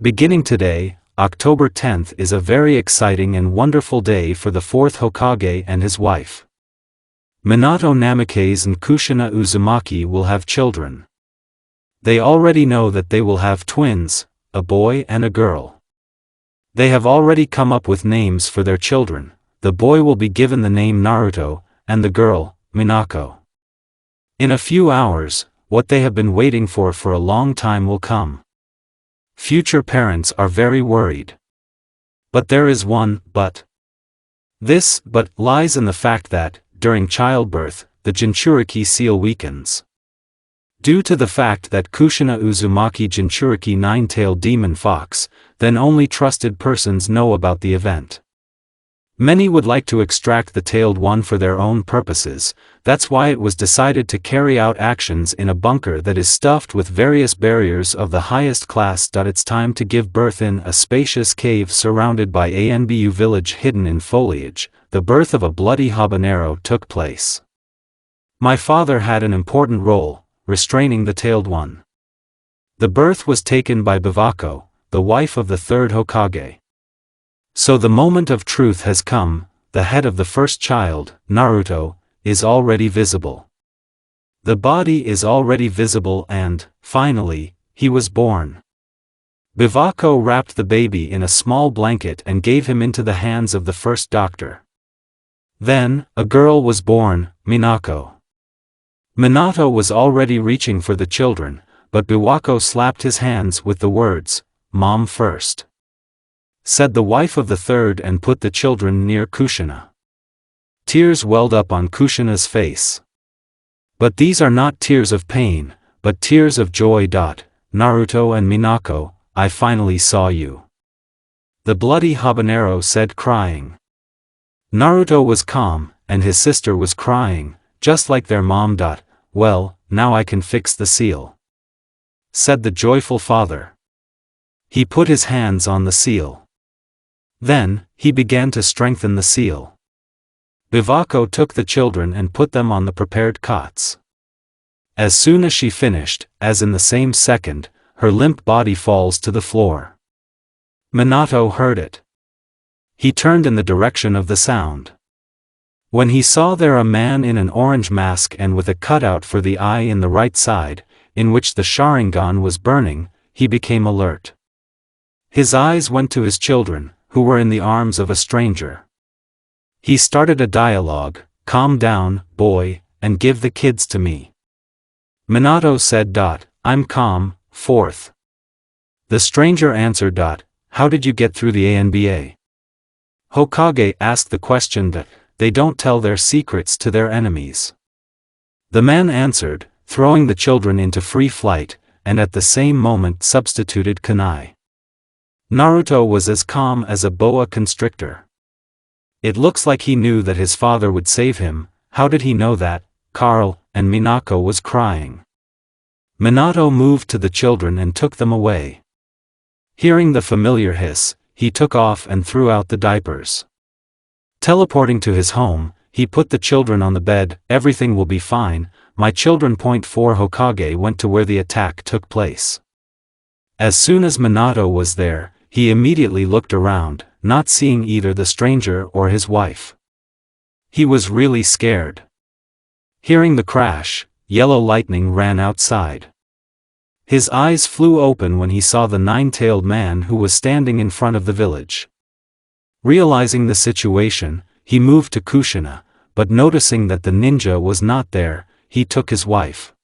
Beginning today, October 10th is a very exciting and wonderful day for the 4th Hokage and his wife. Minato Namikaze and Kushina Uzumaki will have children. They already know that they will have twins, a boy and a girl. They have already come up with names for their children. The boy will be given the name Naruto, and the girl, Minako. In a few hours, what they have been waiting for a long time will come. Future parents are very worried. But there is one but. This but lies in the fact that, during childbirth, the Jinchuriki seal weakens. Due to the fact that Kushina Uzumaki Jinchuriki nine-tailed demon fox, then only trusted persons know about the event. Many would like to extract the tailed one for their own purposes. That's why it was decided to carry out actions in a bunker that is stuffed with various barriers of the highest class. It's time to give birth in a spacious cave surrounded by Anbu village hidden in foliage. The birth of a bloody habanero took place. My father had an important role, restraining the tailed one. The birth was taken by Bivako, the wife of the third Hokage. So the moment of truth has come. The head of the first child, Naruto, is already visible. The body is already visible and, finally, he was born. Bivako wrapped the baby in a small blanket and gave him into the hands of the first doctor. Then, a girl was born, Minako. Minato was already reaching for the children, but Bivako slapped his hands with the words, "Mom first," said the wife of the third, and put the children near Kushina. Tears welled up on Kushina's face. But these are not tears of pain, but tears of joy. Naruto and Minako, I finally saw you, the bloody habanero said, crying. Naruto was calm, and his sister was crying, just like their mom. Well, now I can fix the seal, said the joyful father. He put his hands on the seal. Then, he began to strengthen the seal. Bivako took the children and put them on the prepared cots. As soon as she finished, as in the same second, her limp body falls to the floor. Minato heard it. He turned in the direction of the sound. When he saw there a man in an orange mask and with a cutout for the eye in the right side, in which the Sharingan was burning, he became alert. His eyes went to his children, who were in the arms of a stranger. He started a dialogue, "Calm down, boy, and give the kids to me." Minato said, "I'm calm, fourth." The stranger answered, "How did you get through the ANBA?" Hokage asked the question that they don't tell their secrets to their enemies. The man answered, throwing the children into free flight, and at the same moment substituted kunai. Naruto was as calm as a boa constrictor. It looks like he knew that his father would save him. How did he know that? Carl, and Minako was crying. Minato moved to the children and took them away. Hearing the familiar hiss, he took off and threw out the diapers. Teleporting to his home, he put the children on the bed. "Everything will be fine, my children." 4 Hokage went to where the attack took place. As soon as Minato was there, he immediately looked around, not seeing either the stranger or his wife. He was really scared. Hearing the crash, yellow lightning ran outside. His eyes flew open when he saw the nine-tailed man who was standing in front of the village. Realizing the situation, he moved to Kushina, but noticing that the ninja was not there, he took his wife.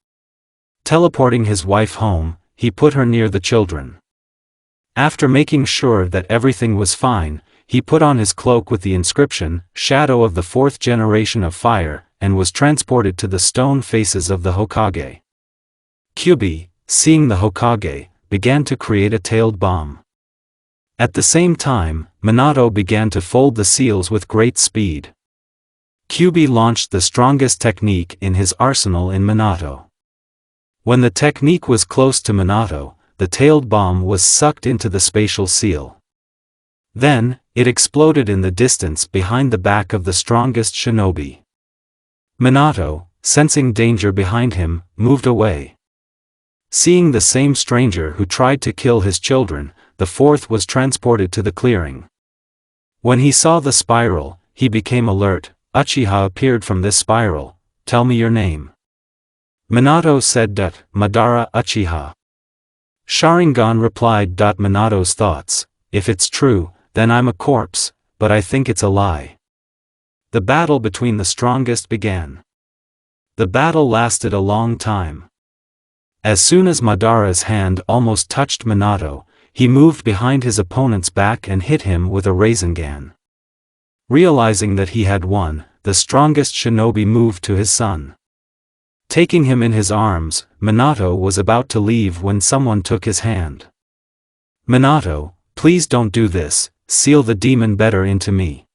Teleporting his wife home, he put her near the children. After making sure that everything was fine, he put on his cloak with the inscription, "Shadow of the fourth generation of fire," and was transported to the stone faces of the Hokage. Kyubi, seeing the Hokage, began to create a tailed bomb. At the same time, Minato began to fold the seals with great speed. Kyubi launched the strongest technique in his arsenal in Minato. When the technique was close to Minato, the tailed bomb was sucked into the spatial seal. Then, it exploded in the distance behind the back of the strongest shinobi. Minato, sensing danger behind him, moved away. Seeing the same stranger who tried to kill his children, the fourth was transported to the clearing. When he saw the spiral, he became alert. Uchiha appeared from this spiral. Tell me your name. Minato said. Madara Uchiha. Sharingan replied. Minato's thoughts. If it's true, then I'm a corpse, but I think it's a lie. The battle between the strongest began. The battle lasted a long time. As soon as Madara's hand almost touched Minato, he moved behind his opponent's back and hit him with a Rasengan. Realizing that he had won, the strongest shinobi moved to his son. Taking him in his arms, Minato was about to leave when someone took his hand. Minato, please don't do this, seal the demon better into me.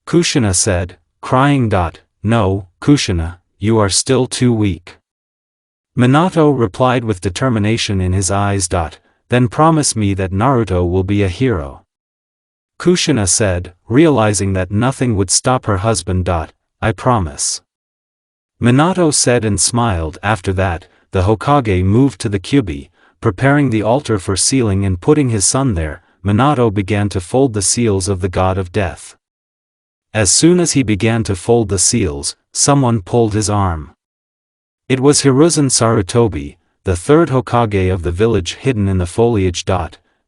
Kushina said, crying. No, Kushina, you are still too weak. Minato replied with determination in his eyes. Then promise me that Naruto will be a hero. Kushina said, realizing that nothing would stop her husband. I promise. Minato said and smiled. After that, the Hokage moved to the Kyubi, preparing the altar for sealing and putting his son there. Minato began to fold the seals of the god of death. As soon as he began to fold the seals, someone pulled his arm. It was Hiruzen Sarutobi, the third Hokage of the village hidden in the foliage.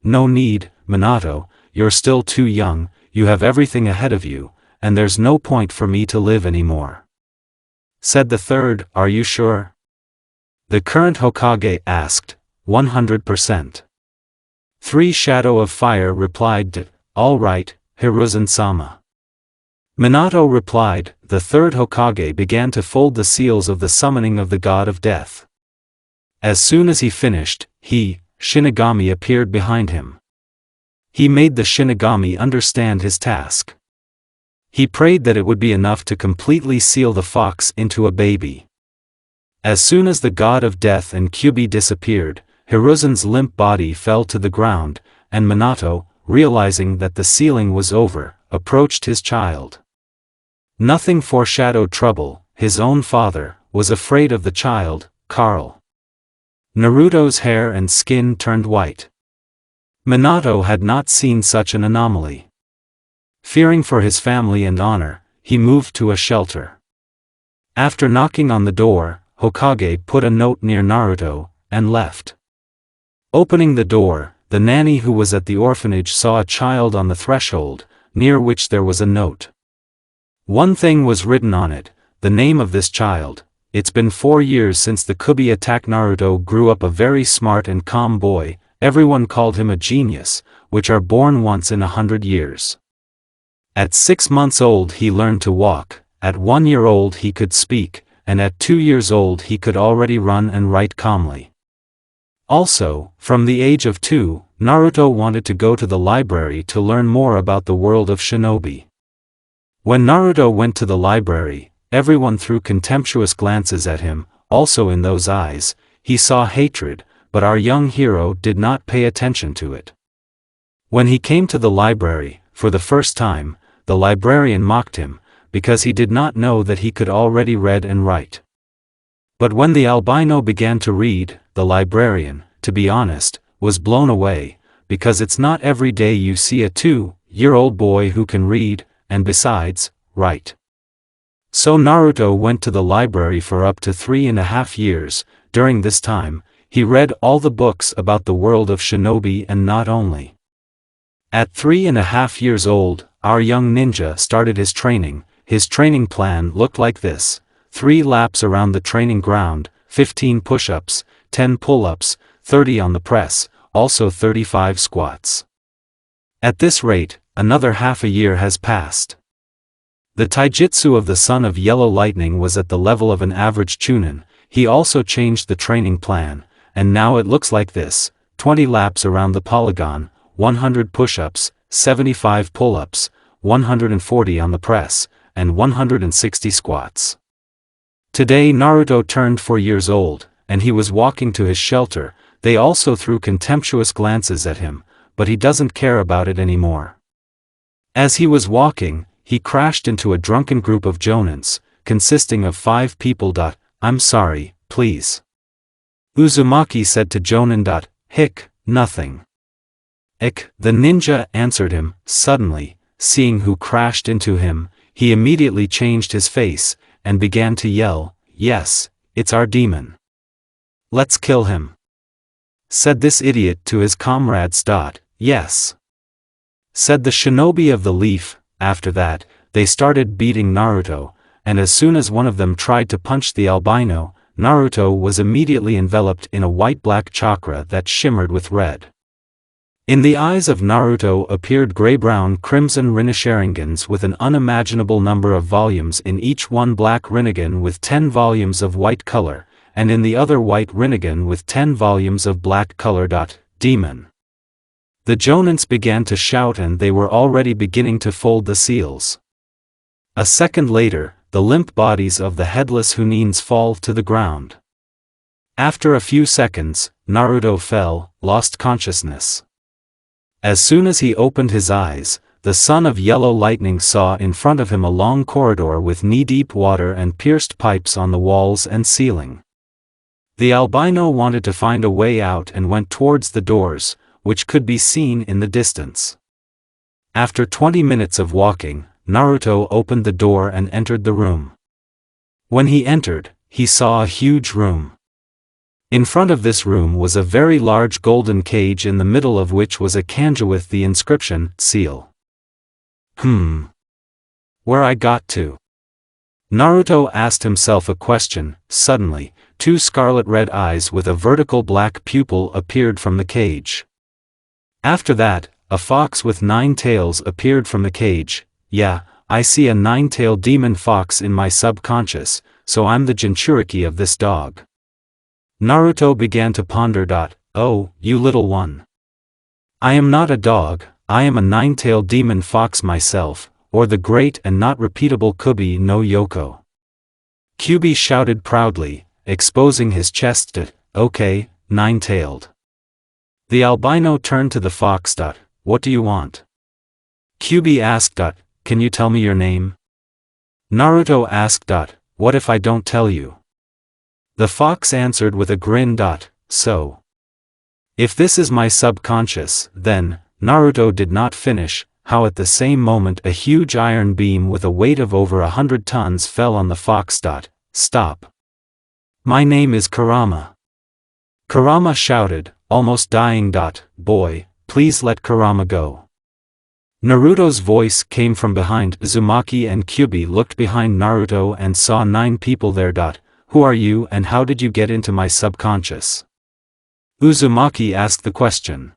No need, Minato, you're still too young, you have everything ahead of you, and there's no point for me to live anymore. Said the third, are you sure? The current Hokage asked, 100%. Three Shadow of Fire replied. All right, Hiruzen-sama. Minato replied. The third Hokage began to fold the seals of the summoning of the god of death. As soon as he finished, Shinigami appeared behind him. He made the Shinigami understand his task. He prayed that it would be enough to completely seal the fox into a baby. As soon as the god of death and Kyubi disappeared, Hiruzen's limp body fell to the ground, and Minato, realizing that the sealing was over, approached his child. Nothing foreshadowed trouble. His own father was afraid of the child, Carl. Naruto's hair and skin turned white. Minato had not seen such an anomaly. Fearing for his family and honor, he moved to a shelter. After knocking on the door, Hokage put a note near Naruto, and left. Opening the door, the nanny who was at the orphanage saw a child on the threshold, near which there was a note. One thing was written on it, the name of this child. It's been 4 years since the Kyubi attack. Naruto grew up a very smart and calm boy. Everyone called him a genius, which are born once in 100 years. At 6 months old he learned to walk, at 1 year old he could speak, and at 2 years old he could already run and write calmly. Also, from the age of 2, Naruto wanted to go to the library to learn more about the world of shinobi. When Naruto went to the library, everyone threw contemptuous glances at him. Also in those eyes, he saw hatred, but our young hero did not pay attention to it. When he came to the library, for the first time, the librarian mocked him, because he did not know that he could already read and write. But when the albino began to read, the librarian, to be honest, was blown away, because it's not every day you see a 2-year-old boy who can read, and besides, write. So Naruto went to the library for up to 3.5 years. During this time, he read all the books about the world of shinobi, and not only. At 3.5 years old, our young ninja started his training. His training plan looked like this: 3 laps around the training ground, 15 push-ups, 10 pull-ups, 30 on the press, also 35 squats. At this rate, another half a year has passed. The taijutsu of the Son of Yellow Lightning was at the level of an average chunin. He also changed the training plan, and now it looks like this: 20 laps around the polygon, 100 push-ups, 75 pull-ups, 140 on the press, and 160 squats. Today Naruto turned 4 years old, and he was walking to his shelter. They also threw contemptuous glances at him, but he doesn't care about it anymore. As he was walking, he crashed into a drunken group of jonins, consisting of 5 people. I'm sorry, please. Uzumaki said to Jonin. Hick, nothing. The ninja answered him. Suddenly, seeing who crashed into him, he immediately changed his face, and began to yell, "Yes, it's our demon. Let's kill him," said this idiot to his comrades. "Yes," said the shinobi of the leaf. After that, they started beating Naruto, and as soon as one of them tried to punch the albino, Naruto was immediately enveloped in a white-black chakra that shimmered with red. In the eyes of Naruto appeared gray-brown crimson Rinneringans with an unimaginable number of volumes, in each one black Rinnegan with 10 volumes of white color, and in the other white Rinnegan with 10 volumes of black color. Demon. The jonins began to shout, and they were already beginning to fold the seals. A second later, the limp bodies of the headless Hunins fall to the ground. After a few seconds, Naruto fell, lost consciousness. As soon as he opened his eyes, the son of yellow lightning saw in front of him a long corridor with knee-deep water and pierced pipes on the walls and ceiling. The albino wanted to find a way out and went towards the doors, which could be seen in the distance. After 20 minutes of walking, Naruto opened the door and entered the room. When he entered, he saw a huge room. In front of this room was a very large golden cage, in the middle of which was a kanji with the inscription, "Seal." Where I got to? Naruto asked himself a question. Suddenly, two scarlet red eyes with a vertical black pupil appeared from the cage. After that, a fox with 9 tails appeared from the cage. "Yeah, I see a 9-tailed demon fox in my subconscious, so I'm the Jinchuriki of this dog." Naruto began to ponder. "Oh, you little one. I am not a dog, I am a 9-tailed demon fox myself, or the great and not repeatable Kubi no Yoko." Kubi shouted proudly, exposing his chest. "Okay, 9-tailed." The albino turned to the fox. "What do you want?" Kubi asked. "Can you tell me your name?" Naruto asked. "What if I don't tell you?" The fox answered with a grin. "So? If this is my subconscious, then..." Naruto did not finish, how at the same moment a huge iron beam with a weight of over 100 tons fell on the fox. "Stop. My name is Kurama." Kurama shouted, almost dying. "Boy, please let Kurama go." Naruto's voice came from behind. Uzumaki and Kubi looked behind Naruto and saw 9 people there. "Who are you and how did you get into my subconscious?" Uzumaki asked the question.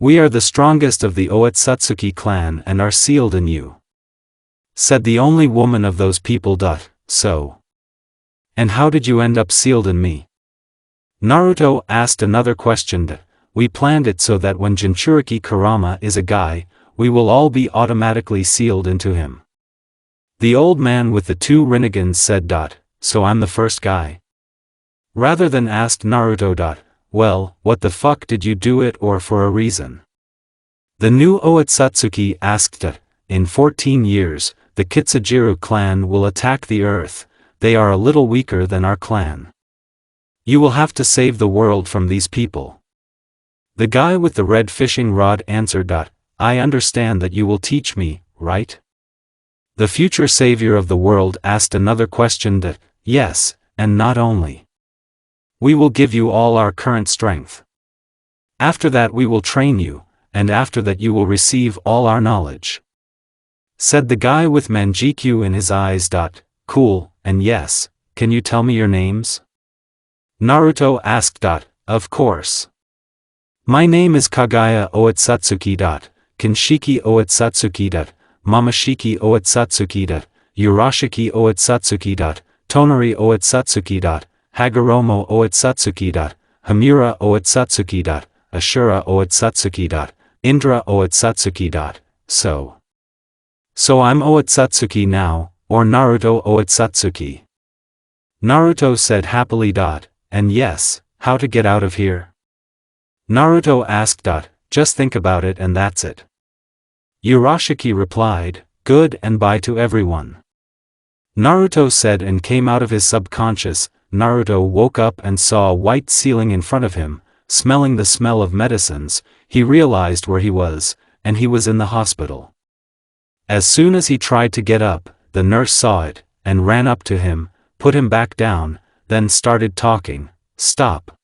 "We are the strongest of the Otsutsuki clan and are sealed in you," said the only woman of those people. "So? And how did you end up sealed in me?" Naruto asked another question. "We planned it so that when Jinchuriki Kurama is a guy, we will all be automatically sealed into him." The old man with the 2 Rinnegans said. "So I'm the first guy?" Rather than asked Naruto. "Well, what the fuck did you do it or for a reason?" The new Otsutsuki asked. "In 14 years, the Kitsujiru clan will attack the earth. They are a little weaker than our clan. You will have to save the world from these people." The guy with the red fishing rod answered. "I understand that you will teach me, right?" The future savior of the world asked another question. "Yes, and not only. We will give you all our current strength. After that we will train you, and after that you will receive all our knowledge," said the guy with Manjikyu in his eyes. "Cool, and yes, can you tell me your names?" Naruto asked. "Of course. My name is Kagaya Otsutsuki. Kinshiki Otsutsuki. Mamashiki Otsutsuki. Urashiki Otsutsuki. Tonari Otsutsuki. Hagoromo Otsutsuki. Hamura Otsutsuki. Ashura Otsutsuki. Indra Otsutsuki. So I'm Otsutsuki now, or Naruto Otsutsuki." Naruto said happily. "And yes, how to get out of here?" Naruto asked. "Just think about it and that's it." Urashiki replied, "Good and bye to everyone." Naruto said and came out of his subconscious. Naruto woke up and saw a white ceiling in front of him, smelling the smell of medicines, he realized where he was, and he was in the hospital. As soon as he tried to get up, the nurse saw it, and ran up to him, put him back down, then started talking. "Stop.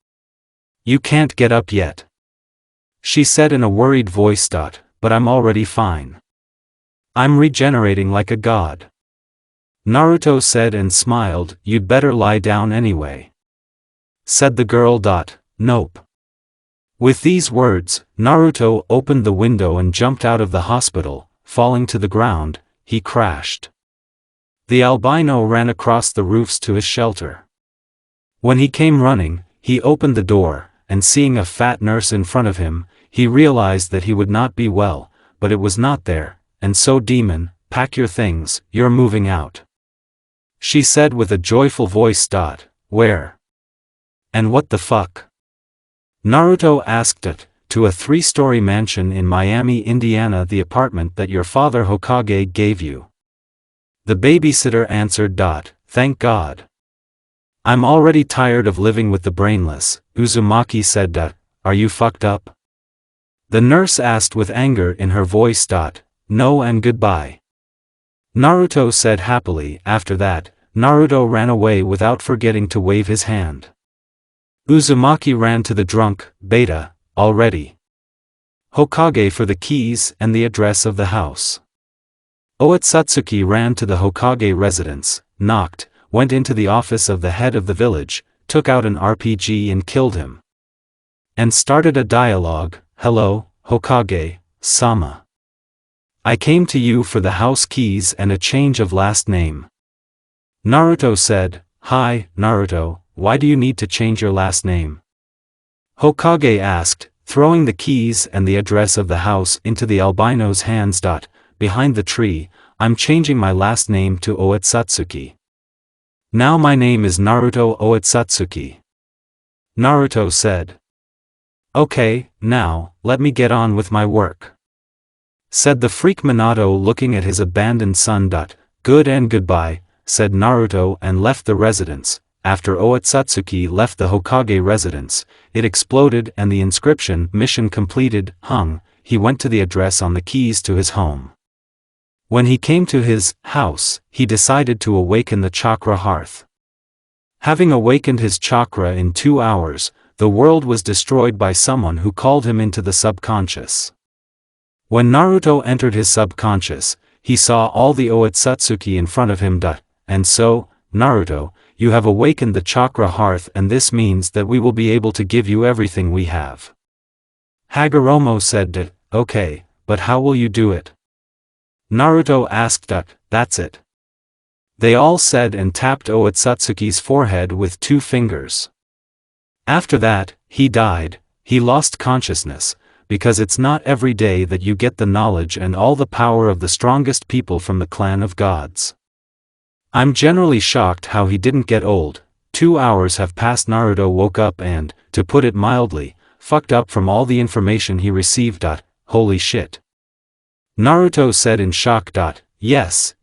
You can't get up yet," she said in a worried voice. "But I'm already fine. I'm regenerating like a god," Naruto said and smiled. "You'd better lie down anyway," said the girl. "Nope." With these words, Naruto opened the window and jumped out of the hospital. Falling to the ground, he crashed. The albino ran across the roofs to his shelter. When he came running, he opened the door, and seeing a fat nurse in front of him, he realized that he would not be well, but it was not there, and so "Demon, pack your things, you're moving out," she said with a joyful voice. "Where? And what the fuck?" Naruto asked. "To a 3-story mansion in Miami, Indiana, the apartment that your father Hokage gave you," the babysitter answered. "Thank God. I'm already tired of living with the brainless," Uzumaki said. "Are you fucked up?" the nurse asked with anger in her voice. "No and goodbye," Naruto said happily. After that, Naruto ran away without forgetting to wave his hand. Uzumaki ran to the drunk, Beta, already Hokage for the keys and the address of the house. Otsutsuki ran to the Hokage residence, knocked, went into the office of the head of the village, took out an RPG and killed him. And started a dialogue. "Hello, Hokage-sama. I came to you for the house keys and a change of last name." Naruto said. "Hi, Naruto, why do you need to change your last name?" Hokage asked, throwing the keys and the address of the house into the albino's hands. "Behind the tree, I'm changing my last name to Otsutsuki. Now my name is Naruto Otsutsuki," Naruto said. "Okay, now, let me get on with my work," said the freak Minato looking at his abandoned son. "Good and goodbye," said Naruto and left the residence. After Otsutsuki left the Hokage residence, it exploded and the inscription "Mission completed" hung. He went to the address on the keys to his home. When he came to his house, he decided to awaken the chakra hearth. Having awakened his chakra in 2 hours, the world was destroyed by someone who called him into the subconscious. When Naruto entered his subconscious, he saw all the Otsutsuki in front of him. "And so, Naruto, you have awakened the chakra hearth, and this means that we will be able to give you everything we have." Hagoromo said. "Okay, but how will you do it?" Naruto asked. "That's it." They all said and tapped Otsutsuki's forehead with 2 fingers. After that, he died. He lost consciousness, because it's not every day that you get the knowledge and all the power of the strongest people from the clan of gods. I'm generally shocked how he didn't get old. 2 hours have passed. Naruto woke up and, to put it mildly, fucked up from all the information he received. Holy shit. Naruto said in shock. Yes,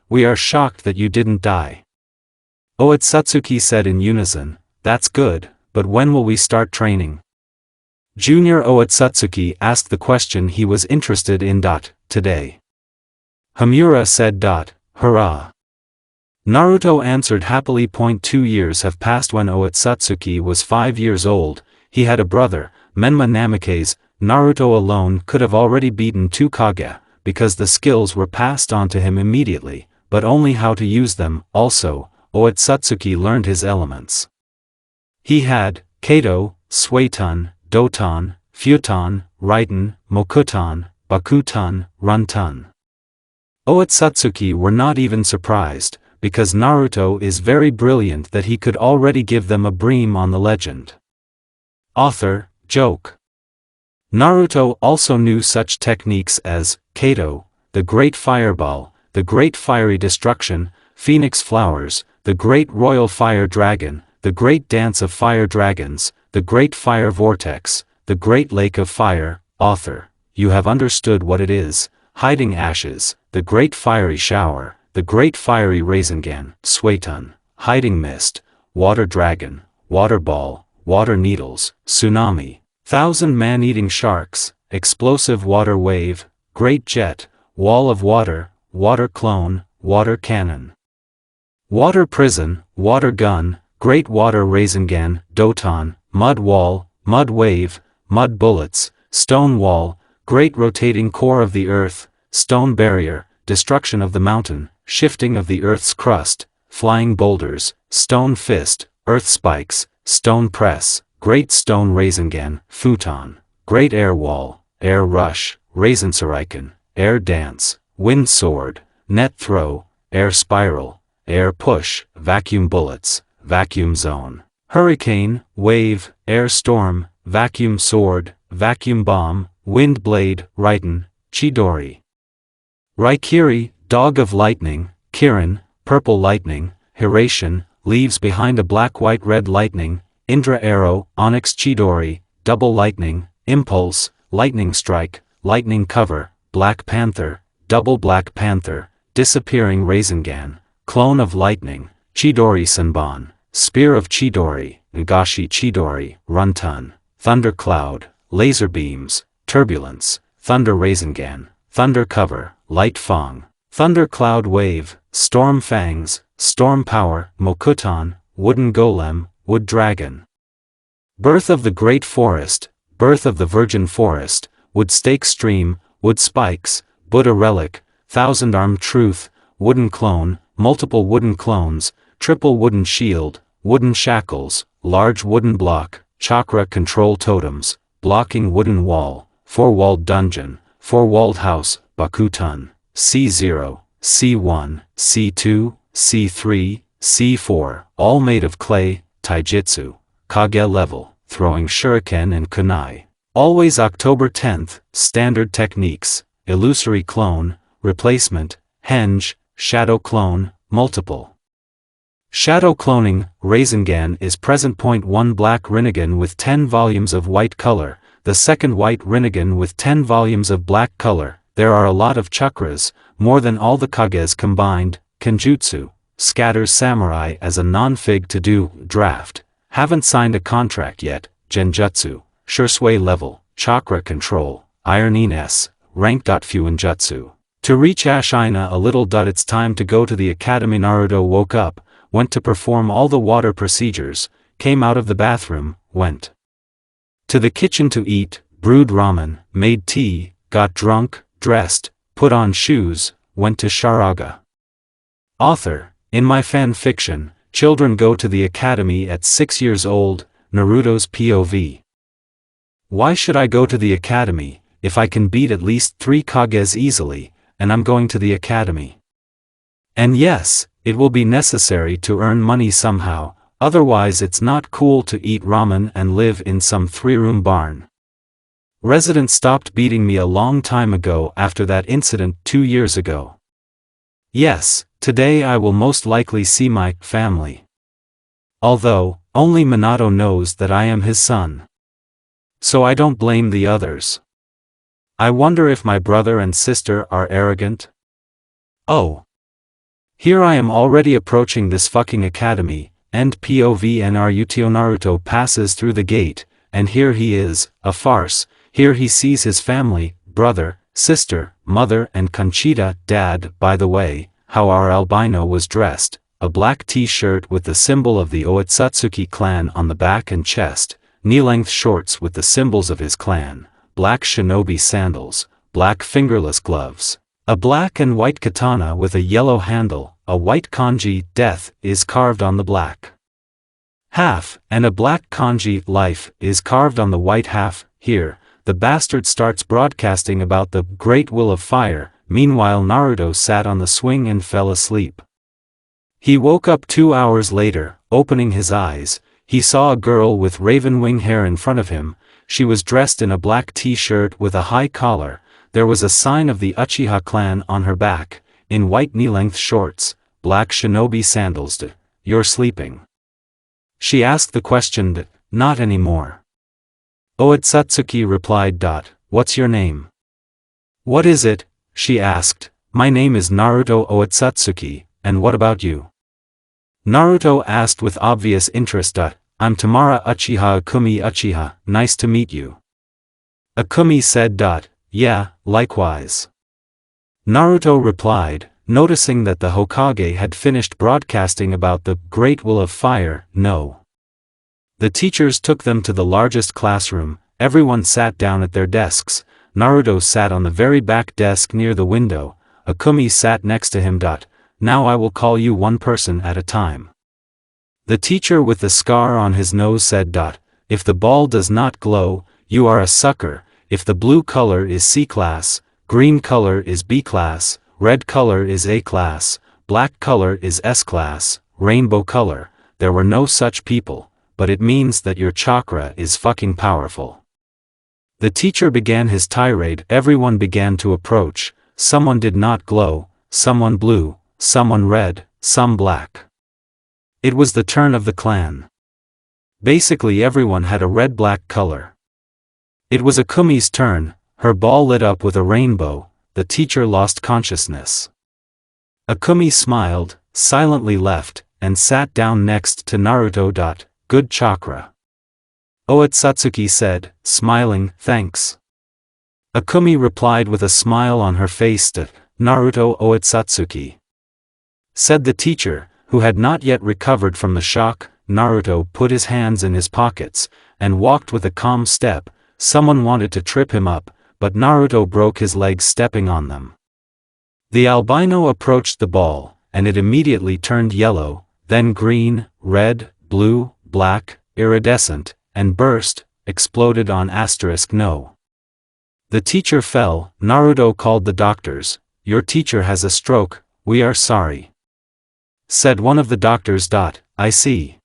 we are shocked that you didn't die. Otsutsuki said in unison. That's good, but when will we start training? Junior Otsutsuki asked the question he was interested in. Today. Hamura said. Hurrah. Naruto answered happily. 2 years have passed. When Otsutsuki was 5 years old, he had a brother, Menma Namikaze. Naruto alone could have already beaten 2 Kage, because the skills were passed on to him immediately, but only how to use them. Also, Otsutsuki learned his elements. He had Kato, Suiton, Doton, Futon, Raiten, Mokuton, Bakuton, Runton. Otsutsuki were not even surprised, because Naruto is very brilliant that he could already give them a bream on the legend. Author, joke. Naruto also knew such techniques as Kato, the Great Fireball, the Great Fiery Destruction, Phoenix Flowers, the Great Royal Fire Dragon, the Great Dance of Fire Dragons, the Great Fire Vortex, the Great Lake of Fire. Author, you have understood what it is. Hiding Ashes, the Great Fiery Shower, the Great Fiery Rasengan, Suiton, Hiding Mist, Water Dragon, Water Ball, water needles, tsunami, thousand man-eating sharks, explosive water wave, great jet, wall of water, water clone, water cannon. Water prison, water gun, great water Rasengan, Doton, mud wall, mud wave, mud bullets, stone wall, great rotating core of the earth, stone barrier, destruction of the mountain, shifting of the earth's crust, flying boulders, stone fist, earth spikes, stone press, great stone Rasengan, futon, great air wall, air rush, Rasensauriken, air dance, wind sword, net throw, air spiral, air push, vacuum bullets, vacuum zone, hurricane, wave, air storm, vacuum sword, vacuum bomb, wind blade, Raiten, Chidori. Raikiri, dog of lightning, Kirin, purple lightning, Hiration, leaves behind a black-white-red lightning, Indra arrow, onyx Chidori, double lightning, impulse, lightning strike, lightning cover, Black Panther, double Black Panther, disappearing Rasengan, clone of lightning, Chidori Senbon, spear of Chidori, Nagashi Chidori, Runtun, thunder cloud, laser beams, turbulence, thunder Rasengan, thunder cover, light fong, thunder cloud wave, storm fangs, storm power, Mokuton, wooden golem, wood dragon. Birth of the great forest, birth of the virgin forest, wood stake stream, wood spikes, Buddha relic, thousand-armed truth, wooden clone, multiple wooden clones, triple wooden shield, wooden shackles, large wooden block, chakra control totems, blocking wooden wall, four-walled dungeon, four-walled house, Bakutun, C0, C1, C2, C3, C4, all made of clay, taijutsu, kage level, throwing shuriken and kunai. Always October 10th, standard techniques, illusory clone, replacement, henge, shadow clone, multiple. Shadow cloning, Rasengan is present. Point 1 Black Rinnegan with 10 volumes of white color, the second White Rinnegan with 10 volumes of black color. There are a lot of chakras, more than all the kages combined. Kenjutsu, scatters samurai as a non-fig to-do, draft, haven't signed a contract yet. Genjutsu, Shursui level, chakra control, Ironing S, rank. Fuinjutsu. To reach Ashina a little. It's time to go to the academy. Naruto woke up, went to perform all the water procedures, came out of the bathroom, went to the kitchen to eat, brewed ramen, made tea, got drunk, dressed, put on shoes, went to Sharaga. Author, in my fan fiction, children go to the academy at 6 years old, Naruto's POV. Why should I go to the academy, if I can beat at least 3 kages easily, and I'm going to the academy? And yes, it will be necessary to earn money somehow, otherwise it's not cool to eat ramen and live in some 3-room barn. Residents stopped beating me a long time ago after that incident 2 years ago. Yes, today I will most likely see my family. Although, only Minato knows that I am his son. So I don't blame the others. I wonder if my brother and sister are arrogant? Oh. Here I am already approaching this fucking academy, end POV. Naruto passes through the gate, and here he is, a farce. Here he sees his family, brother, sister, mother and Conchita. Dad, by the way, how our albino was dressed, a black t-shirt with the symbol of the Otsutsuki clan on the back and chest, knee-length shorts with the symbols of his clan, black shinobi sandals, black fingerless gloves, a black and white katana with a yellow handle, a white kanji, death, is carved on the black half, and a black kanji, life, is carved on the white half. Here, the bastard starts broadcasting about the great will of fire. Meanwhile Naruto sat on the swing and fell asleep. He woke up 2 hours later, opening his eyes, he saw a girl with raven wing hair in front of him. She was dressed in a black t-shirt with a high collar, there was a sign of the Uchiha clan on her back, in white knee-length shorts, black shinobi sandals. You're sleeping? She asked the question. Not anymore. Otsutsuki replied. What's your name? What is it? She asked. My name is Naruto Otsutsuki, and what about you? Naruto asked with obvious interest. I'm Tamara Uchiha Akumi Uchiha, nice to meet you. Akumi said. Yeah, likewise. Naruto replied, noticing that the Hokage had finished broadcasting about the Great Will of Fire. No. The teachers took them to the largest classroom, everyone sat down at their desks. Naruto sat on the very back desk near the window, Akumi sat next to him. Now I will call you one person at a time. The teacher with the scar on his nose said. If the ball does not glow, you are a sucker. If the blue color is C class, green color is B class, red color is A class, black color is S class, rainbow color. There were no such people, but it means that your chakra is fucking powerful. The teacher began his tirade. Everyone began to approach. Someone did not glow, someone blue, someone red, some black. It was the turn of the clan. Basically everyone had a red-black color. It was Akumi's turn. Her ball lit up with a rainbow. The teacher lost consciousness. Akumi smiled, silently left, and sat down next to Naruto. Good chakra. Otsutsuki said, smiling, thanks. Akumi replied with a smile on her face. Naruto Otsutsuki. Said the teacher, who had not yet recovered from the shock. Naruto put his hands in his pockets, and walked with a calm step. Someone wanted to trip him up, but Naruto broke his legs stepping on them. The albino approached the ball, and it immediately turned yellow, then green, red, blue, black, iridescent, and exploded on *no. The teacher fell. Naruto called the doctors. Your teacher has a stroke, we are sorry. Said one of the doctors. I see.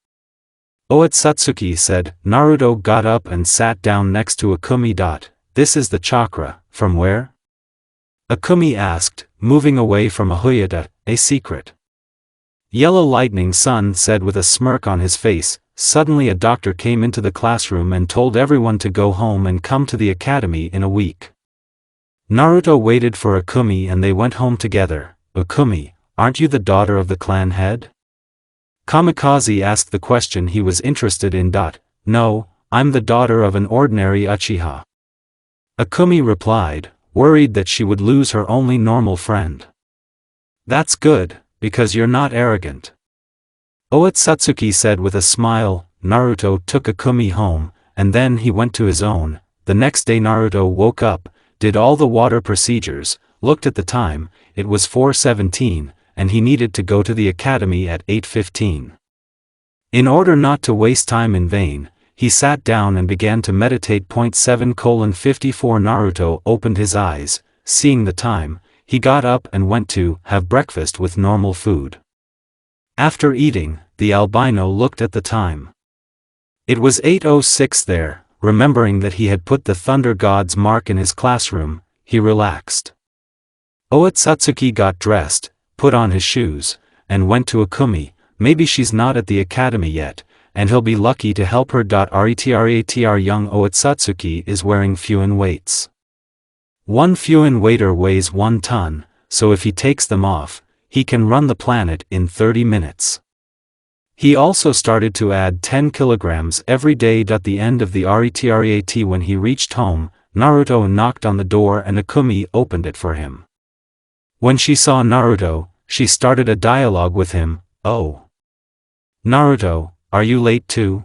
Otsutsuki said. Naruto got up and sat down next to Akumi. This is the chakra, from where? Akumi asked, moving away from Ahuya. A secret. Yellow Lightning Sun said with a smirk on his face. Suddenly a doctor came into the classroom and told everyone to go home and come to the academy in a week. Naruto waited for Akumi and they went home together. Akumi, aren't you the daughter of the clan head? Kamikaze asked the question he was interested in. No, I'm the daughter of an ordinary Uchiha. Akumi replied, worried that she would lose her only normal friend. That's good, because you're not arrogant. Otsutsuki said with a smile. Naruto took Akumi home, and then he went to his own. The next day Naruto woke up, did all the water procedures, looked at the time, it was 4:17, and he needed to go to the academy at 8:15. In order not to waste time in vain, he sat down and began to meditate. 7:54 Naruto opened his eyes, seeing the time, he got up and went to have breakfast with normal food. After eating, the albino looked at the time. It was 8:06 there. Remembering that he had put the Thunder God's mark in his classroom, he relaxed. Otsutsuki got dressed, put on his shoes, and went to Akumi. Maybe she's not at the academy yet, and he'll be lucky to help her. Retratr young Otsutsuki is wearing Fuin weights. One Fuin weighter weighs 1 ton, so if he takes them off, he can run the planet in 30 minutes. He also started to add 10 kilograms every day. At the end of the retrat when he reached home, Naruto knocked on the door and Akumi opened it for him. When she saw Naruto, she started a dialogue with him. Oh. Naruto, are you late too?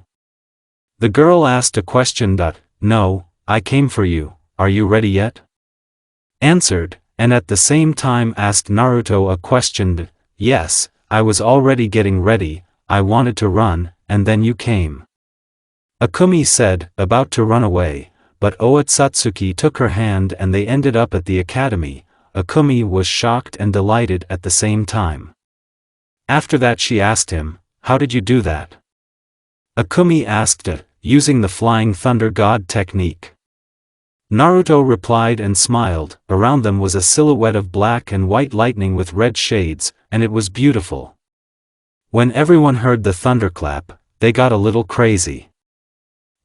The girl asked a question. No, I came for you, are you ready yet? Answered, and at the same time asked Naruto a question. Yes, I was already getting ready, I wanted to run, and then you came. Akumi said, about to run away, but Otsutsuki took her hand and they ended up at the academy. Akumi was shocked and delighted at the same time. After that she asked him, how did you do that? Akumi asked it, using the Flying Thunder God technique. Naruto replied and smiled. Around them was a silhouette of black and white lightning with red shades, and it was beautiful. When everyone heard the thunderclap, they got a little crazy.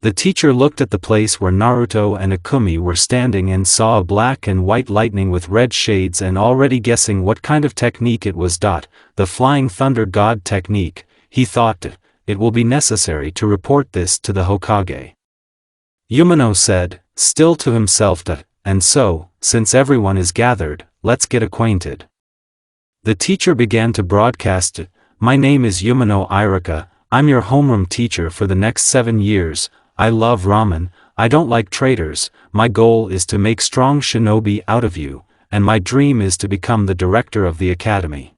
The teacher looked at the place where Naruto and Akumi were standing and saw a black and white lightning with red shades, and already guessing what kind of technique it was. The Flying Thunder God technique, he thought. it will be necessary to report this to the Hokage. Yumino said, still to himself that, and so, since everyone is gathered, let's get acquainted. The teacher began to broadcast, my name is Yumino Irika, I'm your homeroom teacher for the next 7 years, I love ramen, I don't like traitors, my goal is to make strong shinobi out of you, and my dream is to become the director of the academy.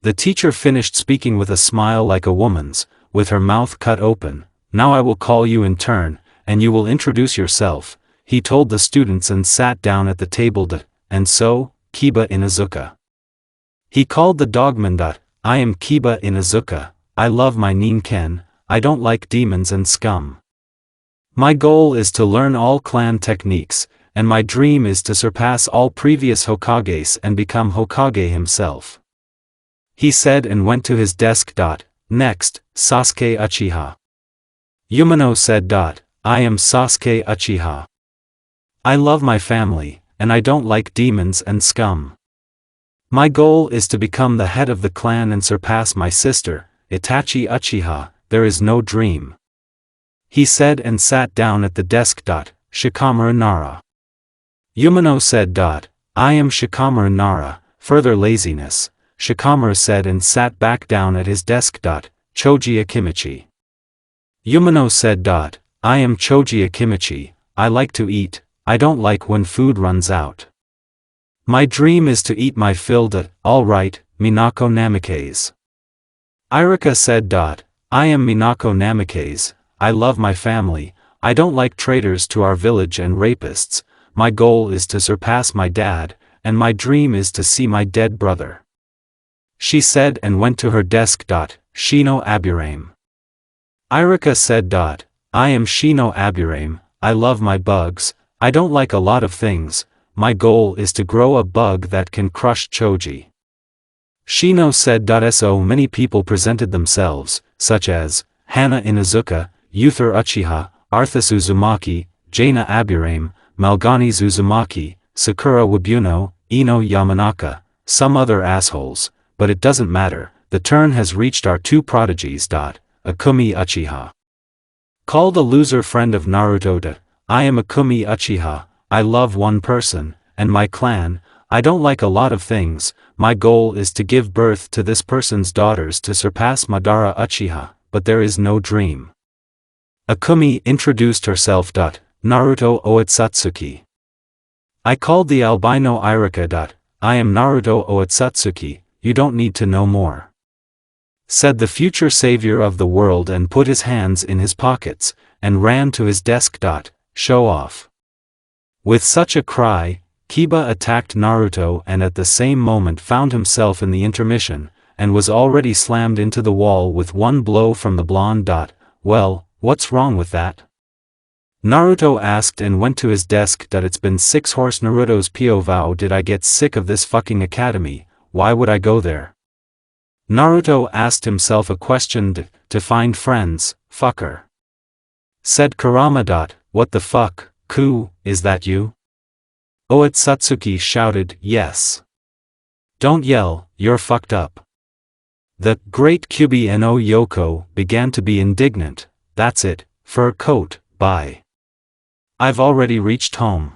The teacher finished speaking with a smile like a woman's, with her mouth cut open. Now I will call you in turn, and you will introduce yourself, he told the students and sat down at the table. And so, Kiba Inuzuka. He called the dogman. I am Kiba Inuzuka, I love my Ninken, I don't like demons and scum. My goal is to learn all clan techniques, and my dream is to surpass all previous Hokages and become Hokage himself. He said and went to his desk. Next, Sasuke Uchiha. Yumino said. I am Sasuke Uchiha. I love my family, and I don't like demons and scum. My goal is to become the head of the clan and surpass my sister, Itachi Uchiha, there is no dream. He said and sat down at the desk. Shikamaru Nara. Yumino said. I am Shikamaru Nara, further laziness, Shikamaru said and sat back down at his desk. Choji Akimichi. Yumino said. I am Choji Akimichi, I like to eat, I don't like when food runs out. My dream is to eat my fill. Alright, Minako Namikaze. Irika said. I am Minako Namikaze, I love my family, I don't like traitors to our village and rapists, my goal is to surpass my dad, and my dream is to see my dead brother. She said and went to her desk. Shino Aburame. Irika said. I am Shino Aburame, I love my bugs, I don't like a lot of things, my goal is to grow a bug that can crush Choji. Shino said. So many people presented themselves, such as, Hana Inuzuka, Uther Uchiha, Arthas Uzumaki, Jaina Aburame, Malganis Uzumaki, Sakura Wabuno, Ino Yamanaka, some other assholes, but it doesn't matter, the turn has reached our two prodigies. Akumi Uchiha. Call the loser friend of Naruto. I am Akumi Uchiha, I love one person, and my clan, I don't like a lot of things, my goal is to give birth to this person's daughters to surpass Madara Uchiha, but there is no dream. Akumi introduced herself. Naruto Oitsutsuki. I called the albino Irika. I am Naruto Oitsutsuki, you don't need to know more. Said the future savior of the world and put his hands in his pockets, and ran to his desk. Show off. With such a cry, Kiba attacked Naruto and at the same moment found himself in the intermission, and was already slammed into the wall with one blow from the blonde. Well, what's wrong with that? Naruto asked and went to his desk. It's been 6 horse Naruto's POV. Did I get sick of this fucking academy, why would I go there? Naruto asked himself a question. To find friends, fucker. Said Kurama. What the fuck, Ku, is that you? Oitsutsuki shouted, yes. Don't yell, you're fucked up. The great Kyubi no Yoko began to be indignant. That's it, fur coat, bye. I've already reached home.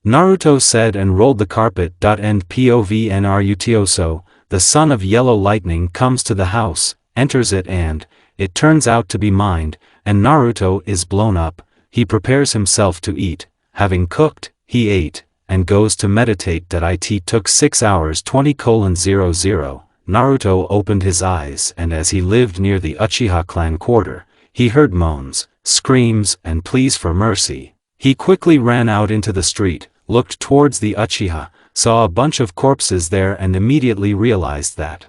Naruto said and rolled the carpet. End POV Naruto. The son of yellow lightning comes to the house, enters it and, it turns out to be mined, and Naruto is blown up, he prepares himself to eat, having cooked, he ate, and goes to meditate. It took 6 hours 20:00. Naruto opened his eyes and as he lived near the Uchiha clan quarter, he heard moans, screams and pleas for mercy. He quickly ran out into the street, looked towards the Uchiha, saw a bunch of corpses there and immediately realized that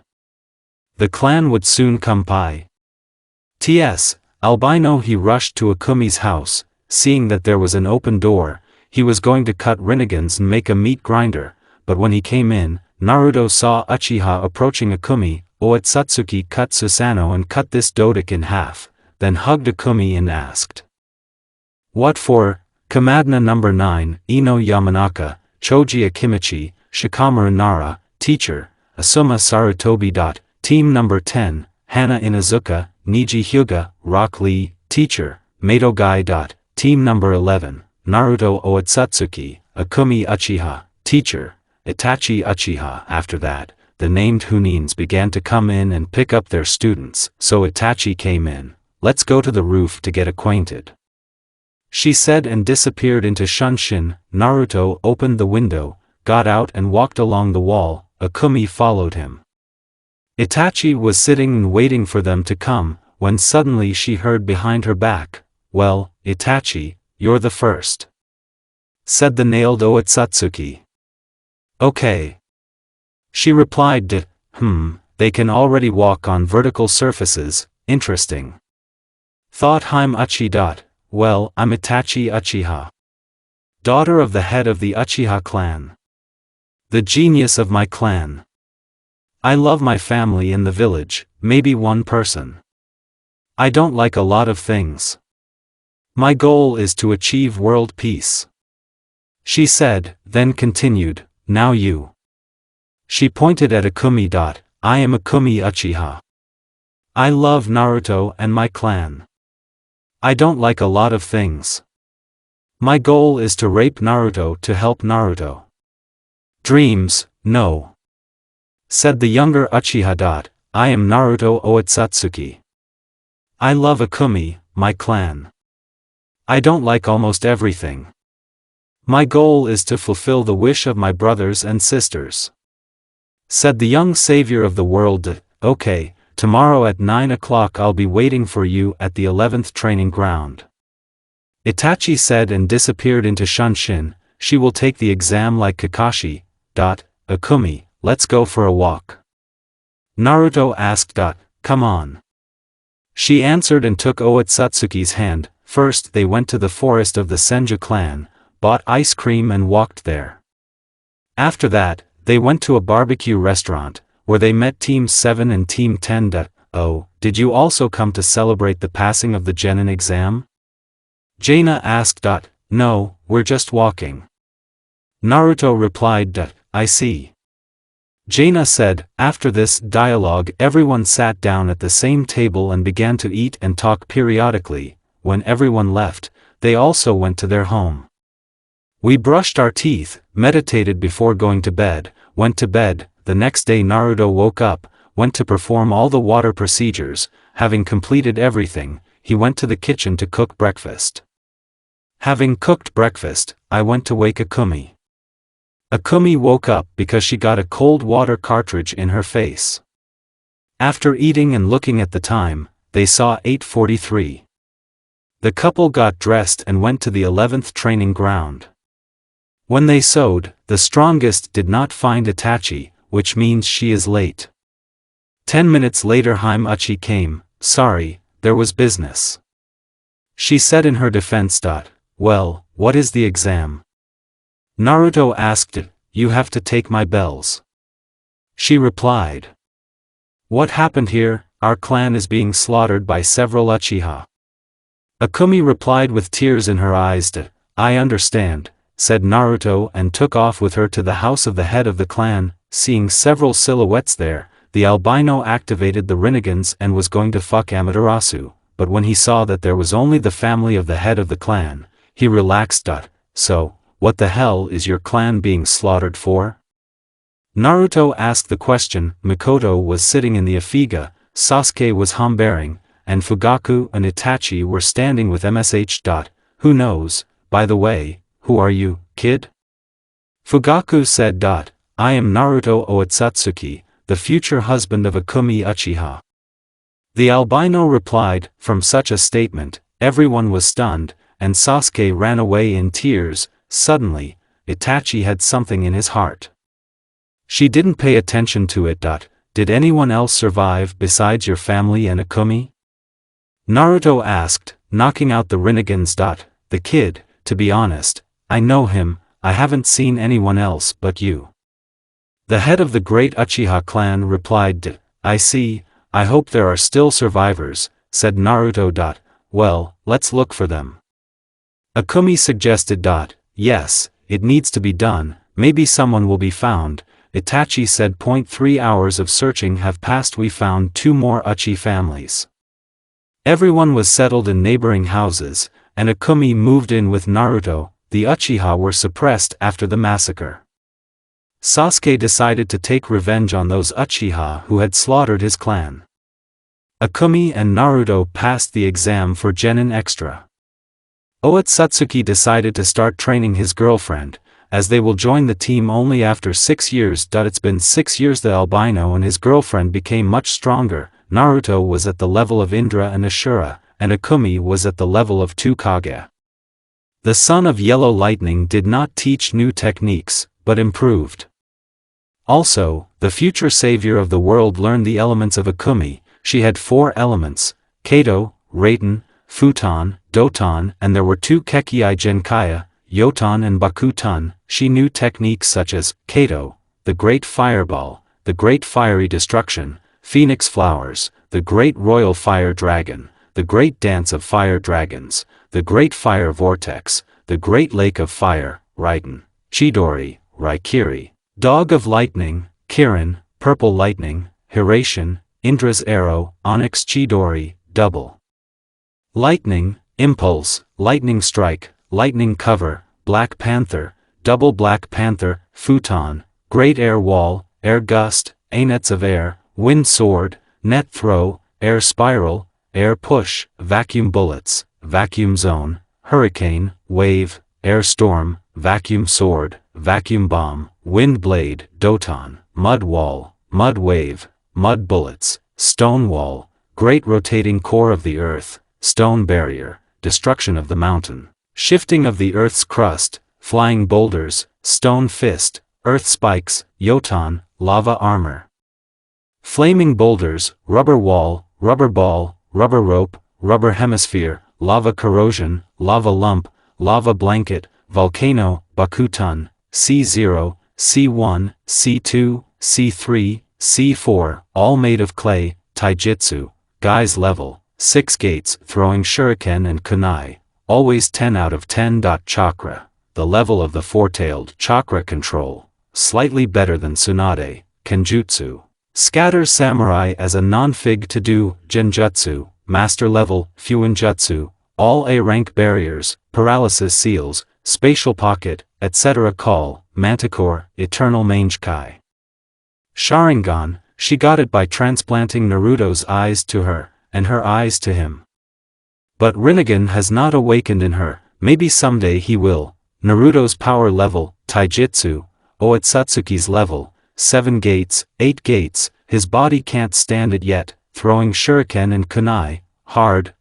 the clan would soon come by. T.S. albino. He rushed to Akumi's house, seeing that there was an open door, he was going to cut Rinnegan's and make a meat grinder, but when he came in, Naruto saw Uchiha approaching Akumi. Oitsutsuki cut Susanoo and cut this Dodik in half, then hugged Akumi and asked, what for? Kamadna number 9, Ino Yamanaka, Choji Akimichi, Shikamaru Nara, teacher, Asuma Sarutobi. Team number 10, Hana Inuzuka, Niji Hyuga, Rock Lee, Teacher, Mato Guy. Team number 11, Naruto Otsutsuki, Akumi Uchiha, Teacher, Itachi Uchiha. After that, the named Hunins began to come in and pick up their students, so Itachi came in. Let's go to the roof to get acquainted, she said, and disappeared into Shunshin. Naruto opened the window, got out and walked along the wall. Akumi followed him. Itachi was sitting and waiting for them to come, when suddenly she heard behind her back, "Well, Itachi, you're the first," said the nailed Otsutsuki. "Okay," she replied. They can already walk on vertical surfaces, interesting, thought Haim Uchi. Well, I'm Itachi Uchiha, daughter of the head of the Uchiha clan, the genius of my clan. I love my family in the village, maybe one person. I don't like a lot of things. My goal is to achieve world peace," she said, then continued, "Now you." She pointed at Akumi. "I am Akumi Uchiha. I love Naruto and my clan. I don't like a lot of things. My goal is to rape Naruto to help Naruto." "Dreams, no," said the younger Uchiha. "I am Naruto Otsutsuki. I love Akumi, my clan. I don't like almost everything. My goal is to fulfill the wish of my brothers and sisters," said the young savior of the world. "Okay, tomorrow at 9 o'clock I'll be waiting for you at the 11th training ground," Itachi said, and disappeared into Shunshin. "She will take the exam like Kakashi. Akumi, let's go for a walk," Naruto asked. "Come on," she answered and took Otsutsuki's hand. First they went to the forest of the Senju clan, bought ice cream and walked there. After that, they went to a barbecue restaurant, where they met Team 7 and Team 10. "Oh, did you also come to celebrate the passing of the Genin exam?" Jaina asked. "No, we're just walking," Naruto replied. "I see." Jaina said. After this dialogue, everyone sat down at the same table and began to eat and talk periodically. When everyone left, they also went to their home. "We brushed our teeth, meditated before going to bed, went to bed." The next day Naruto woke up, went to perform all the water procedures. Having completed everything, he went to the kitchen to cook breakfast. Having cooked breakfast, I went to wake Akumi. Akumi woke up because she got a cold water cartridge in her face. After eating and looking at the time, they saw 8:43. The couple got dressed and went to the 11th training ground. When they sewed, the strongest did not find Itachi, which means she is late. 10 minutes later Haim Uchi came. "Sorry, there was business," she said in her defense. "Well, what is the exam?" Naruto asked. "You have to take my bells," she replied. "What happened here? Our clan is being slaughtered by several Uchiha." Akumi replied with tears in her eyes. "I understand," said Naruto, and took off with her to the house of the head of the clan. Seeing several silhouettes there, the albino activated the Rinnegan's and was going to fuck Amaterasu, but when he saw that there was only the family of the head of the clan, he relaxed. "So, what the hell is your clan being slaughtered for?" Naruto asked the question. Mikoto was sitting in the Afiga, Sasuke was humbearing, and Fugaku and Itachi were standing with Msh. "Who knows, by the way, who are you, kid?" Fugaku said. "I am Naruto Otsutsuki, the future husband of Akumi Uchiha." The albino replied. From such a statement, everyone was stunned, and Sasuke ran away in tears. Suddenly, Itachi had something in his heart. She didn't pay attention to it. "Did anyone else survive besides your family and Akumi?" Naruto asked, knocking out the Rinnegans. "The kid, to be honest, I know him, I haven't seen anyone else but you." The head of the great Uchiha clan replied. "I see, I hope there are still survivors," said Naruto. "Well, let's look for them." Akumi suggested. "Yes, it needs to be done, maybe someone will be found." Itachi said. 3 hours of searching have passed, we found 2 more Uchi families. Everyone was settled in neighboring houses, and Akumi moved in with Naruto. The Uchiha were suppressed after the massacre. Sasuke decided to take revenge on those Uchiha who had slaughtered his clan. Akumi and Naruto passed the exam for Genin Extra. Otsutsuki decided to start training his girlfriend, as they will join the team only after 6 years. It's been 6 years. The albino and his girlfriend became much stronger. Naruto was at the level of Indra and Ashura, and Akumi was at the level of 2 Kage. The son of Yellow Lightning did not teach new techniques, but improved. Also, the future savior of the world learned the elements of Akumi. She had 4 elements: Kato, Raiten, Futon, Doton, and there were 2 Kekii Genkaya, Yoton and Bakuton. She knew techniques such as Kato, the Great Fireball, the Great Fiery Destruction, Phoenix Flowers, the Great Royal Fire Dragon, the Great Dance of Fire Dragons, the Great Fire Vortex, the Great Lake of Fire, Raiden, Chidori, Raikiri, Dog of Lightning, Kirin, Purple Lightning, Hiraishin, Indra's Arrow, Onyx Chidori, Double Lightning, Impulse, Lightning Strike, Lightning Cover, Black Panther, Double Black Panther, Futon, Great Air Wall, Air Gust, Anets of Air, Wind Sword, Net Throw, Air Spiral, Air Push, Vacuum Bullets, Vacuum Zone, Hurricane, Wave, Air Storm, Vacuum Sword, Vacuum Bomb, Wind Blade, Doton, Mud Wall, Mud Wave, Mud Bullets, Stone Wall, Great Rotating Core of the Earth, Stone Barrier, Destruction of the Mountain, Shifting of the Earth's Crust, Flying Boulders, Stone Fist, Earth Spikes, Yoton, Lava Armor, Flaming Boulders, Rubber Wall, Rubber Ball, Rubber Rope, Rubber Hemisphere, Lava Corrosion, Lava Lump, Lava Blanket, Volcano, Bakuton, C0, C1, C2, C3, C4, all made of clay, Taijutsu, Guy's Level, 6 Gates, Throwing Shuriken and Kunai, always 10 out of 10. Chakra, the level of the four-tailed chakra control, slightly better than Tsunade, Kenjutsu. Scatter Samurai as a non-fig to do, Genjutsu, Master Level, Fuinjutsu, all A-rank barriers, Paralysis Seals, Spatial Pocket, etc. Call, Manticore, Eternal Mange Kai. Sharingan, she got it by transplanting Naruto's eyes to her, and her eyes to him. But Rinnegan has not awakened in her, maybe someday he will. Naruto's power level, Taijutsu, Otsutsuki's level, 7 gates, 8 gates, his body can't stand it yet, throwing shuriken and kunai, hard,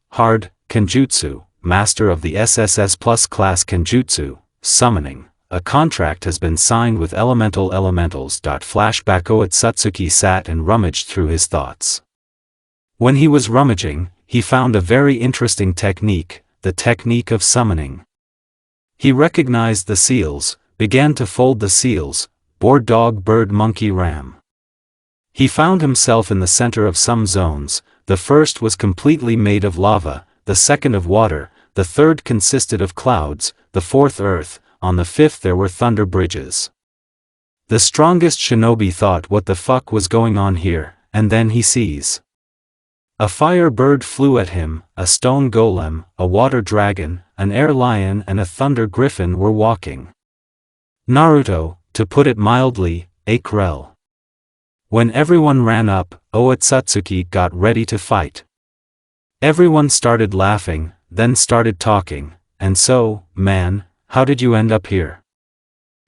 Kenjutsu, master of the SSS plus class Kenjutsu, summoning. A contract has been signed with elementals. Flashback. Otsutsuki sat and rummaged through his thoughts. When he was rummaging, he found a very interesting technique, the technique of summoning. He recognized the seals, began to fold the seals, board dog bird monkey ram. He found himself in the center of some zones. The first was completely made of lava, the second of water, the third consisted of clouds, the fourth earth, on the fifth there were thunder bridges. The strongest shinobi thought what the fuck was going on here, and then he sees. A fire bird flew at him, a stone golem, a water dragon, an air lion and a thunder griffin were walking. Naruto, to put it mildly, a krell. When everyone ran up, Otsutsuki got ready to fight. Everyone started laughing, then started talking, and so, man, how did you end up here?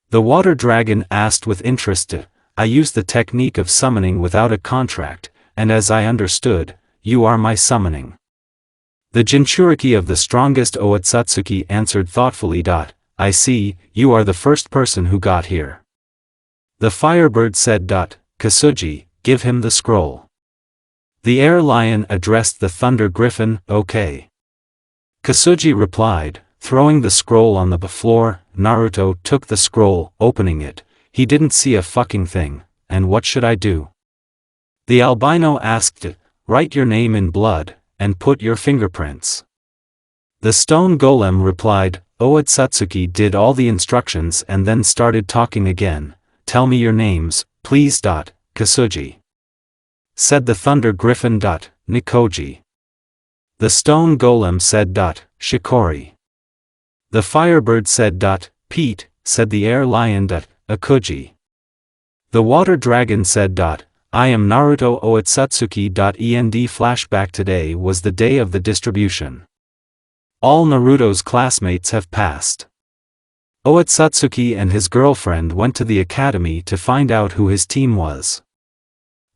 The water dragon asked with interest. I used the technique of summoning without a contract, and as I understood, you are my summoning. The Jinchuriki of the strongest Otsutsuki answered thoughtfully. I see, you are the first person who got here. The firebird said. Kasuji, give him the scroll. The air lion addressed the thunder griffin, okay. Kasuji replied, throwing the scroll on the floor. Naruto took the scroll, opening it. He didn't see a fucking thing, and what should I do? The albino asked, write your name in blood, and put your fingerprints. The stone golem replied. Otsutsuki did all the instructions and then started talking again. Tell me your names, please. Kasuji. Said the thunder griffin. Nikoji. The stone golem said. Shikori. The firebird said. Pete, said the air lion. Akuji. The water dragon said. I am Naruto Otsutsuki. End flashback. Today was the day of the distribution. All Naruto's classmates have passed. Otsutsuki and his girlfriend went to the academy to find out who his team was.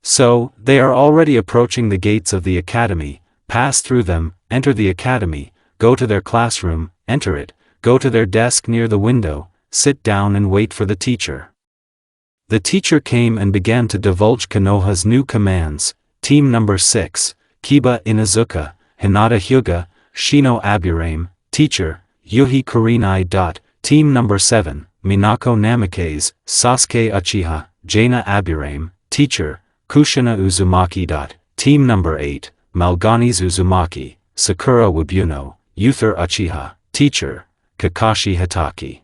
So, they are already approaching the gates of the academy, pass through them, enter the academy, go to their classroom, enter it, go to their desk near the window, sit down and wait for the teacher. The teacher came and began to divulge Konoha's new commands. Team number 6, Kiba Inuzuka, Hinata Hyuga, Shino Aburame, teacher, Yuhi Kurinai. Team number 7, Minako Namikaze, Sasuke Uchiha, Jaina Aburame, teacher, Kushina Uzumaki. Team number 8, Malgani's Uzumaki, Sakura Wabuno, Uther Uchiha, teacher, Kakashi Hatake.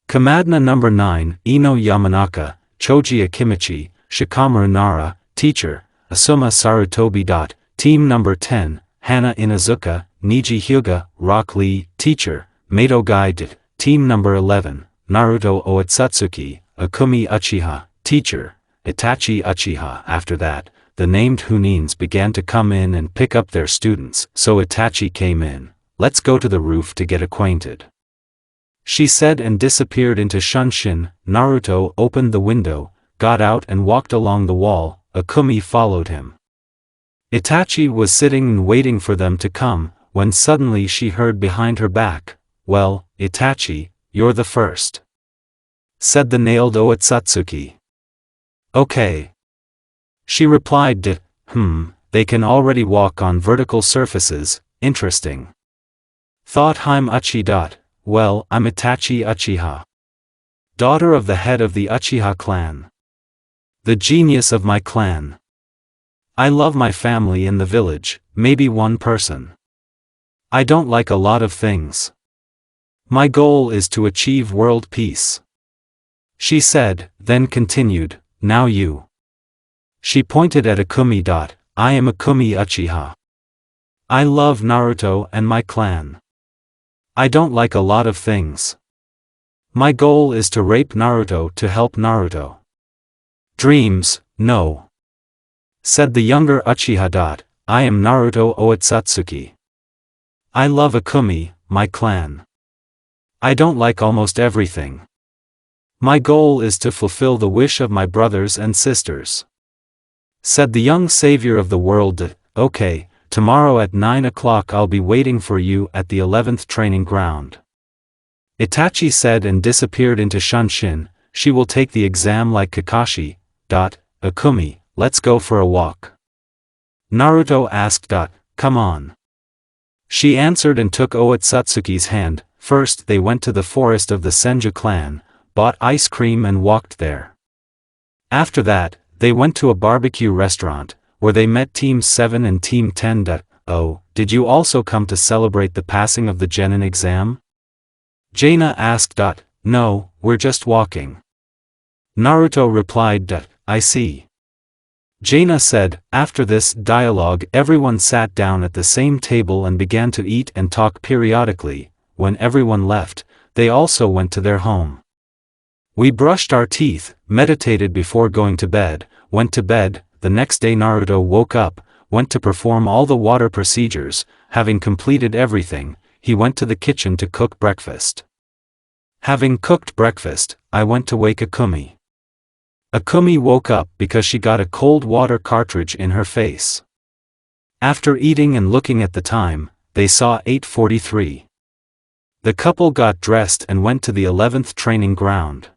Kamadna number 9, Ino Yamanaka, Choji Akimichi, Shikamaru Nara, teacher, Asuma Sarutobi. Team number 10, Hana Inuzuka, Niji Hyuga, Rock Lee, teacher, Mato Gai. Team number 11, Naruto Otsutsuki, Akumi Uchiha, teacher, Itachi Uchiha. After that, the named Hunins began to come in and pick up their students, so Itachi came in. Let's go to the roof to get acquainted, she said, and disappeared into Shunshin. Naruto opened the window, got out and walked along the wall. Akumi followed him. Itachi was sitting and waiting for them to come, when suddenly she heard behind her back, "Well, Itachi, you're the first," said the nailed Otsutsuki. "Okay," she replied. They can already walk on vertical surfaces, interesting," thought Haim Uchi. "Well, I'm Itachi Uchiha, daughter of the head of the Uchiha clan. The genius of my clan. I love my family and the village, maybe one person. I don't like a lot of things. My goal is to achieve world peace," she said, then continued, "Now you." She pointed at Akumi. "I am Akumi Uchiha. I love Naruto and my clan. I don't like a lot of things. My goal is to rape Naruto to help Naruto." "Dreams, no," said the younger Uchiha. "I am Naruto Otsutsuki. I love Akumi, my clan. I don't like almost everything. My goal is to fulfill the wish of my brothers and sisters," said the young savior of the world. "Okay, tomorrow at 9 o'clock I'll be waiting for you at the 11th training ground," Itachi said and disappeared into Shunshin. "She will take the exam like Kakashi." "Akumi, let's go for a walk," Naruto asked. "Come on," she answered and took Otsutsuki's hand. First they went to the forest of the Senju clan, bought ice cream and walked there. After that, they went to a barbecue restaurant, where they met Team 7 and Team 10. "Oh, did you also come to celebrate the passing of the Genin exam?" Jaina asked. "No, we're just walking," Naruto replied. "I see." Jaina said. After this dialogue, everyone sat down at the same table and began to eat and talk periodically. When everyone left, they also went to their home. "We brushed our teeth, meditated before going to bed, went to bed." The next day Naruto woke up, went to perform all the water procedures. Having completed everything, he went to the kitchen to cook breakfast. Having cooked breakfast, I went to wake Akumi. Akumi woke up because she got a cold water cartridge in her face. After eating and looking at the time, they saw 8:43. The couple got dressed and went to the 11th training ground.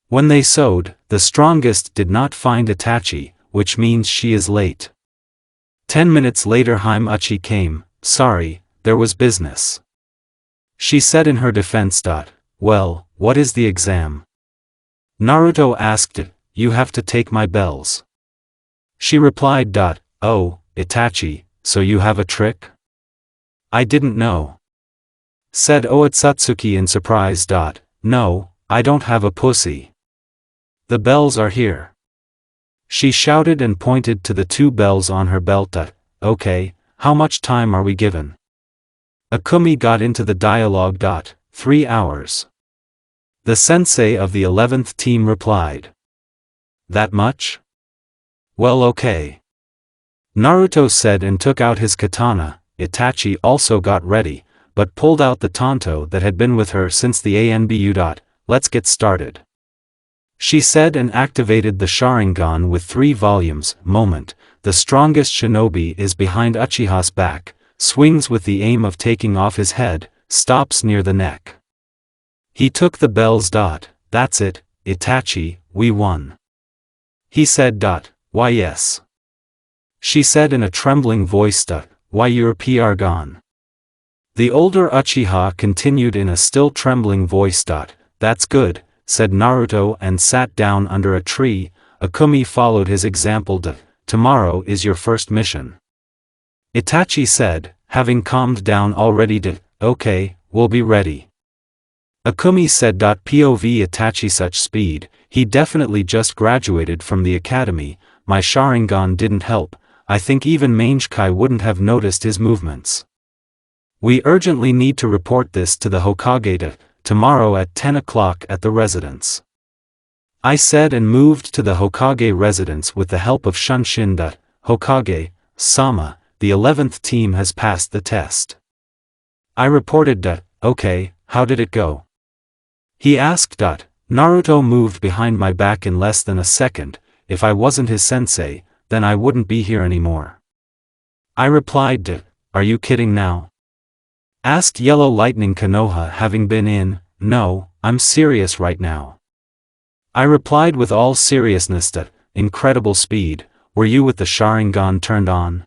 When they sewed, the strongest did not find Itachi, which means she is late. 10 minutes later Haim Uchi came. "Sorry, there was business," she said in her defense. "Well, what is the exam?" Naruto asked. "You have to take my bells," she replied. "Oh, Itachi, so you have a trick?" "I didn't know," said Otsutsuki in surprise. "No, I don't have a pussy. The bells are here," she shouted and pointed to the 2 bells on her belt. "Okay, how much time are we given? Akumi got into the dialogue. 3 hours. The sensei of the 11th team replied. That much? Well, okay. Naruto said and took out his katana. Itachi also got ready, but pulled out the tanto that had been with her since the ANBU. Let's get started. She said and activated the Sharingan with 3 volumes. Moment, the strongest shinobi is behind Uchiha's back, swings with the aim of taking off his head, stops near the neck. He took the bells. That's it, Itachi, we won. He said. Why yes. She said in a trembling voice. Why you're PR gone. The older Uchiha continued in a still trembling voice. That's good, said Naruto and sat down under a tree. Akumi followed his example. Tomorrow is your first mission. Itachi said, having calmed down already. Okay, we'll be ready. Akumi said. POV Itachi such speed, he definitely just graduated from the academy, my Sharingan didn't help, I think even Mangekai wouldn't have noticed his movements. We urgently need to report this to the Hokage tomorrow at 10 o'clock at the residence. I said and moved to the Hokage residence with the help of Shunshin. Hokage, Sama, the 11th team has passed the test. I reported. Okay, how did it go? He asked. Naruto moved behind my back in less than a second, if I wasn't his sensei, then I wouldn't be here anymore. I replied. Are you kidding now? Asked Yellow Lightning Konoha having been in. No, I'm serious right now. I replied with all seriousness. Incredible speed, were you with the Sharingan turned on?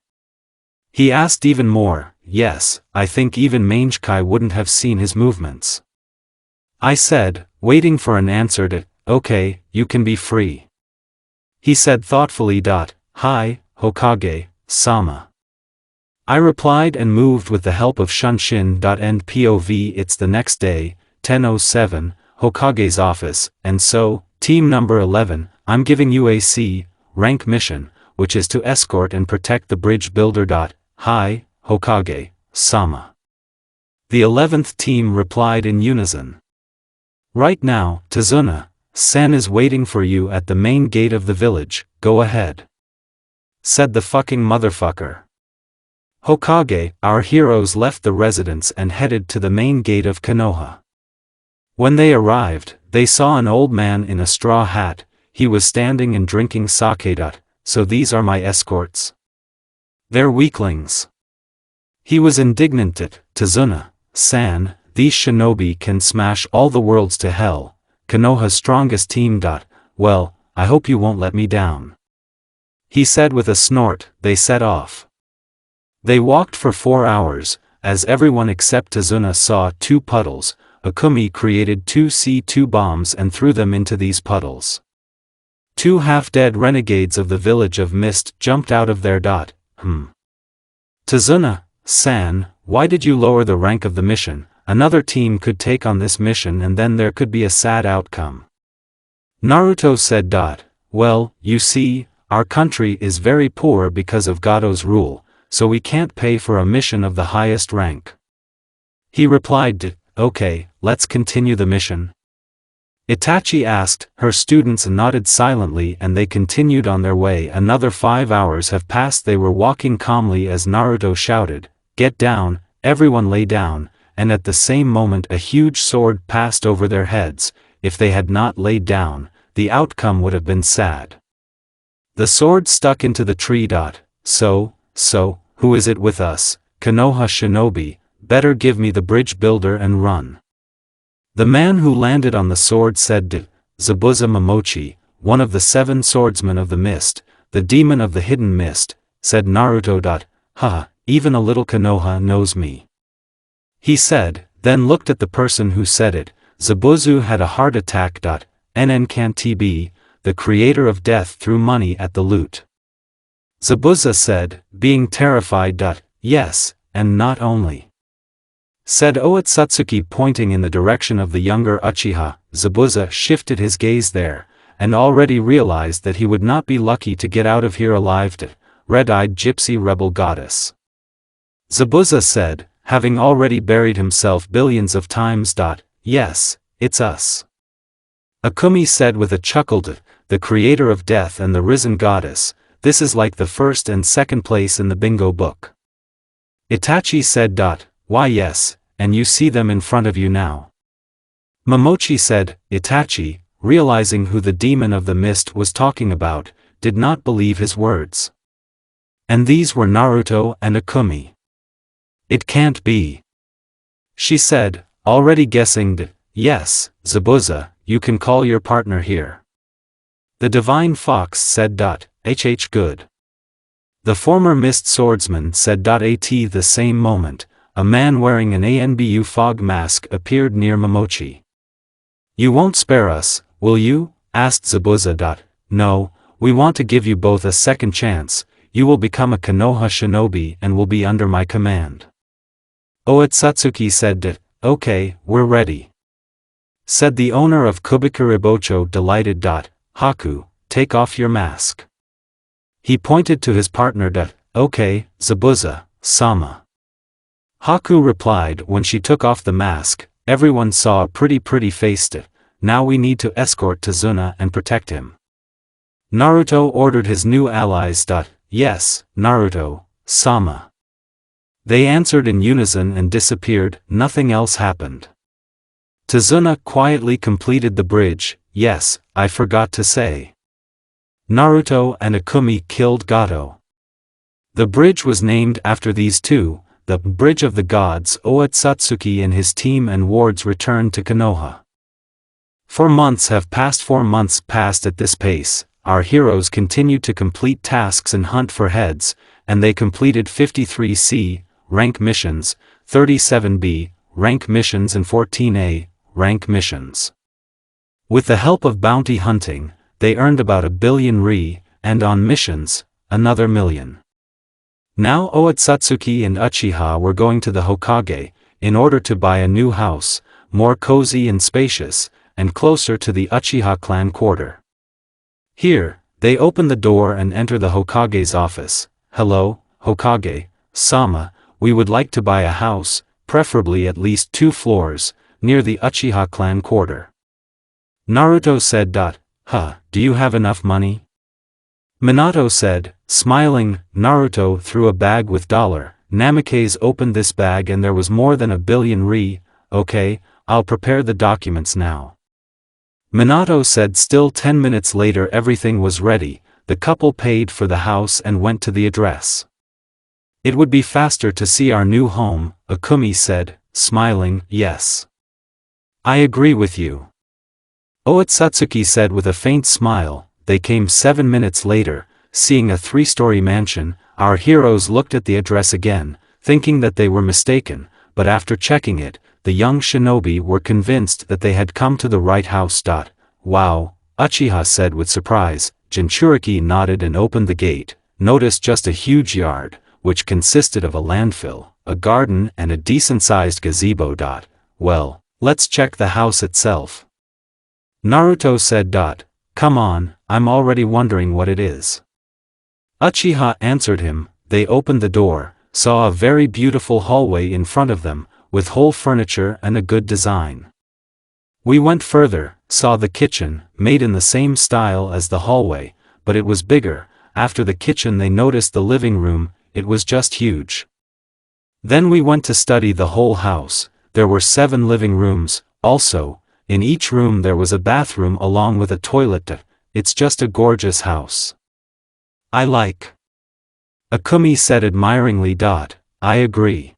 He asked even more. Yes, I think even Mangekai wouldn't have seen his movements. I said, waiting for an answer. Okay, you can be free. He said thoughtfully. Hi, Hokage, Sama. I replied and moved with the help of Shunshin. End POV. It's the next day, 10:07, Hokage's office, and so, team number 11, I'm giving you a C rank mission, which is to escort and protect the bridge builder. Hi, Hokage, Sama. The 11th team replied in unison. Right now, Tazuna-san is waiting for you at the main gate of the village, go ahead. Said the fucking motherfucker. Hokage, our heroes left the residence and headed to the main gate of Konoha. When they arrived, they saw an old man in a straw hat, he was standing and drinking sake. So these are my escorts? They're weaklings. He was indignant. Tazuna-san, these shinobi can smash all the worlds to hell, Konoha's strongest team. Well, I hope you won't let me down. He said with a snort. They set off. They walked for 4 hours, as everyone except Tazuna saw 2 puddles. Akumi created 2 C2 bombs and threw them into these puddles. 2 half-dead renegades of the village of Mist jumped out of their. Tazuna-san, why did you lower the rank of the mission? Another team could take on this mission and then there could be a sad outcome. Naruto said. Well, you see, our country is very poor because of Gado's rule, so we can't pay for a mission of the highest rank. He replied. Okay, let's continue the mission. Itachi asked. Her students nodded silently and they continued on their way. Another 5 hours have passed. They were walking calmly as Naruto shouted, get down, everyone lay down, and at the same moment a huge sword passed over their heads. If they had not laid down, the outcome would have been sad. The sword stuck into the tree. So, who is it with us, Konoha shinobi, better give me the bridge builder and run. The man who landed on the sword said. Zabuza Momochi, one of the 7 swordsmen of the mist, the demon of the hidden mist, said Naruto. Even a little Konoha knows me. He said, then looked at the person who said it. Zabuzu had a heart attack. NNKTB, the creator of death threw money at the loot. Zabuza said, being terrified. Yes, and not only. Said Otsutsuki pointing in the direction of the younger Uchiha. Zabuza shifted his gaze there, and already realized that he would not be lucky to get out of here alive. Red-eyed gypsy rebel goddess. Zabuza said, having already buried himself billions of times. Yes, it's us. Akumi said with a chuckle, the creator of death and the risen goddess, this is like the first and second place in the bingo book. Itachi said. Why yes, and you see them in front of you now. Momochi said, Itachi, realizing who the demon of the mist was talking about, did not believe his words. And these were Naruto and Akumi. It can't be. She said, already guessing. Yes, Zabuza, you can call your partner here. The divine fox said. Good. The former mist swordsman said. At the same moment, a man wearing an Anbu fog mask appeared near Momochi. You won't spare us, will you? Asked Zabuza. No, we want to give you both a second chance. You will become a Konoha shinobi and will be under my command. Otsutsuki said. Okay, we're ready. Said the owner of Kubikuribocho delighted. Haku, take off your mask. He pointed to his partner. Okay, Zabuza, sama. Haku replied when she took off the mask, everyone saw a pretty face. Now we need to escort Tazuna and protect him. Naruto ordered his new allies. Yes, Naruto, sama. They answered in unison and disappeared, nothing else happened. Tazuna quietly completed the bridge. Yes, I forgot to say. Naruto and Akumi killed Gato. The bridge was named after these two, the Bridge of the Gods. Otsutsuki and his team and wards returned to Konoha. 4 months have passed. 4 months passed at this pace. Our heroes continued to complete tasks and hunt for heads, and they completed 53 C rank missions, 37 B rank missions and 14 A rank missions. With the help of bounty hunting, they earned about 1 billion Ri, and on missions, another million. Now Otsutsuki and Uchiha were going to the Hokage, in order to buy a new house, more cozy and spacious, and closer to the Uchiha clan quarter. Here, they open the door and enter the Hokage's office. Hello, Hokage, sama, we would like to buy a house, preferably at least 2 floors, near the Uchiha clan quarter. Naruto said. Do you have enough money? Minato said, smiling. Naruto threw a bag with Namikaze opened this bag and there was more than 1 billion Ri. Okay, I'll prepare the documents now. Minato said. Still 10 minutes later everything was ready, the couple paid for the house and went to the address. It would be faster to see our new home, Akumi said, smiling. Yes. I agree with you. Otsutsuki said with a faint smile. They came 7 minutes later, seeing a 3-story mansion. Our heroes looked at the address again, thinking that they were mistaken, but after checking it, the young shinobi were convinced that they had come to the right house. Wow, Uchiha said with surprise. Jinchuriki nodded and opened the gate, noticed just a huge yard, which consisted of a landfill, a garden and a decent-sized gazebo. Well, let's check the house itself. Naruto said. Come on, I'm already wondering what it is. Uchiha answered him. They opened the door, saw a very beautiful hallway in front of them, with whole furniture and a good design. We went further, saw the kitchen, made in the same style as the hallway, but it was bigger. After the kitchen they noticed the living room, it was just huge. Then we went to study the whole house. There were 7 living rooms, also, in each room there was a bathroom along with a toilet. It's just a gorgeous house. I like. Akumi said admiringly. I agree.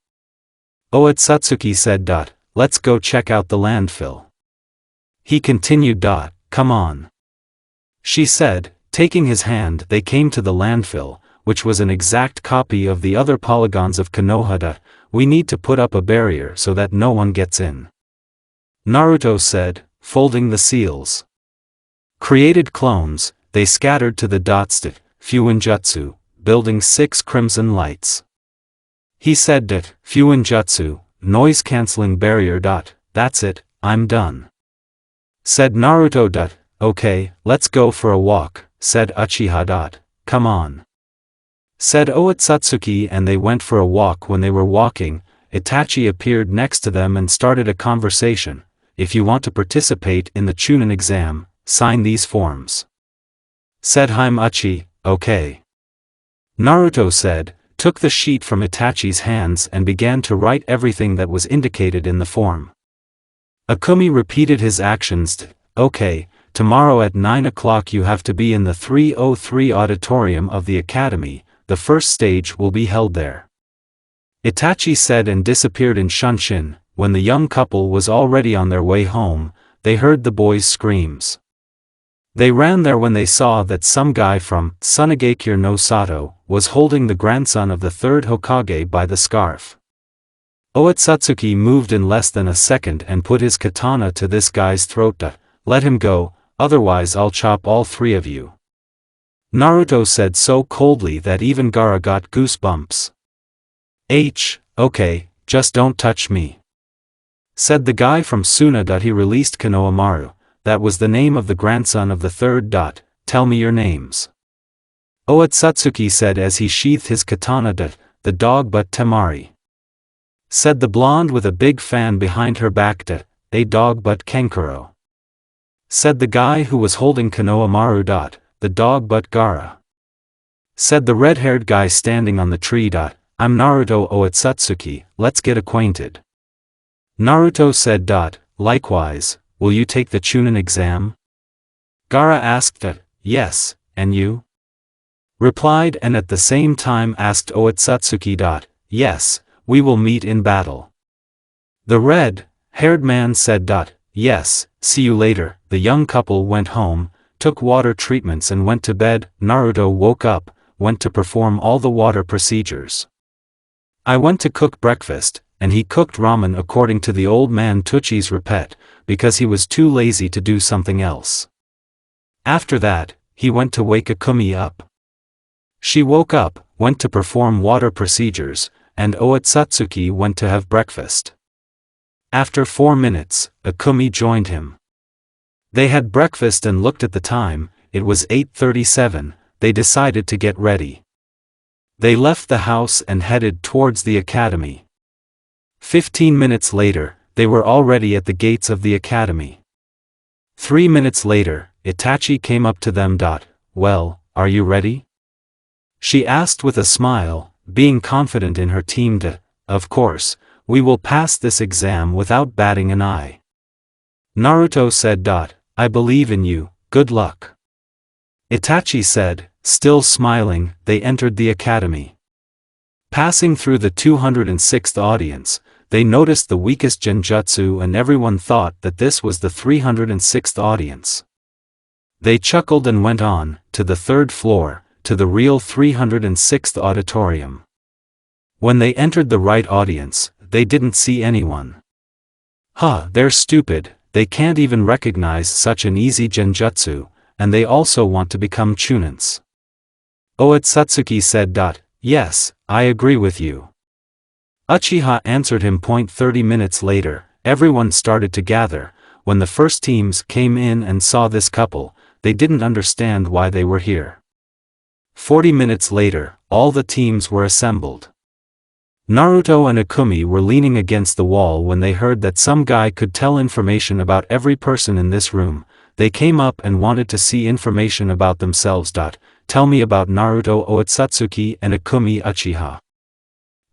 Otsutsuki said. Let's go check out the landfill. He continued. Come on. She said, taking his hand. They came to the landfill, which was an exact copy of the other polygons of Konoha. We need to put up a barrier so that no one gets in. Naruto said, folding the seals. Created clones, they scattered to the dots. Fuinjutsu, building 6 crimson lights. He said. Fuinjutsu, noise-canceling barrier. That's it, I'm done. Said Naruto. Okay, let's go for a walk, said Uchiha. Come on. said Otsutsuki, and they went for a walk. When they were walking, Itachi appeared next to them and started a conversation. If you want to participate in the Chunin exam, sign these forms. Said Haimachi, okay. Naruto said, took the sheet from Itachi's hands and began to write everything that was indicated in the form. Akumi repeated his actions. Okay, tomorrow at 9 o'clock you have to be in the 303 auditorium of the academy. The first stage will be held there. Itachi said and disappeared in Shunshin. When the young couple was already on their way home, they heard the boys' screams. They ran there when they saw that some guy from Tsunagakure no Sato was holding the grandson of the third Hokage by the scarf. Otsutsuki moved in less than a second and put his katana to this guy's throat. Let him go, otherwise I'll chop all three of you. Naruto said so coldly that even Gaara got goosebumps. Okay, just don't touch me. Said the guy from Suna. He released Konohamaru, that was the name of the grandson of the third. Tell me your names. Otsutsuki said as he sheathed his katana. The dog but Temari. Said the blonde with a big fan behind her back. A dog but Kenkuro. Said the guy who was holding Konohamaru. The dog but Gaara. Said the red-haired guy standing on the tree. I'm Naruto Otsutsuki, let's get acquainted. Naruto said. Likewise, will you take the Chunin exam? Gaara asked. Yes, and you? Replied, and at the same time asked Otsutsuki. Yes, we will meet in battle. The red-haired man said. Yes, see you later. The young couple went home, took water treatments and went to bed. Naruto woke up, went to perform all the water procedures. I went to cook breakfast, and he cooked ramen according to the old man Tuchi's repet, because he was too lazy to do something else. After that, he went to wake Akumi up. She woke up, went to perform water procedures, and Otsutsuki went to have breakfast. After 4 minutes, Akumi joined him. They had breakfast and looked at the time. It was 8:37, they decided to get ready. They left the house and headed towards the academy. 15 minutes later, they were already at the gates of the academy. 3 minutes later, Itachi came up to them. Well, are you ready? She asked with a smile, being confident in her team. Of course, we will pass this exam without batting an eye. Naruto said. I believe in you, good luck. Itachi said, still smiling. They entered the academy. Passing through the 206th audience, they noticed the weakest genjutsu and everyone thought that this was the 306th audience. They chuckled and went on, to the third floor, to the real 306th auditorium. When they entered the right audience, they didn't see anyone. They're stupid, they can't even recognize such an easy genjutsu, and they also want to become chunins. Otsutsuki said. Yes, I agree with you. Uchiha answered him. 30 minutes later, everyone started to gather. When the first teams came in and saw this couple, they didn't understand why they were here. 40 minutes later, all the teams were assembled. Naruto and Akumi were leaning against the wall when they heard that some guy could tell information about every person in this room. They came up and wanted to see information about themselves. Tell me about Naruto Otsutsuki and Akumi. Uchiha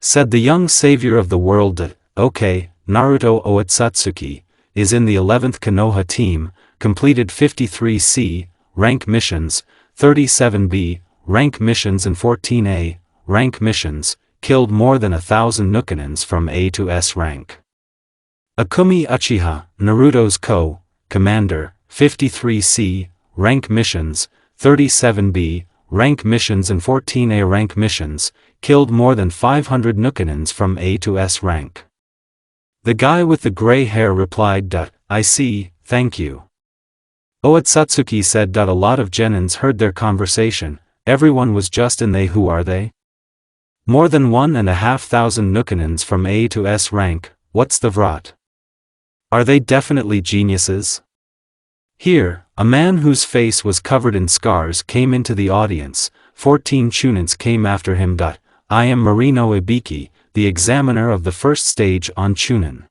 said the young savior of the world. Okay, Naruto Otsutsuki is in the 11th Konoha team, completed 53C rank missions, 37B rank missions and 14A rank missions, killed more than 1,000 Nukanins from A to S rank. Akumi Uchiha, Naruto's co-commander, 53C rank missions, 37B rank missions and 14A rank missions, killed more than 500 Nukanins from A to S rank. The guy with the gray hair replied. I see, thank you. Otsutsuki said. A lot of genins heard their conversation. Everyone was just in they. Who are they? More than 1,500 Nukanins from A to S rank. What's the vrat? Are they definitely geniuses? Here, a man whose face was covered in scars came into the audience, 14 Chunins came after him. I am Marino Ibiki, the examiner of the first stage on Chunin.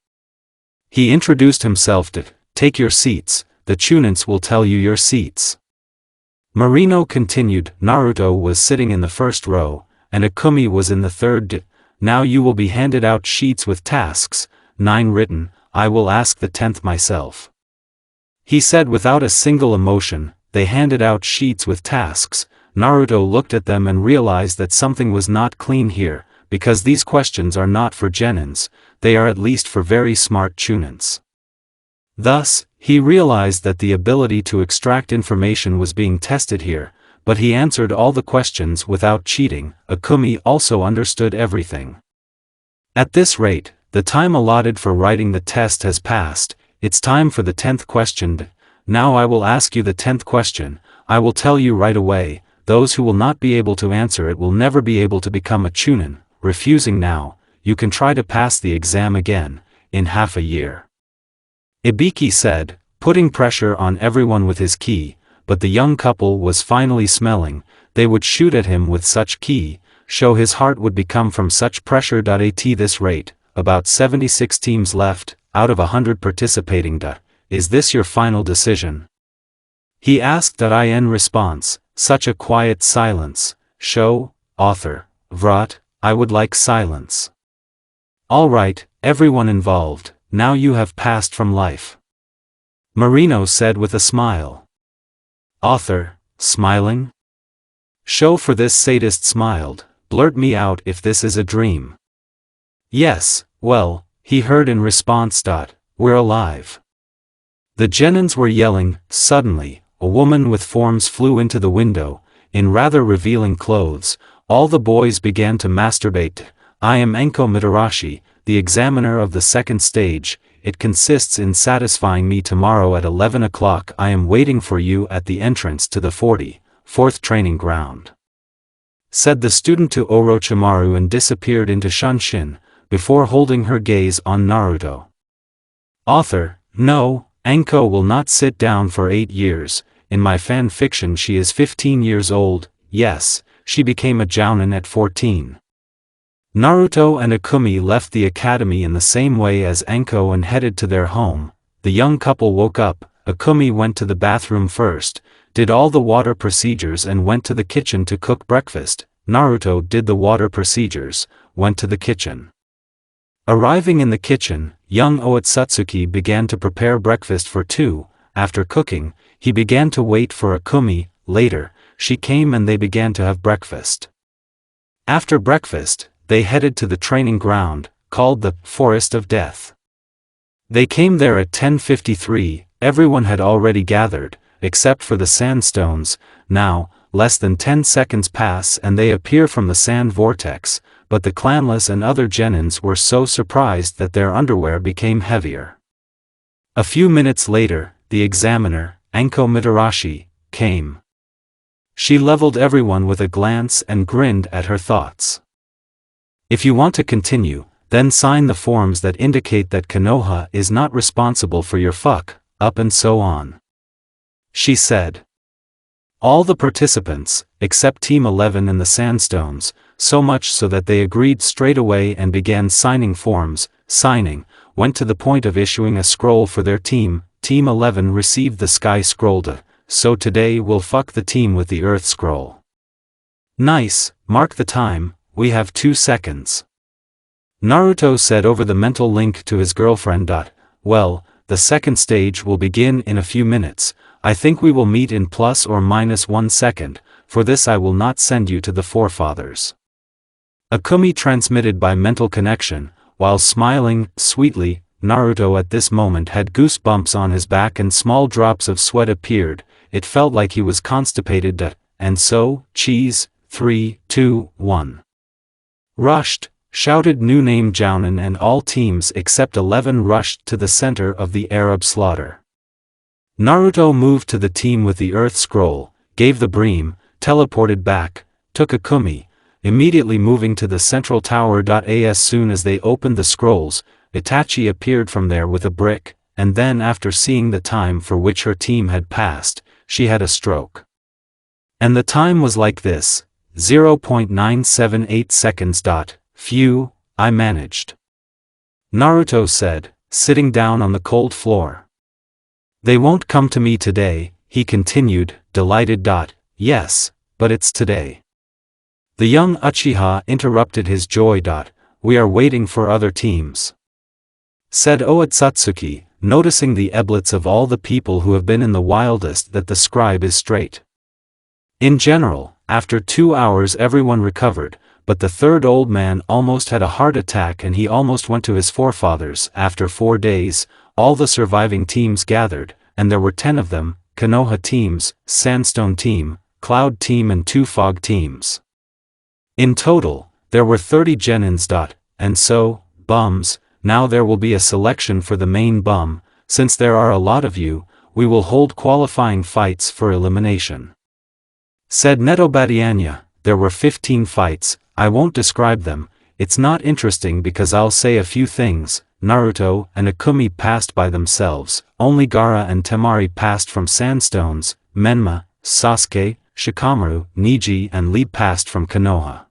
He introduced himself. Take your seats, the Chunins will tell you your seats. Marino continued. Naruto was sitting in the first row, and Akumi was in the third. Now you will be handed out sheets with tasks, 9 written. I will ask the 10th myself. He said without a single emotion. They handed out sheets with tasks. Naruto looked at them and realized that something was not clean here, because these questions are not for genins, they are at least for very smart chunins. Thus, he realized that the ability to extract information was being tested here, but he answered all the questions without cheating. Akumi also understood everything. At this rate, the time allotted for writing the test has passed. It's time for the 10th question. Now I will ask you the 10th question. I will tell you right away, those who will not be able to answer it will never be able to become a chunin. Refusing now, you can try to pass the exam again, in half a year. Ibiki said, putting pressure on everyone with his ki, but the young couple was finally smelling, they would shoot at him with such ki, show his heart would become from such pressure. At this rate, about 76 teams left, out of 100 participating. Is this your final decision? He asked. In response, such a quiet silence. Show, author, Vrat, I would like silence. All right, everyone involved, now you have passed from life. Marino said with a smile. Author, smiling? Show, for this sadist smiled. Blurt me out if this is a dream. Yes, well, he heard in response. We're alive. The genins were yelling. Suddenly, a woman with forms flew into the window, in rather revealing clothes. All the boys began to masturbate. I am Enko Mitarashi, the examiner of the second stage. It consists in satisfying me tomorrow at 11 o'clock. I am waiting for you at the entrance to the 44th training ground. Said the student to Orochimaru and disappeared into Shunshin, before holding her gaze on Naruto. Author, no, Enko will not sit down for 8 years. In my fan fiction she is 15 years old. Yes, she became a jounin at 14. Naruto and Akumi left the academy in the same way as Enko and headed to their home. The young couple woke up. Akumi went to the bathroom first, did all the water procedures and went to the kitchen to cook breakfast. Naruto did the water procedures, went to the kitchen. Arriving in the kitchen, young Otsutsuki began to prepare breakfast for 2. After cooking, he began to wait for Akumi. Later, she came and they began to have breakfast. After breakfast, they headed to the training ground, called the Forest of Death. They came there at 10:53, everyone had already gathered, except for the sandstones. Now, less than 10 seconds pass and they appear from the sand vortex, but the clanless and other genins were so surprised that their underwear became heavier. A few minutes later, the examiner, Enko Mitarashi, came. She leveled everyone with a glance and grinned at her thoughts. If you want to continue, then sign the forms that indicate that Konoha is not responsible for your fuck, up and so on. She said. All the participants, except Team 11 and the Sandstones, so much so that they agreed straight away and began signing forms. Signing, went to the point of issuing a scroll for their team. Team 11 received the Sky Scroll. So today we'll fuck the team with the Earth Scroll. Nice, mark the time, we have 2 seconds. Naruto said over the mental link to his girlfriend. Well, the second stage will begin in a few minutes. I think we will meet in ±1 second, for this I will not send you to the forefathers. Akumi transmitted by mental connection, while smiling sweetly. Naruto at this moment had goosebumps on his back and small drops of sweat appeared. It felt like he was constipated. And so, cheese, 3, 2, 1. Rushed, shouted new name Jounin and all teams except 11 rushed to the center of the Arab slaughter. Naruto moved to the team with the Earth Scroll, gave the bream, teleported back, took Akumi, immediately moving to the central tower. As soon as they opened the scrolls, Itachi appeared from there with a brick, and then after seeing the time for which her team had passed, she had a stroke. And the time was like this, 0.978 seconds. Phew, I managed. Naruto said, sitting down on the cold floor. They won't come to me today, he continued, delighted. Yes, but it's today. The young Uchiha interrupted his joy. We are waiting for other teams. Said Otsutsuki, noticing the eblets of all the people who have been in the wildest that the scribe is straight. In general, after 2 hours everyone recovered, but the third old man almost had a heart attack and he almost went to his forefathers. After 4 days, all the surviving teams gathered, and there were 10 of them, Konoha teams, Sandstone team, Cloud team and 2 Fog teams. In total, there were 30 genins. And so, bums, now there will be a selection for the main bum. Since there are a lot of you, we will hold qualifying fights for elimination. Said Netobadianya, there were 15 fights, I won't describe them, it's not interesting because I'll say a few things. Naruto and Akumi passed by themselves, only Gaara and Temari passed from Sandstones, Menma, Sasuke, Shikamaru, Niji and Lee passed from Konoha.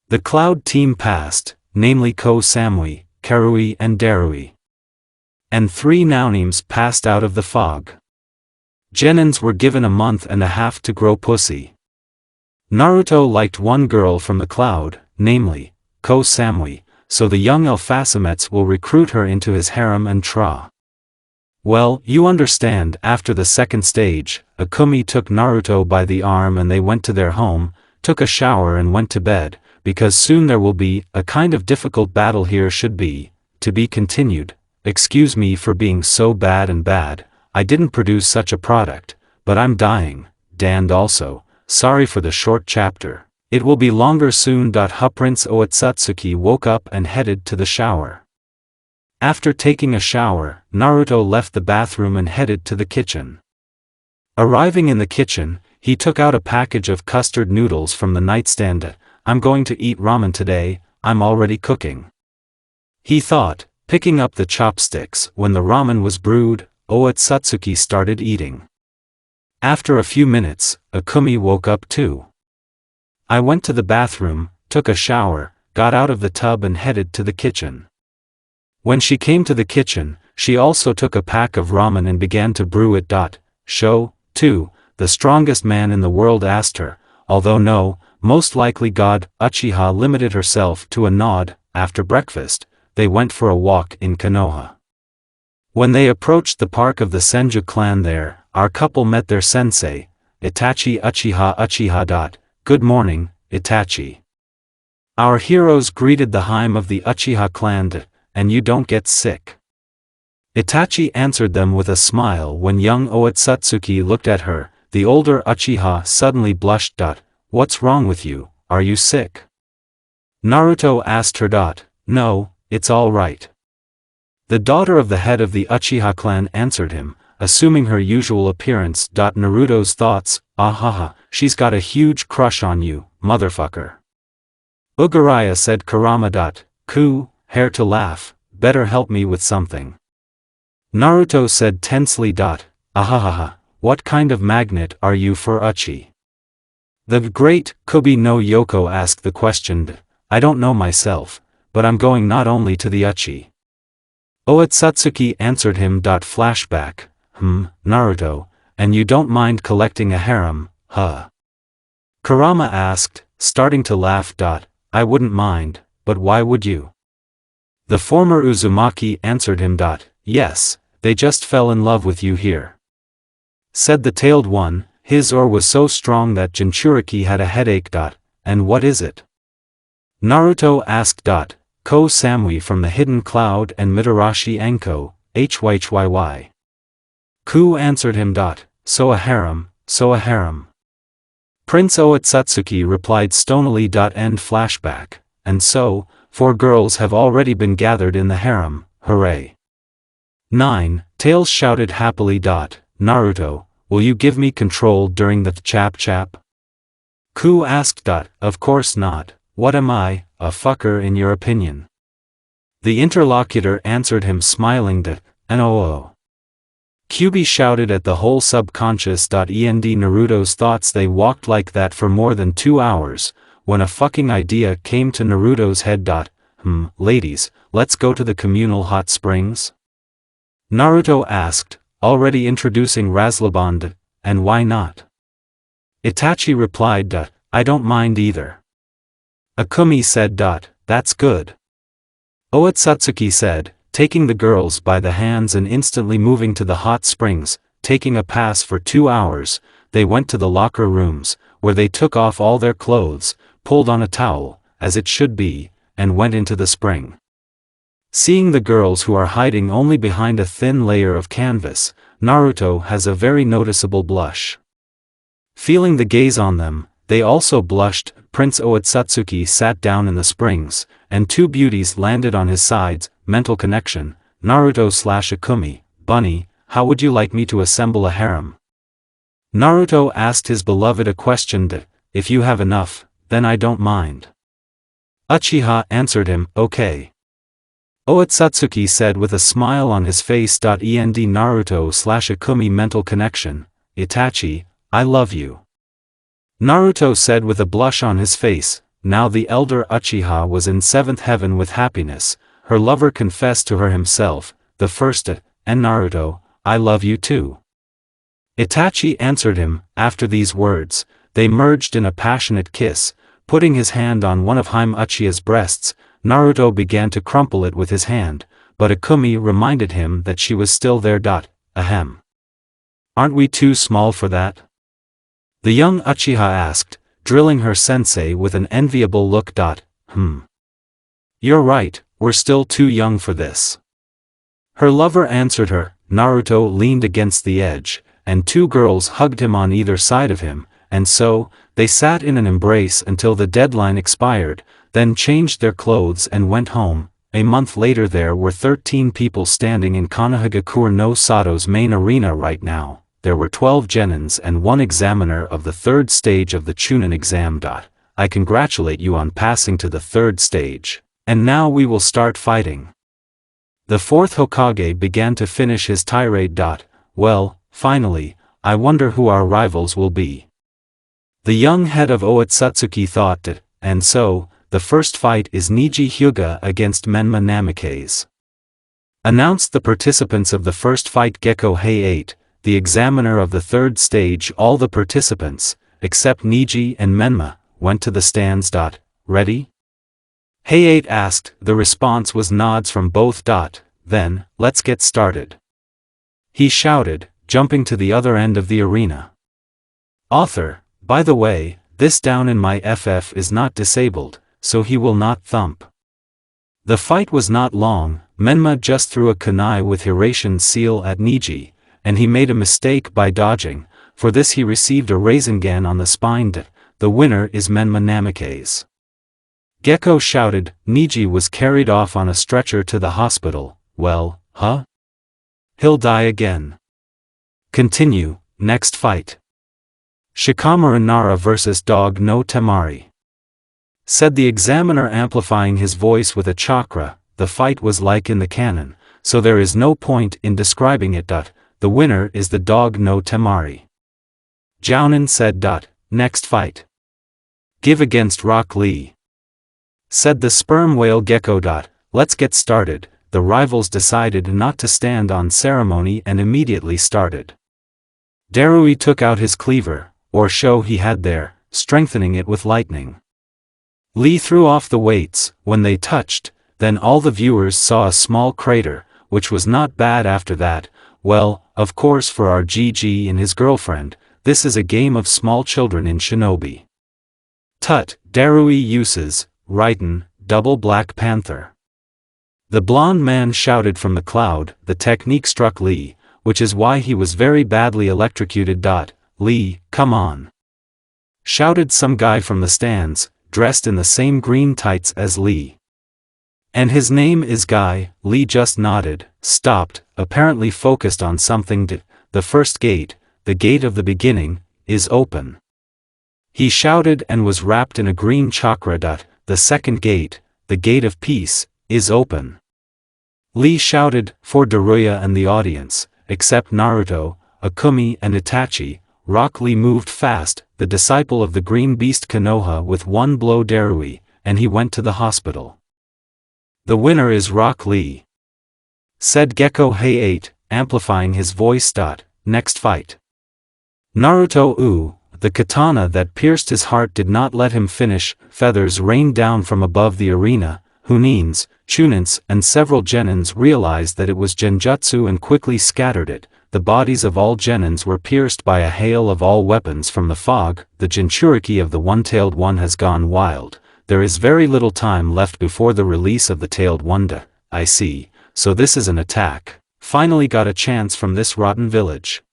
The Cloud team passed, namely Ko Samui, Karui and Darui. And 3 Nounems passed out of the fog. Genins were given a month and a half to grow pussy. Naruto liked one girl from the Cloud, namely, Ko Samui, so the young Alphasimets will recruit her into his harem and tra. Well, you understand. After the second stage, Akumi took Naruto by the arm and they went to their home, took a shower and went to bed, because soon there will be a kind of difficult battle here should be, to be continued. Excuse me for being so bad, I didn't produce such a product, but I'm dying, and also, sorry for the short chapter, it will be longer soon. Prince Otsutsuki woke up and headed to the shower. After taking a shower, Naruto left the bathroom and headed to the kitchen. Arriving in the kitchen, he took out a package of custard noodles from the nightstand. I'm going to eat ramen today, I'm already cooking. He thought, picking up the chopsticks. When the ramen was brewed, Otsutsuki started eating. After a few minutes, Akumi woke up too. I went to the bathroom, took a shower, got out of the tub and headed to the kitchen. When she came to the kitchen, she also took a pack of ramen and began to brew it. Sho, too, the strongest man in the world asked her, although no, most likely God. Uchiha limited herself to a nod. After breakfast, they went for a walk in Konoha. When they approached the park of the Senju clan there, our couple met their sensei, Itachi Uchiha. Good morning, Itachi. Our heroes greeted the Haim of the Uchiha clan. And you don't get sick? Itachi answered them with a smile. When young Otsutsuki looked at her, the older Uchiha suddenly blushed. What's wrong with you, are you sick? Naruto asked her. No, it's all right. The daughter of the head of the Uchiha clan answered him, assuming her usual appearance. Naruto's thoughts, ahaha, she's got a huge crush on you, motherfucker. Ugaraya said Kurama. Ku, hair to laugh, better help me with something. Naruto said tensely. Ahahaha, what kind of magnet are you for Uchi? The great Kubi no Yoko asked the question. I don't know myself, but I'm going not only to the Uchi. Otsutsuki answered him. Flashback, Naruto, and you don't mind collecting a harem, huh? Kurama asked, starting to laugh. I wouldn't mind, but why would you? The former Uzumaki answered him. Yes, they just fell in love with you here. Said the tailed one, his oar was so strong that Jinchuriki had a headache. And what is it? Naruto asked. Ko Samui from the hidden cloud and Mitarashi Anko, Hyyyy. Ku answered him. So a harem, so a harem. Prince Otsutsuki replied stonily. End flashback, and so, 4 girls have already been gathered in the harem, hooray. 9. Tails shouted happily. Naruto, will you give me control during the chap? Ku asked. Of course not, what am I, a fucker in your opinion? The interlocutor answered him smiling. No. Kyuubi shouted at the whole subconscious. And Naruto's thoughts. They walked like that for more than 2 hours, when a fucking idea came to Naruto's head. Ladies, let's go to the communal hot springs? Naruto asked, already introducing Razlaband, and why not? Itachi replied, I don't mind either. Akumi said, that's good. Otsutsuki said, taking the girls by the hands and instantly moving to the hot springs, taking a pass for 2 hours, they went to the locker rooms, where they took off all their clothes, pulled on a towel, as it should be, and went into the spring. Seeing the girls who are hiding only behind a thin layer of canvas, Naruto has a very noticeable blush. Feeling the gaze on them, they also blushed. Prince Otsutsuki sat down in the springs, and 2 beauties landed on his sides. Mental connection, Naruto/Akumi, Bunny, how would you like me to assemble a harem? Naruto asked his beloved a question that, if you have enough, then I don't mind. Uchiha answered him, okay. Otsutsuki said with a smile on his face. And Naruto/Akumi mental connection, Itachi, I love you. Naruto said with a blush on his face. Now the elder Uchiha was in 7th heaven with happiness. Her lover confessed to her himself, the first, and Naruto, I love you too. Itachi answered him. After these words, they merged in a passionate kiss. Putting his hand on one of Uchiha's breasts, Naruto began to crumple it with his hand, but Akumi reminded him that she was still there. Ahem. Aren't we too small for that? The young Uchiha asked, drilling her sensei with an enviable look. You're right, we're still too young for this. Her lover answered her. Naruto leaned against the edge, and 2 girls hugged him on either side of him, and so, they sat in an embrace until the deadline expired, then changed their clothes and went home. A month later there were 13 people standing in Konohagakure no Sato's main arena right now. There were 12 genins and 1 examiner of the 3rd stage of the Chunin exam. I congratulate you on passing to the 3rd stage, and now we will start fighting. The 4th Hokage began to finish his tirade. Well, finally, I wonder who our rivals will be. The young head of Otsutsuki thought that, and so, the first fight is Niji Hyuga against Menma Namikaze. Announced the participants of the first fight. Gekko Heiate, the examiner of the 3rd stage. All the participants, except Niji and Menma, went to the stands. Ready? Heiate asked. The response was nods from both. Then, let's get started. He shouted, jumping to the other end of the arena. Author, by the way, this down in my FF is not disabled, so he will not thump. The fight was not long. Menma just threw a kunai with Hiratian seal at Niji, and he made a mistake by dodging. For this he received a Rasengan on the spine. The winner is Menma Namikaze. Gekko shouted. Niji was carried off on a stretcher to the hospital. Well, huh? He'll die again. Continue, next fight. Shikamaru Nara vs Dog no Temari. Said the examiner, amplifying his voice with a chakra. The fight was like in the canon, so there is no point in describing it. The winner is the Dog no Temari. Jounin said. Next fight. Give against Rock Lee. Said the sperm whale. Gekko. Let's get started. The rivals decided not to stand on ceremony and immediately started. Darui took out his cleaver, or show he had there, strengthening it with lightning. Lee threw off the weights. When they touched, then all the viewers saw a small crater, which was not bad after that. Well, of course for our GG and his girlfriend, this is a game of small children in Shinobi. Tut, Darui uses, Raiden, double Black Panther. The blonde man shouted from the cloud. The technique struck Lee, which is why he was very badly electrocuted. Lee, come on. Shouted some guy from the stands, dressed in the same green tights as Lee. And his name is Guy. Lee just nodded, stopped, apparently focused on something. The first gate, the gate of the beginning, is open. He shouted and was wrapped in a green chakra. The second gate, the gate of peace, is open. Lee shouted, for Daruya and the audience, except Naruto, Akumi and Itachi. Rock Lee moved fast, the disciple of the green beast Konoha, with one blow Darui, and he went to the hospital. "The winner is Rock Lee," said Gecko Hay8, amplifying his voice. Next fight. Naruto the katana that pierced his heart did not let him finish. Feathers rained down from above the arena. Hunins, Chunins and several genins realized that it was genjutsu and quickly scattered it. The bodies of all genins were pierced by a hail of all weapons from the fog. The Jinchuriki of the one-tailed one has gone wild. There is very little time left before the release of the tailed one. I see, so this is an attack. Finally got a chance from this rotten village.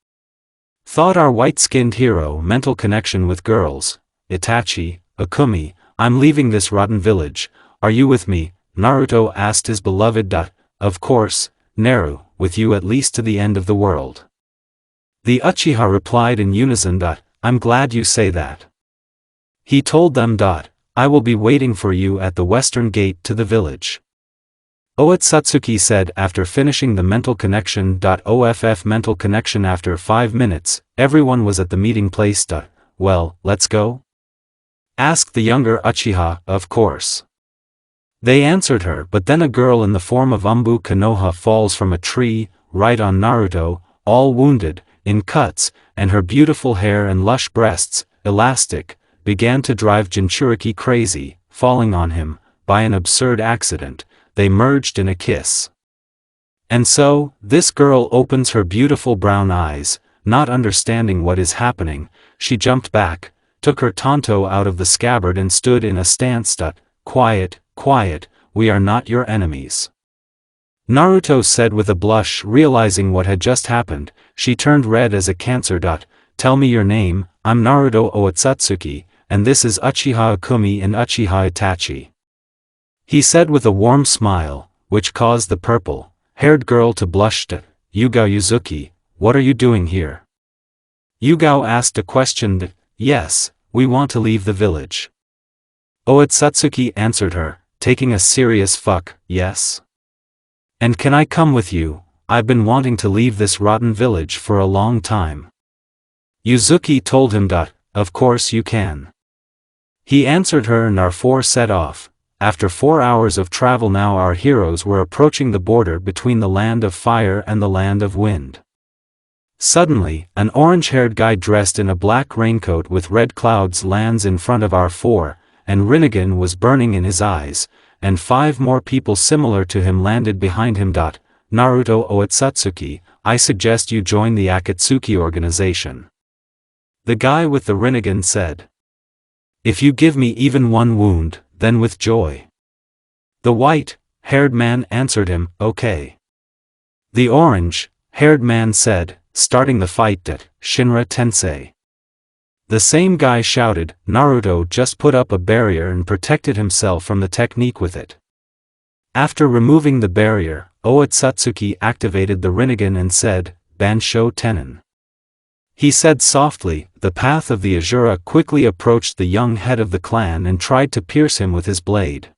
Thought our white-skinned hero. Mental connection with girls. Itachi, Akumi, I'm leaving this rotten village. Are you with me? Naruto asked his beloved. Of course, Naru, with you at least to the end of the world. The Uchiha replied in unison. I'm glad you say that. He told them. I will be waiting for you at the western gate to the village. Otsutsuki said after finishing the mental connection. Off mental connection. After 5 minutes, everyone was at the meeting place. Well, let's go? Asked the younger Uchiha. Of course. They answered her, but then a girl in the form of Umbu Konoha falls from a tree, right on Naruto, all wounded, in cuts, and her beautiful hair and lush breasts, elastic, began to drive Jinchuriki crazy. Falling on him, by an absurd accident, they merged in a kiss. And so, this girl opens her beautiful brown eyes, not understanding what is happening. She jumped back, took her tanto out of the scabbard and stood in a stance. Quiet, quiet, we are not your enemies. Naruto said with a blush, realizing what had just happened. She turned red as a cancer. Tell me your name. I'm Naruto Otsutsuki, and this is Uchiha Akumi and Uchiha Itachi. He said with a warm smile, which caused the purple-haired girl to blush. Yugao Yuzuki, what are you doing here? Yugao asked a question. Yes, we want to leave the village. Otsutsuki answered her, taking a serious fuck, yes? And can I come with you? I've been wanting to leave this rotten village for a long time. Yuzuki told him. Of course you can. He answered her and our four set off. After 4 hours of travel now our heroes were approaching the border between the land of fire and the land of wind. Suddenly, an orange-haired guy dressed in a black raincoat with red clouds lands in front of our four, and Rinnegan was burning in his eyes, and 5 more people similar to him landed behind him. Naruto Otsutsuki, I suggest you join the Akatsuki organization. The guy with the Rinnegan said. If you give me even 1 wound, then with joy. The white-haired man answered him, okay. The orange-haired man said, starting the fight. Shinra Tensei. The same guy shouted. Naruto just put up a barrier and protected himself from the technique with it. After removing the barrier, Otsutsuki activated the Rinnegan and said, Bansho Tenon. He said softly. The path of the Azura quickly approached the young head of the clan and tried to pierce him with his blade.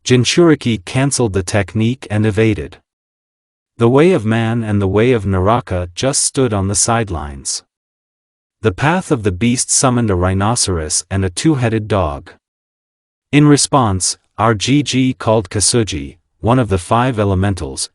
Jinchuriki cancelled the technique and evaded. The way of man and the way of Naraka just stood on the sidelines. The path of the beast summoned a rhinoceros and a 2-headed dog. In response, our GG called Kasuji, one of the 5 elementals,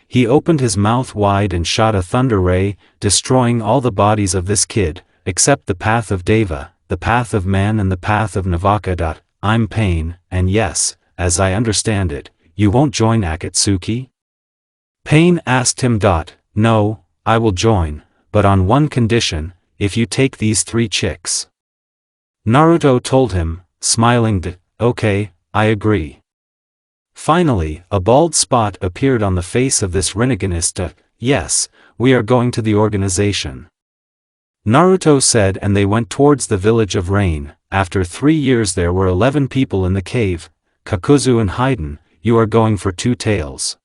he opened his mouth wide and shot a thunder ray, destroying all the bodies of this kid, except the path of Deva, the path of man and the path of Navaka. I'm Pain, and yes, as I understand it, you won't join Akatsuki? Pain asked him. No, I will join, but on one condition, if you take these 3 chicks. Naruto told him, smiling. Okay, I agree. Finally, a bald spot appeared on the face of this Rinneganist. Yes, we are going to the organization. Naruto said, and they went towards the village of Rain. After 3 years there were 11 people in the cave. Kakuzu and Haiden, you are going for 2 tails.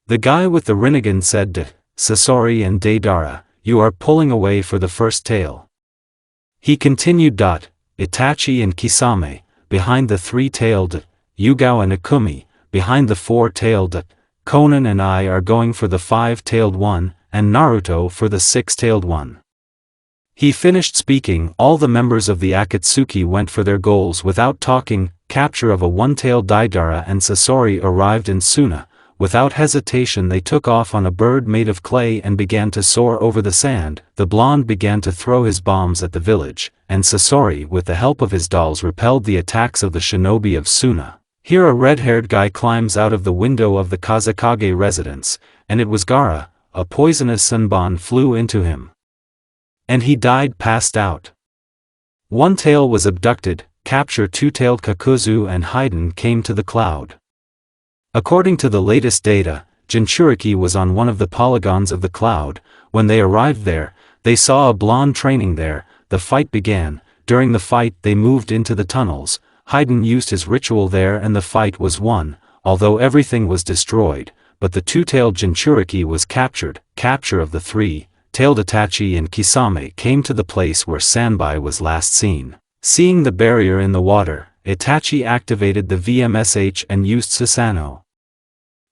The guy with the Rinnegan said. Sasori and Deidara, you are pulling away for the first tail. He continued. Itachi and Kisame, behind the 3-tailed, Yugao and Akumi, behind the 4-tailed, Conan and I are going for the five-tailed one, and Naruto for the six-tailed one. He finished speaking. All the members of the Akatsuki went for their goals without talking. Capture of a one-tailed Deidara and Sasori arrived in Suna. Without hesitation they took off on a bird made of clay and began to soar over the sand. The blonde began to throw his bombs at the village, and Sasori with the help of his dolls repelled the attacks of the shinobi of Suna. Here a red-haired guy climbs out of the window of the Kazekage residence, and it was Gaara. A poisonous sunbon flew into him, and he died passed out. One tail was abducted. Capture two-tailed Kakuzu and Haiden came to the cloud. According to the latest data, Jinchuriki was on one of the polygons of the cloud. When they arrived there, they saw a blonde training there. The fight began. During the fight they moved into the tunnels. Haiden used his ritual there and the fight was won, although everything was destroyed, but the two-tailed Jinchuriki was captured. Capture of the three-tailed Itachi and Kisame came to the place where Sanbai was last seen. Seeing the barrier in the water, Itachi activated the VMSH and used Susanoo.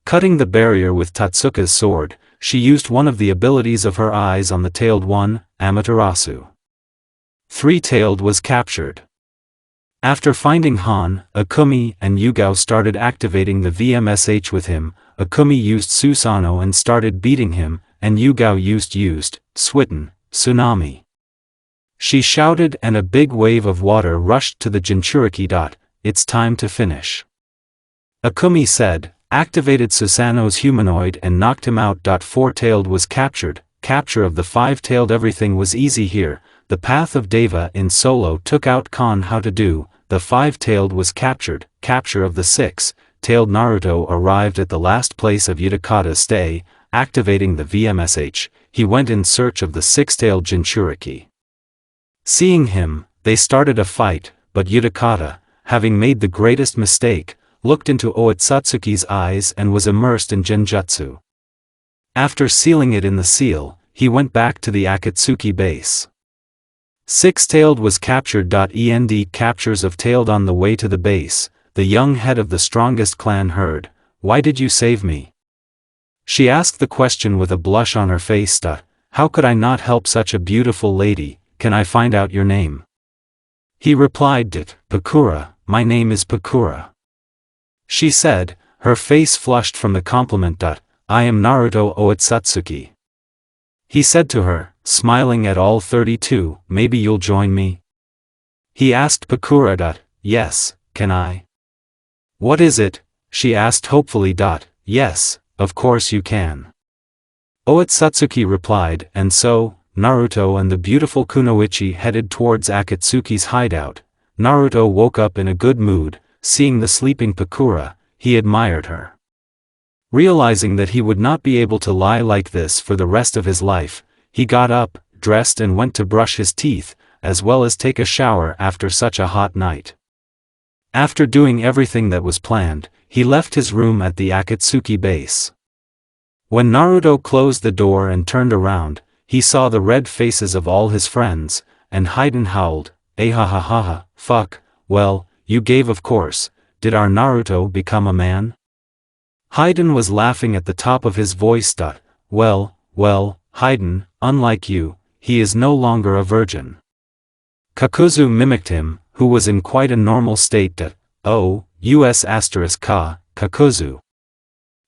Cutting the barrier with Tatsuka's sword, she used one of the abilities of her eyes on the tailed one, Amaterasu. Three-tailed was captured. After finding Han, Akumi and Yugao started activating the VMSH with him. Akumi used Susanoo and started beating him, and Yugao used Switten, Tsunami. She shouted and a big wave of water rushed to the Jinchuriki. It's time to finish. Akumi said, activated Susanoo's humanoid and knocked him out. Four-tailed was captured. Capture of the five-tailed. Everything was easy here. The path of Deva in Solo took out Kon. How to do. The five-tailed was captured. Capture of the six-tailed. Naruto arrived at the last place of Utakata's stay. Activating the VMSH, he went in search of the six-tailed Jinchuriki. Seeing him, they started a fight, but Utakata, having made the greatest mistake, looked into Otsutsuki's eyes and was immersed in Genjutsu. After sealing it in the seal, he went back to the Akatsuki base. Six-tailed was captured. End captures of tailed. On the way to the base, the young head of the strongest clan heard, "Why did you save me?" She asked the question with a blush on her face. How could I not help such a beautiful lady? Can I find out your name? He replied, Pakura, my name is Pakura. She said, her face flushed from the compliment. I am Naruto Otsutsuki. He said to her, smiling at all 32, maybe you'll join me? He asked Pakura. Yes, can I? What is it? She asked hopefully. Yes, of course you can. Otsutsuki replied, and so, Naruto and the beautiful Kunoichi headed towards Akatsuki's hideout. Naruto woke up in a good mood. Seeing the sleeping Pakura, he admired her. Realizing that he would not be able to lie like this for the rest of his life, he got up, dressed and went to brush his teeth, as well as take a shower after such a hot night. After doing everything that was planned, he left his room at the Akatsuki base. When Naruto closed the door and turned around, he saw the red faces of all his friends, and Haiden howled, "Ahahaha, fuck, well, you gave of course, did our Naruto become a man?" Haiden was laughing at the top of his voice. Well, Haiden, unlike you, he is no longer a virgin. Kakuzu mimicked him, who was in quite a normal state. Kakuzu.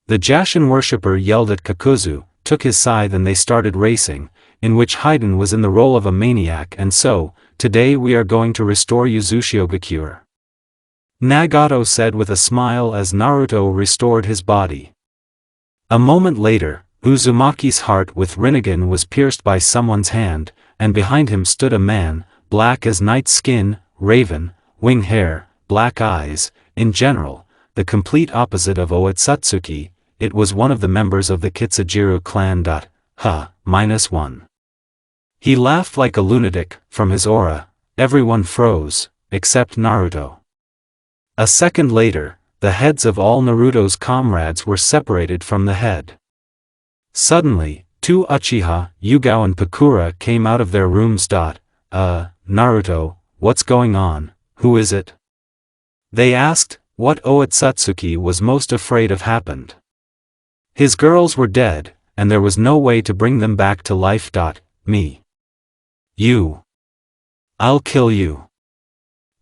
The Jashin worshipper yelled at Kakuzu, took his scythe and they started racing, in which Haiden was in the role of a maniac. And so, today we are going to restore Uzushigakure. Nagato said with a smile as Naruto restored his body. A moment later, Uzumaki's heart with Rinnegan was pierced by someone's hand, and behind him stood a man, black as night skin, raven, wing hair, black eyes, in general, the complete opposite of Otsutsuki. It was one of the members of the Kitsujiru clan. -1. He laughed like a lunatic. From his aura, everyone froze, except Naruto. A second later, the heads of all Naruto's comrades were separated from the head. Suddenly, two Uchiha, Yugao and Pakura came out of their rooms. Naruto, what's going on, who is it? They asked. What Otsutsuki was most afraid of happened. His girls were dead, and there was no way to bring them back to life. Me. You. I'll kill you.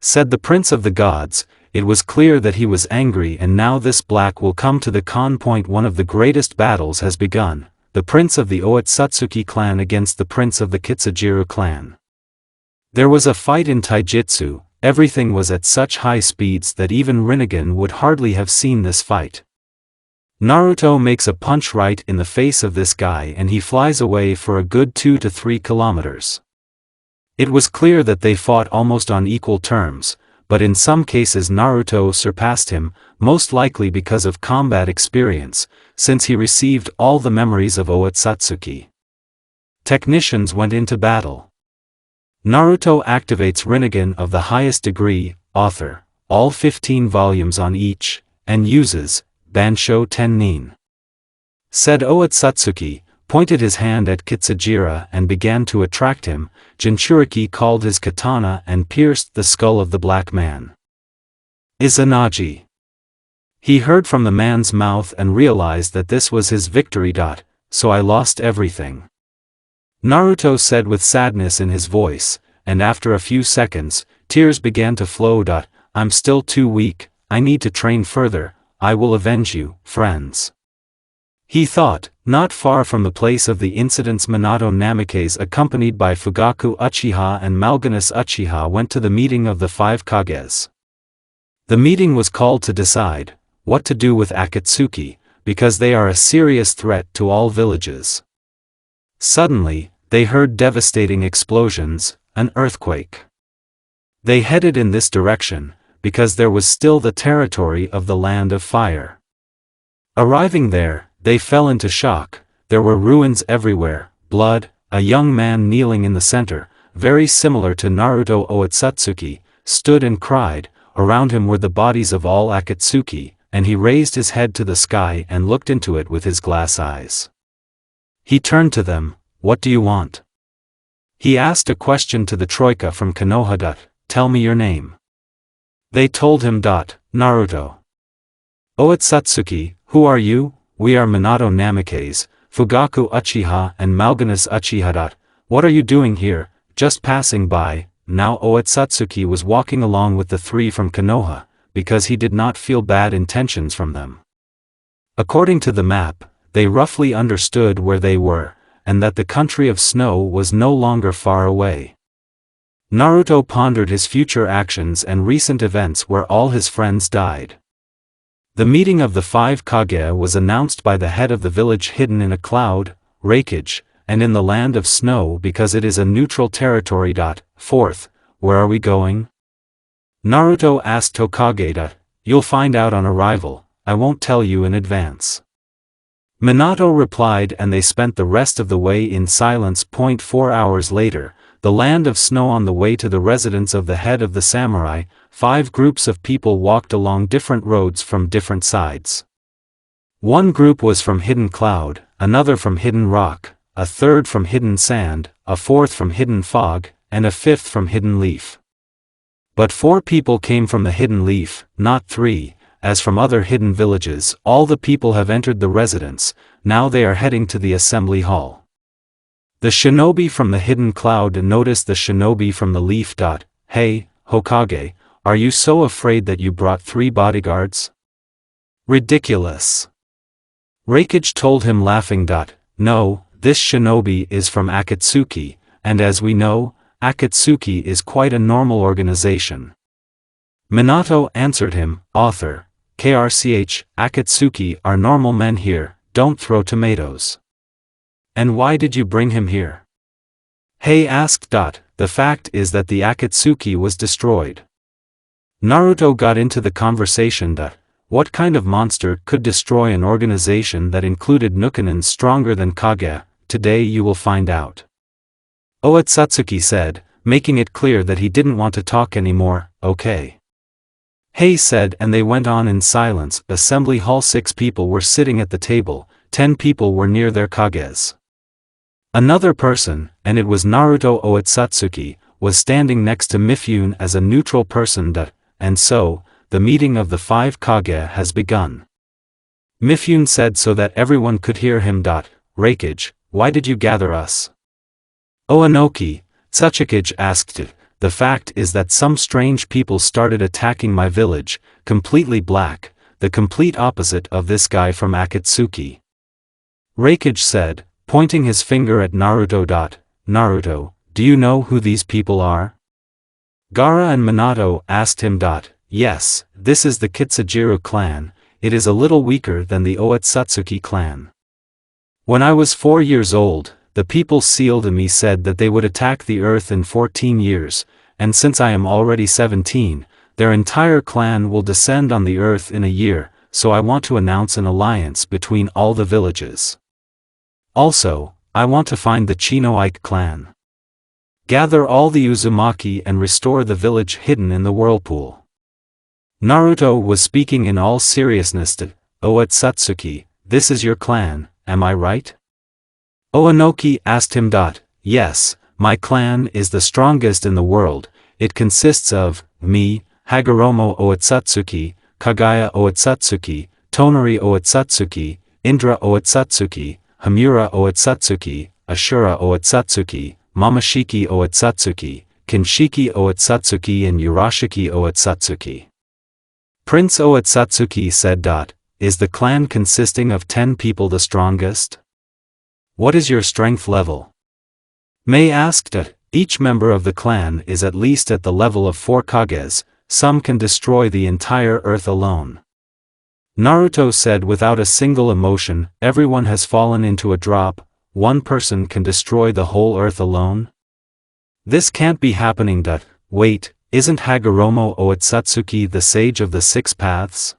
Said the Prince of the Gods. It was clear that he was angry, and now this black will come to the con. One of the greatest battles has begun, the Prince of the Otsutsuki clan against the Prince of the Kitsujiru clan. There was a fight in taijutsu. Everything was at such high speeds that even Rinnegan would hardly have seen this fight. Naruto makes a punch right in the face of this guy and he flies away for a good 2 to 3 kilometers. It was clear that they fought almost on equal terms, but in some cases Naruto surpassed him, most likely because of combat experience, since he received all the memories of Otsutsuki. Technicians went into battle. Naruto activates Rinnegan of the highest degree, author, all 15 volumes on each, and uses Bansho Tennin. Said Otsutsuki, pointed his hand at Kitsujira and began to attract him. Jinchuriki called his katana and pierced the skull of the black man. Izanagi. He heard from the man's mouth and realized that this was his victory. So I lost everything. Naruto said with sadness in his voice, and after a few seconds, tears began to flow. I'm still too weak, I need to train further, I will avenge you, friends. He thought. Not far from the place of the incidents, Minato Namikaze accompanied by Fugaku Uchiha and Malganus Uchiha went to the meeting of the 5 Kages. The meeting was called to decide what to do with Akatsuki, because they are a serious threat to all villages. Suddenly, they heard devastating explosions, an earthquake. They headed in this direction, because there was still the territory of the Land of Fire. Arriving there, they fell into shock. There were ruins everywhere, blood, a young man kneeling in the center, very similar to Naruto Otsutsuki, stood and cried. Around him were the bodies of all Akatsuki, and he raised his head to the sky and looked into it with his glass eyes. He turned to them. What do you want? He asked a question to the troika from Konoha. Tell me your name. They told him. Naruto. Otsutsuki, who are you? We are Minato Namikaze, Fugaku Uchiha and Malganus Uchiha. What are you doing here? Just passing by. Now Otsutsuki was walking along with the 3 from Konoha, because he did not feel bad intentions from them. According to the map, they roughly understood where they were, and that the country of snow was no longer far away. Naruto pondered his future actions and recent events where all his friends died. The meeting of the 5 Kage was announced by the head of the village hidden in a cloud, Reikage, and in the land of snow because it is a neutral territory. 4th, where are we going? Naruto asked Hokage. You'll find out on arrival, I won't tell you in advance. Minato replied, and they spent the rest of the way in silence. 4 hours later, the land of snow. On the way to the residence of the head of the samurai, 5 groups of people walked along different roads from different sides. One group was from Hidden Cloud, another from Hidden Rock, a third from Hidden Sand, a fourth from Hidden Fog, and a fifth from Hidden Leaf. But 4 people came from the Hidden Leaf, not 3, as from other hidden villages. All the people have entered the residence, now they are heading to the assembly hall. The shinobi from the Hidden Cloud noticed the shinobi from the Leaf. Hey, Hokage, are you so afraid that you brought 3 bodyguards? Ridiculous. Reikage told him laughing. No, this shinobi is from Akatsuki, and as we know, Akatsuki is quite a normal organization. Minato answered him, author, KRCH, Akatsuki are normal men here, don't throw tomatoes. And why did you bring him here? Hey asked. The fact is that the Akatsuki was destroyed. Naruto got into the conversation. What kind of monster could destroy an organization that included Nukanins stronger than Kage? Today you will find out. Otsutsuki said, making it clear that he didn't want to talk anymore. Okay. Hey said, and they went on in silence. Assembly hall. 6 people were sitting at the table, 10 people were near their Kages. Another person, and it was Naruto Otsutsuki, was standing next to Mifune as a neutral person. And so, the meeting of the 5 Kage has begun. Mifune said so that everyone could hear him. Reikage, why did you gather us? Oanoki, Tsuchikage asked it. The fact is that some strange people started attacking my village, completely black, the complete opposite of this guy from Akatsuki. Reikage said, pointing his finger at Naruto. Naruto, do you know who these people are? Gaara and Minato asked him. Yes, this is the Kitsujiru clan. It is a little weaker than the Otsutsuki clan. When I was 4 years old, the people sealed me said that they would attack the earth in 14 years, and since I am already 17, their entire clan will descend on the earth in a year, so I want to announce an alliance between all the villages. Also, I want to find the Kunoichi clan. Gather all the Uzumaki and restore the village hidden in the whirlpool. Naruto was speaking in all seriousness to Otsutsuki, this is your clan, am I right? Oanoki asked him. Yes, my clan is the strongest in the world. It consists of me, Hagoromo Otsutsuki, Kagaya Otsutsuki, Tonari Otsutsuki, Indra Otsutsuki, Hamura Otsutsuki, Ashura Otsutsuki, Mamashiki Otsutsuki, Kinshiki Otsutsuki and Urashiki Otsutsuki. Prince Otsutsuki said. Is the clan consisting of 10 people the strongest? What is your strength level? May asked. Each member of the clan is at least at the level of 4 kages, some can destroy the entire earth alone. Naruto said without a single emotion, everyone has fallen into a drop, one person can destroy the whole earth alone? This can't be happening. Wait, isn't Hagoromo Otsutsuki the sage of the 6 paths?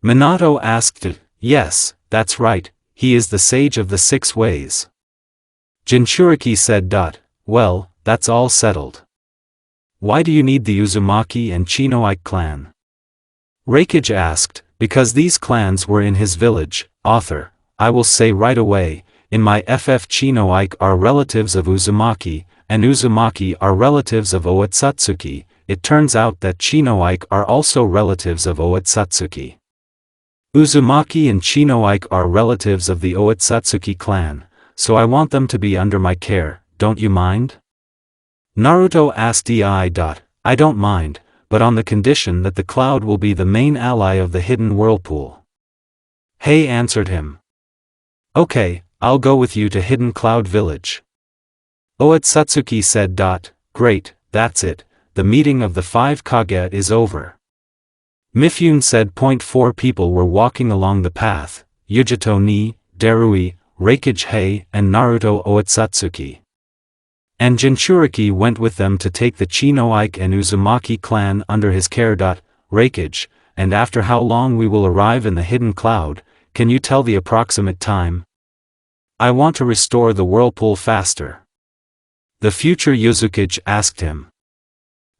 Minato asked. Yes, that's right, he is the sage of the 6 ways. Jinchuriki said. Well, that's all settled. Why do you need the Uzumaki and Kunoichi clan? Reikage asked, because these clans were in his village. Author, I will say right away, in my FF Kunoichi are relatives of Uzumaki, and Uzumaki are relatives of Otsutsuki. It turns out that Kunoichi are also relatives of Otsutsuki. Uzumaki and Kunoichi are relatives of the Otsutsuki clan, so I want them to be under my care, don't you mind? Naruto asked. I don't mind, but on the condition that the cloud will be the main ally of the hidden whirlpool. Hei answered him. Okay, I'll go with you to Hidden Cloud Village. Otsutsuki said. Great, that's it, the meeting of the 5 kage is over. Mifune said. 4 people were walking along the path, Yugito ni, Darui, Reikage Hei and Naruto Otsutsuki. And Jinchuriki went with them to take the Kunoichi and Uzumaki clan under his care. Reikage, and after how long we will arrive in the hidden cloud, can you tell the approximate time? I want to restore the whirlpool faster. The future Yuzukage asked him.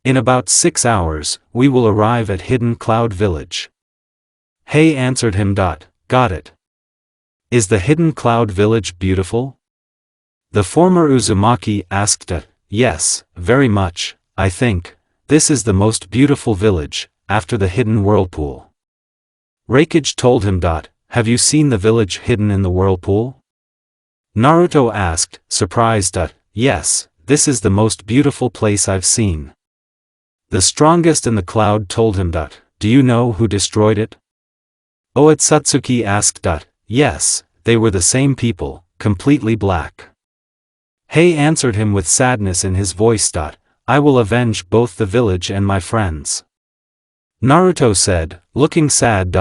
In about 6 hours, we will arrive at Hidden Cloud Village. Hei answered him. Got it. Is the Hidden Cloud Village beautiful? The former Uzumaki asked. Yes, very much, I think. This is the most beautiful village, after the Hidden Whirlpool. Reikage told him. Have you seen the village hidden in the whirlpool? Naruto asked, surprised. Yes, this is the most beautiful place I've seen. The strongest in the cloud told him. Do you know who destroyed it? Otsutsuki asked. Yes, they were the same people, completely black. Hei answered him with sadness in his voice. I will avenge both the village and my friends. Naruto said, looking sad.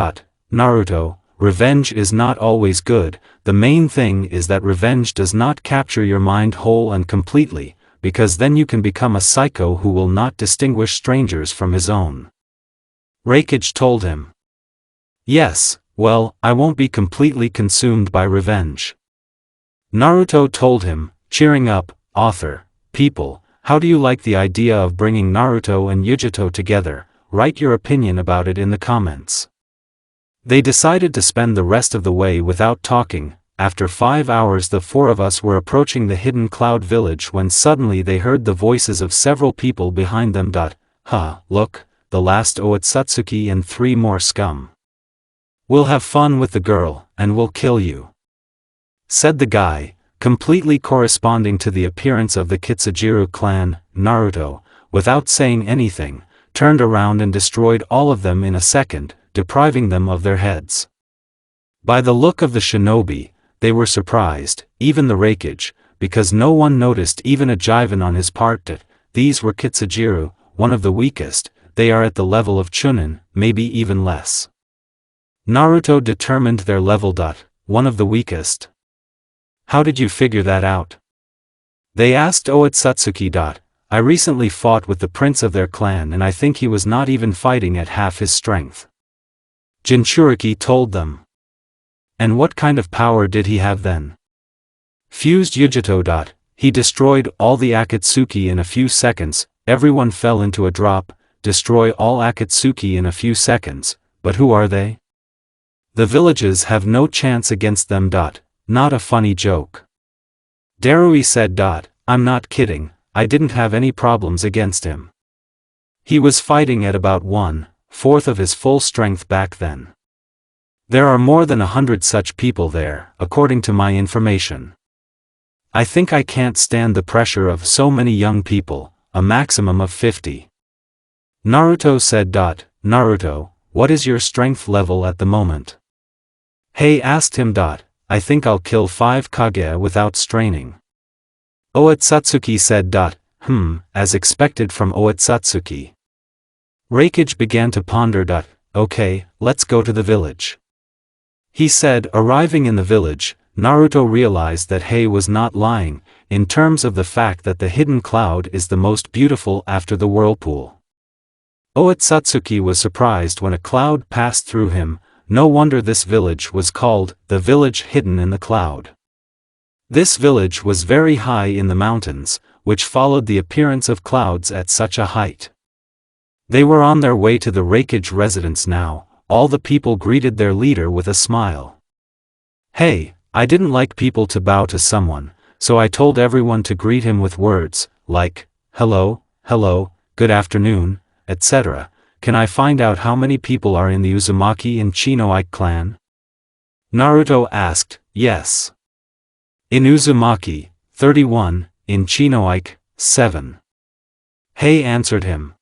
Naruto, revenge is not always good, the main thing is that revenge does not capture your mind whole and completely, because then you can become a psycho who will not distinguish strangers from his own. Reikage told him. Yes, well, I won't be completely consumed by revenge. Naruto told him, cheering up, author, people, how do you like the idea of bringing Naruto and Yugito together? Write your opinion about it in the comments. They decided to spend the rest of the way without talking. After 5 hours the 4 of us were approaching the Hidden Cloud Village when suddenly they heard the voices of several people behind them. Look, the last Otsutsuki and 3 more scum. We'll have fun with the girl, and we'll kill you," said the guy, completely corresponding to the appearance of the Kitsujiru clan. Naruto, without saying anything, turned around and destroyed all of them in a second, depriving them of their heads. By the look of the shinobi, they were surprised, even the Raikage, because no one noticed even a jiven on his part that these were Kitsujiru, one of the weakest. They are at the level of Chunin, maybe even less. Naruto determined their level. One of the weakest. How did you figure that out? They asked Otsutsuki. I recently fought with the prince of their clan and I think he was not even fighting at half his strength. Jinchuriki told them. And what kind of power did he have then? Fused Yugito. He destroyed all the Akatsuki in a few seconds. Everyone fell into a drop. Destroy all Akatsuki in a few seconds, but who are they? The villages have no chance against them. Not a funny joke. Darui said. I'm not kidding, I didn't have any problems against him. He was fighting at about 1/4 of his full strength back then. There are more than 100 such people there, according to my information. I think I can't stand the pressure of so many young people, a maximum of 50. Naruto said. Naruto, what is your strength level at the moment? Hei asked him. I think I'll kill 5 Kage without straining. Otsutsuki said. As expected from Otsutsuki. Raikage began to ponder. Okay, let's go to the village. He said. Arriving in the village, Naruto realized that Hei was not lying, in terms of the fact that the hidden cloud is the most beautiful after the whirlpool. Otsutsuki was surprised when a cloud passed through him. No wonder this village was called the village hidden in the cloud. This village was very high in the mountains, which followed the appearance of clouds at such a height. They were on their way to the Raikage residence now. All the people greeted their leader with a smile. Hey, I didn't like people to bow to someone, so I told everyone to greet him with words like hello, hello, good afternoon, etc. Can I find out how many people are in the Uzumaki and Kunoichi clan? Naruto asked. Yes. In Uzumaki, 31, in Kunoichi, 7. Hei answered him.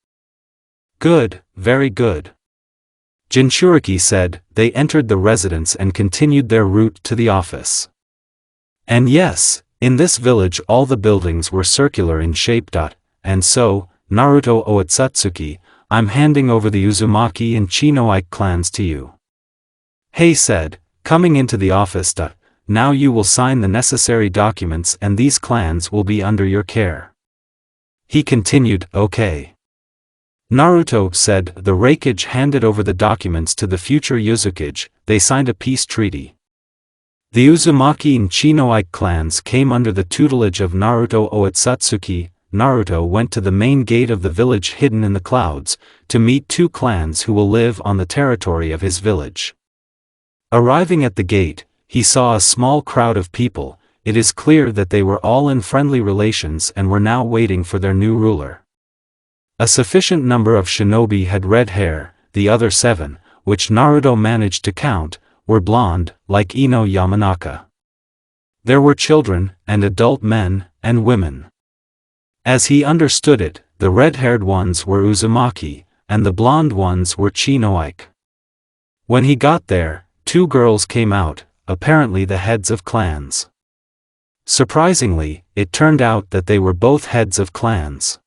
Good, very good. Jinchuriki said. They entered the residence and continued their route to the office. And yes, in this village all the buildings were circular in shape. And so, Naruto Otsutsuki, I'm handing over the Uzumaki and Kunoichi clans to you. Hei said, coming into the office. Now you will sign the necessary documents and these clans will be under your care. He continued. Okay. Naruto said. The Raikage handed over the documents to the future Uzukage. They signed a peace treaty. The Uzumaki and Kunoichi clans came under the tutelage of Naruto Otsutsuki. Naruto went to the main gate of the village hidden in the clouds, to meet 2 clans who will live on the territory of his village. Arriving at the gate, he saw a small crowd of people. It is clear that they were all in friendly relations and were now waiting for their new ruler. A sufficient number of shinobi had red hair. The other 7, which Naruto managed to count, were blonde, like Ino Yamanaka. There were children, and adult men, and women. As he understood it, the red-haired ones were Uzumaki, and the blonde ones were Kunoichi. When he got there, 2 girls came out, apparently the heads of clans. Surprisingly, it turned out that they were both heads of clans.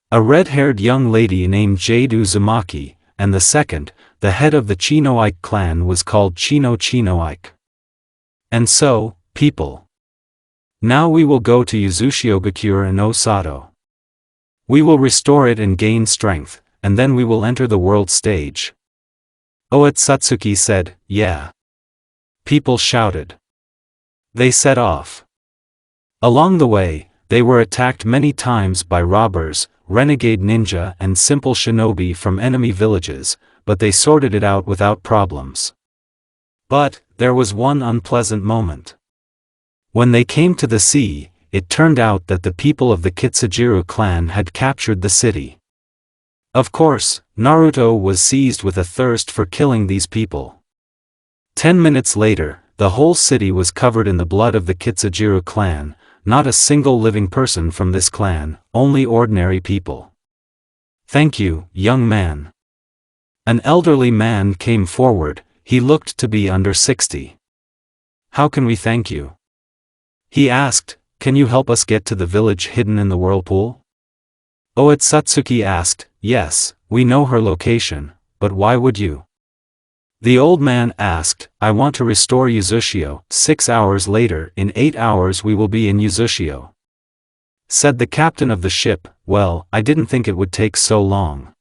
A red-haired young lady named Jade Uzumaki, and the second, the head of the Kunoichi clan was called Kunoichi. And so, people. Now we will go to Uzushiogakure and Osato. We will restore it and gain strength, and then we will enter the world stage. Otsutsuki said. Yeah. People shouted. They set off. Along the way, they were attacked many times by robbers, renegade ninja and simple shinobi from enemy villages, but they sorted it out without problems. But, there was one unpleasant moment. When they came to the sea, it turned out that the people of the Kitsujiru clan had captured the city. Of course, Naruto was seized with a thirst for killing these people. 10 minutes later, the whole city was covered in the blood of the Kitsujiru clan, not a single living person from this clan, only ordinary people. Thank you, young man. An elderly man came forward, he looked to be under 60. How can we thank you? He asked, can you help us get to the village hidden in the whirlpool? Otsutsuki asked, yes, we know her location, but why would you? The old man asked, I want to restore Uzushio. 6 hours later, in 8 hours we will be in Uzushio. Said the captain of the ship, well, I didn't think it would take so long.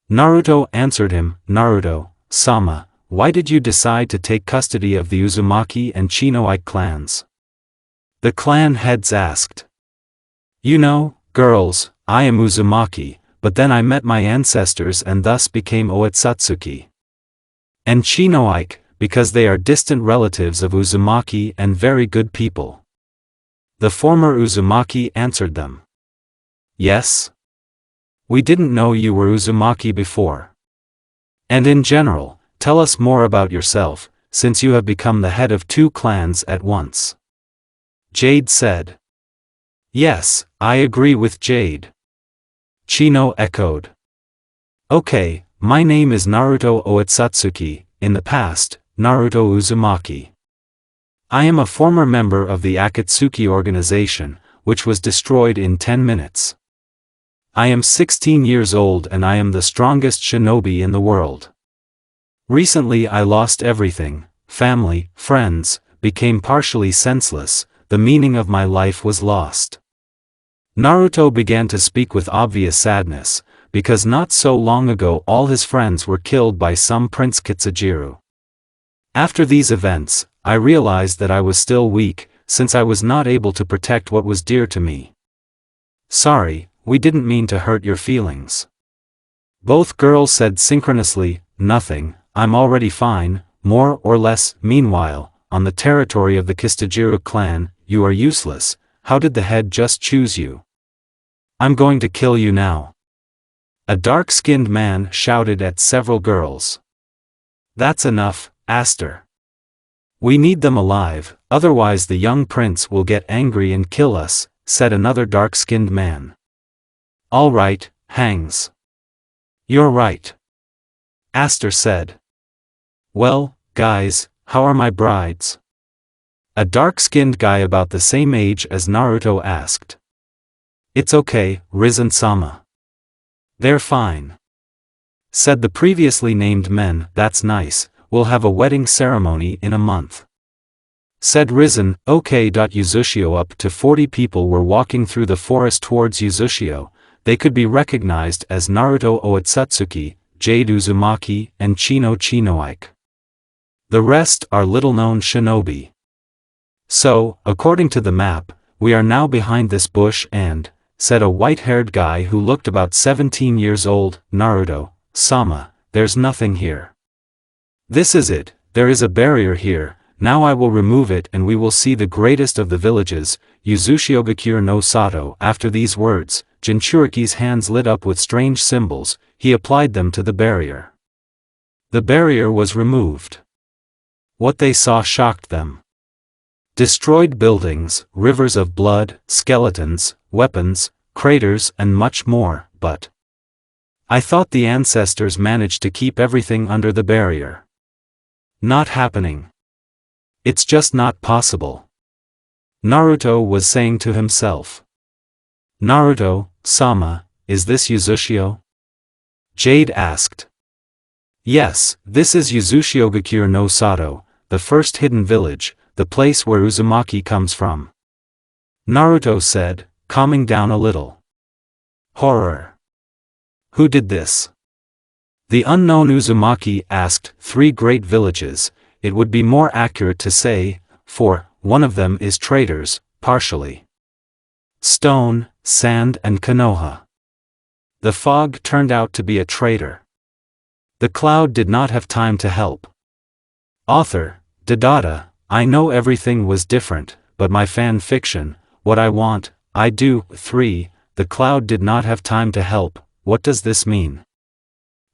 Naruto answered him, Naruto-sama, why did you decide to take custody of the Uzumaki and Kunoichi clans? The clan heads asked. You know, girls, I am Uzumaki, but then I met my ancestors and thus became Otsutsuki. And Kunoichi, because they are distant relatives of Uzumaki and very good people. The former Uzumaki answered them. Yes? We didn't know you were Uzumaki before. And in general, tell us more about yourself, since you have become the head of 2 clans at once. Jade said. Yes, I agree with Jade. Chino echoed. Okay, my name is Naruto Otsutsuki, in the past, Naruto Uzumaki. I am a former member of the Akatsuki organization, which was destroyed in 10 minutes. I am 16 years old and I am the strongest shinobi in the world. Recently I lost everything, family, friends, became partially senseless, the meaning of my life was lost. Naruto began to speak with obvious sadness, because not so long ago all his friends were killed by some Prince Kitsujiru. After these events, I realized that I was still weak, since I was not able to protect what was dear to me. Sorry, we didn't mean to hurt your feelings. Both girls said synchronously, nothing, I'm already fine, more or less. Meanwhile, on the territory of the Kitsujiru clan, you are useless, how did the head just choose you? I'm going to kill you now. A dark-skinned man shouted at several girls. That's enough, Aster. We need them alive, otherwise the young prince will get angry and kill us, said another dark-skinned man. All right, Hangs. You're right. Aster said. Well, guys, how are my brides? A dark-skinned guy about the same age as Naruto asked. It's okay, Risen-sama. They're fine. Said the previously named men, that's nice, we'll have a wedding ceremony in a month. Said Risen, okay. Uzushio. Up to 40 people were walking through the forest towards Uzushio, they could be recognized as Naruto Otsutsuki, Jade Uzumaki, and Chino Kunoichi. The rest are little-known shinobi. So, according to the map, we are now behind this bush and, said a white-haired guy who looked about 17 years old, Naruto-sama, there's nothing here. This is it, there is a barrier here, now I will remove it and we will see the greatest of the villages, Uzushio no Sato. After these words, Jinchuriki's hands lit up with strange symbols, he applied them to the barrier. The barrier was removed. What they saw shocked them. Destroyed buildings, rivers of blood, skeletons, weapons, craters and much more, but I thought the ancestors managed to keep everything under the barrier. Not happening. It's just not possible. Naruto was saying to himself. Naruto-sama, is this Uzushio? Jade asked. Yes, this is Uzushio no Sato, the first hidden village, the place where Uzumaki comes from. Naruto said, calming down a little. Horror. Who did this? The unknown Uzumaki asked. 3 great villages, it would be more accurate to say, for one of them is traitors, partially. Stone, Sand and Konoha. The fog turned out to be a traitor. The cloud did not have time to help. Author, Dada, I know everything was different, but my fan fiction, what I want, I do. 3. The cloud did not have time to help. What does this mean?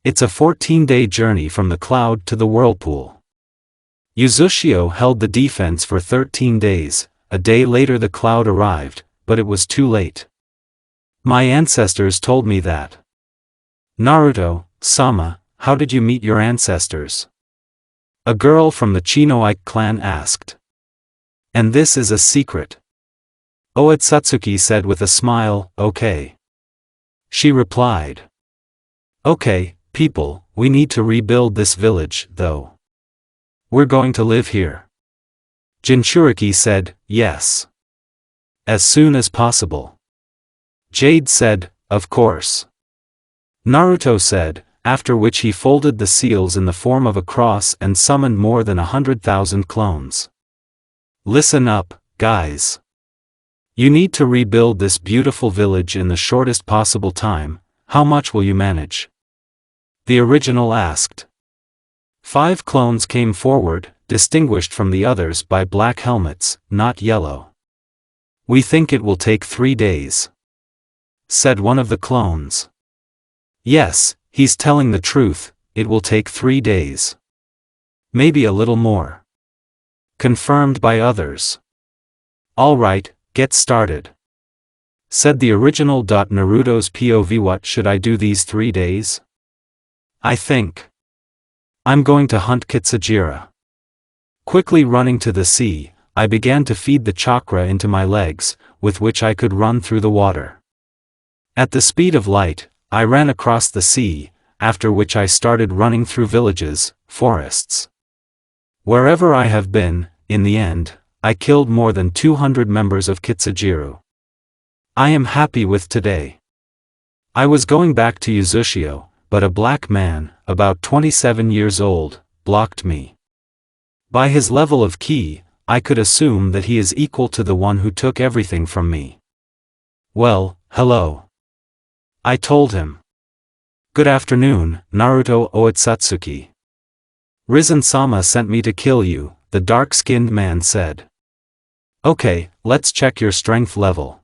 It's a 14-day journey from the cloud to the whirlpool. Uzushio held the defense for 13 days, a day later the cloud arrived, but it was too late. My ancestors told me that. Naruto-sama, how did you meet your ancestors? A girl from the Kunoichi clan asked. And this is a secret. Otsutsuki said with a smile, okay. She replied. Okay, people, we need to rebuild this village, though. We're going to live here. Jinchuriki said, yes. As soon as possible. Jade said, of course. Naruto said, after which he folded the seals in the form of a cross and summoned more than 100,000 clones. Listen up, guys. You need to rebuild this beautiful village in the shortest possible time. How much will you manage? The original asked. 5 clones came forward, distinguished from the others by black helmets, not yellow. We think it will take 3 days. Said one of the clones. Yes, he's telling the truth, it will take 3 days. Maybe a little more. Confirmed by others. Alright, get started. Said the original. Naruto's POV. What should I do these 3 days? I think I'm going to hunt Kitsujira. Quickly running to the sea, I began to feed the chakra into my legs, with which I could run through the water. At the speed of light, I ran across the sea, after which I started running through villages, forests. Wherever I have been, in the end, I killed more than 200 members of Kitsujiru. I am happy with today. I was going back to Uzushio, but a black man, about 27 years old, blocked me. By his level of ki, I could assume that he is equal to the one who took everything from me. Well, hello. I told him. Good afternoon, Naruto Otsutsuki. Risen-sama sent me to kill you, the dark-skinned man said. Okay, let's check your strength level.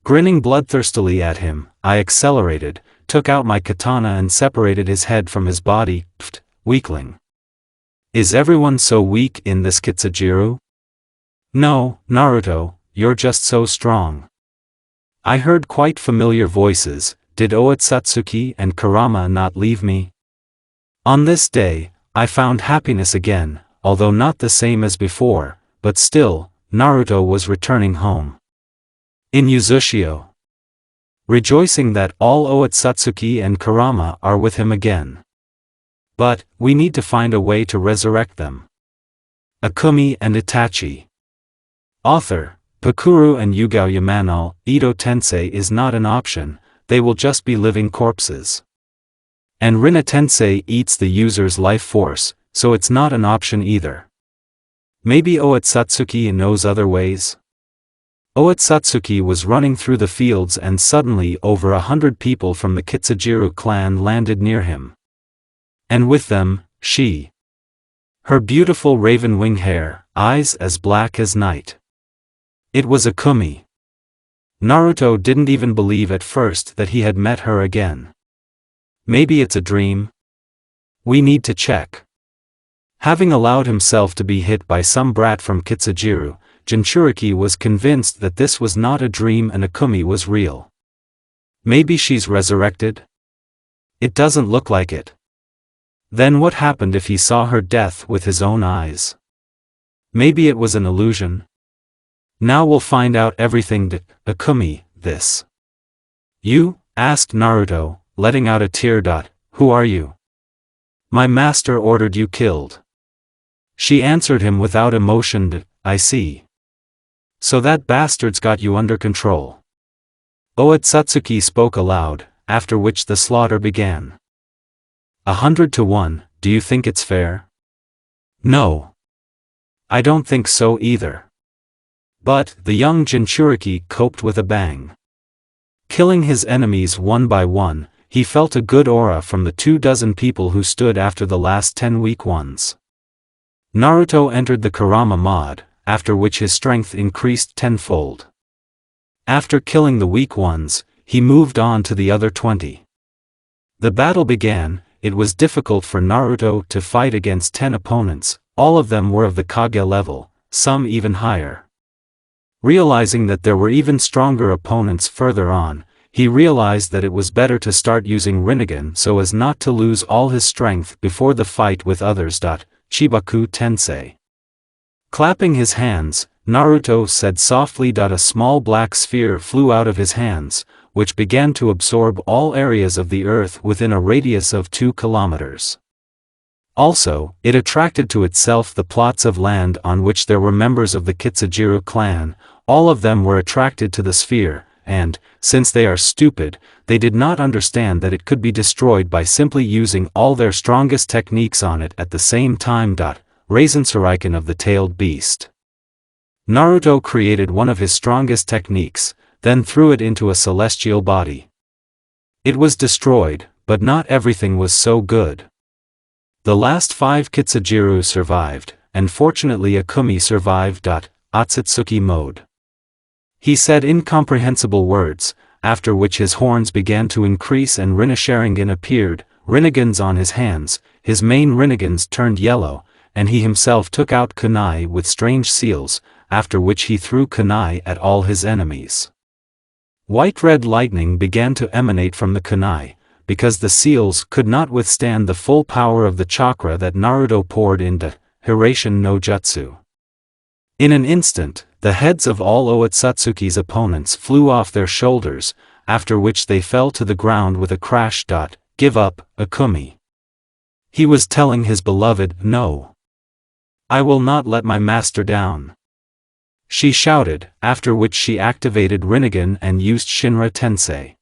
Grinning bloodthirstily at him, I accelerated, took out my katana and separated his head from his body. Pfft, weakling. Is everyone so weak in this Kitsujiru? No, Naruto, you're just so strong. I heard quite familiar voices. Did Otsutsuki and Kurama not leave me? On this day, I found happiness again, although not the same as before, but still, Naruto was returning home. In Uzushio. Rejoicing that all Otsutsuki and Kurama are with him again. But, we need to find a way to resurrect them. Akumi and Itachi. Author, Pakura and Yugao Yamanal, Ito Tensei is not an option, they will just be living corpses. And Rinna Tensei eats the user's life force, so it's not an option either. Maybe Otsutsuki knows other ways? Otsutsuki was running through the fields and suddenly over 100 people from the Kitsujiru clan landed near him. And with them, she. Her beautiful raven wing hair, eyes as black as night. It was Akumi. Naruto didn't even believe at first that he had met her again. Maybe it's a dream? We need to check. Having allowed himself to be hit by some brat from Kitsujiru, Jinchuriki was convinced that this was not a dream and Akumi was real. Maybe she's resurrected? It doesn't look like it. Then what happened if he saw her death with his own eyes? Maybe it was an illusion? Now we'll find out everything. Akumi, this. You? Asked Naruto, letting out a tear. Who are you? My master ordered you killed. She answered him without emotion. I see. So that bastard's got you under control. Otsutsuki spoke aloud, after which the slaughter began. 100 to 1, do you think it's fair? No. I don't think so either. But, the young Jinchuriki coped with a bang. Killing his enemies one by one, he felt a good aura from the 24 people who stood after the last 10 weak ones. Naruto entered the Kurama mod, after which his strength increased tenfold. After killing the weak ones, he moved on to the other 20. The battle began. It was difficult for Naruto to fight against 10 opponents, all of them were of the Kage level, some even higher. Realizing that there were even stronger opponents further on, he realized that it was better to start using Rinnegan so as not to lose all his strength before the fight with others. Chibaku Tensei. Clapping his hands, Naruto said softly. A small black sphere flew out of his hands, which began to absorb all areas of the earth within a radius of 2 kilometers. Also, it attracted to itself the plots of land on which there were members of the Kitsujiru clan. All of them were attracted to the sphere, and, since they are stupid, they did not understand that it could be destroyed by simply using all their strongest techniques on it at the same time. Raisin Shuriken of the tailed beast. Naruto created one of his strongest techniques, then threw it into a celestial body. It was destroyed, but not everything was so good. The last 5 Kitsujiru survived, and fortunately Akumi survived. Otsutsuki mode. He said incomprehensible words, after which his horns began to increase and Rinnegan appeared, Rinnegans on his hands, his main Rinnegans turned yellow, and he himself took out kunai with strange seals, after which he threw kunai at all his enemies. White-red lightning began to emanate from the kunai, because the seals could not withstand the full power of the chakra that Naruto poured into Hiraishin no Jutsu. In an instant, the heads of all Otsutsuki's opponents flew off their shoulders, after which they fell to the ground with a crash. Give up, Akumi. He was telling his beloved, no. I will not let my master down. She shouted, after which she activated Rinnegan and used Shinra Tensei.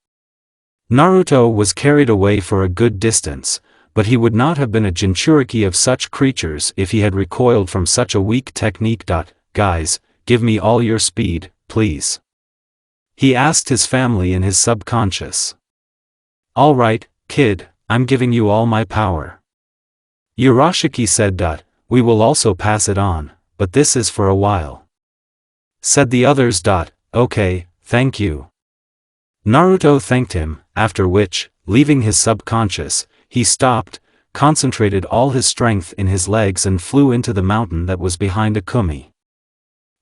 Naruto was carried away for a good distance, but he would not have been a Jinchuriki of such creatures if he had recoiled from such a weak technique. Guys, give me all your speed, please. He asked his family in his subconscious. All right, kid, I'm giving you all my power. Urashiki said. We will also pass it on, but this is for a while. Said the others. Okay, thank you. Naruto thanked him, after which, leaving his subconscious, he stopped, concentrated all his strength in his legs and flew into the mountain that was behind Akumi.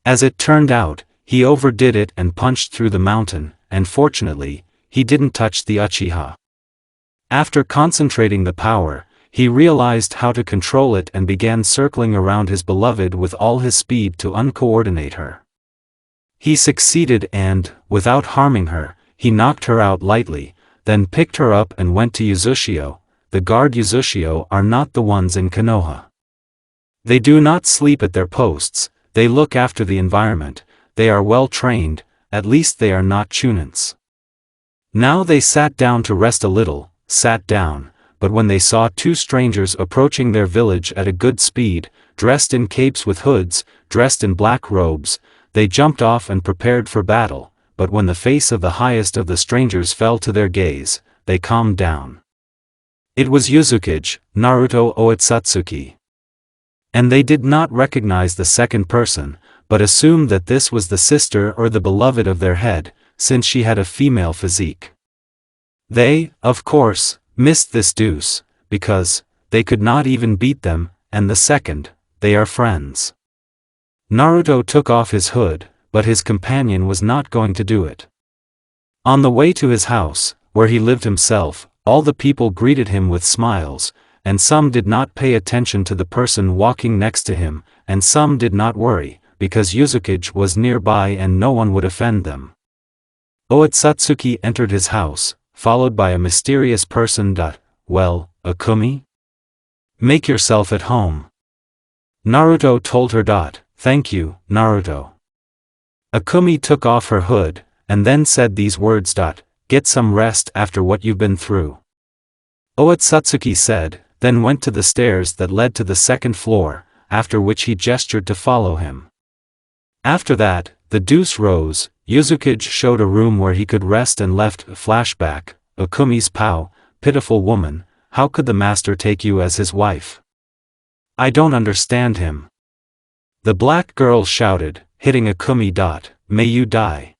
As it turned out, he overdid it and punched through the mountain, and fortunately, he didn't touch the Uchiha. After concentrating the power, he realized how to control it and began circling around his beloved with all his speed to uncoordinate her. He succeeded and, without harming her, he knocked her out lightly, then picked her up and went to Uzushio. The guard Uzushio are not the ones in Konoha. They do not sleep at their posts, they look after the environment, they are well trained, at least they are not chunins. Now they sat down to rest a little, sat down, but when they saw 2 strangers approaching their village at a good speed, dressed in capes with hoods, dressed in black robes, they jumped off and prepared for battle, but when the face of the highest of the strangers fell to their gaze, they calmed down. It was Uzukage, Naruto Otsutsuki. And they did not recognize the second person, but assumed that this was the sister or the beloved of their head, since she had a female physique. They, of course, missed this deuce, because they could not even beat them, and the second, they are friends. Naruto took off his hood, but his companion was not going to do it. On the way to his house, where he lived himself, all the people greeted him with smiles, and some did not pay attention to the person walking next to him, and some did not worry, because Uzukage was nearby and no one would offend them. Otsutsuki entered his house, followed by a mysterious person. Well, Akumi? Make yourself at home. Naruto told her. Thank you, Naruto. Akumi took off her hood, and then said these words. Get some rest after what you've been through. Otsutsuki said, then went to the stairs that led to the 2nd floor, after which he gestured to follow him. After that, the deuce rose, Uzukage showed a room where he could rest and left. Flashback, Akumi's pow, pitiful woman, how could the master take you as his wife? I don't understand him. The black girl shouted, hitting Akumi. May you die.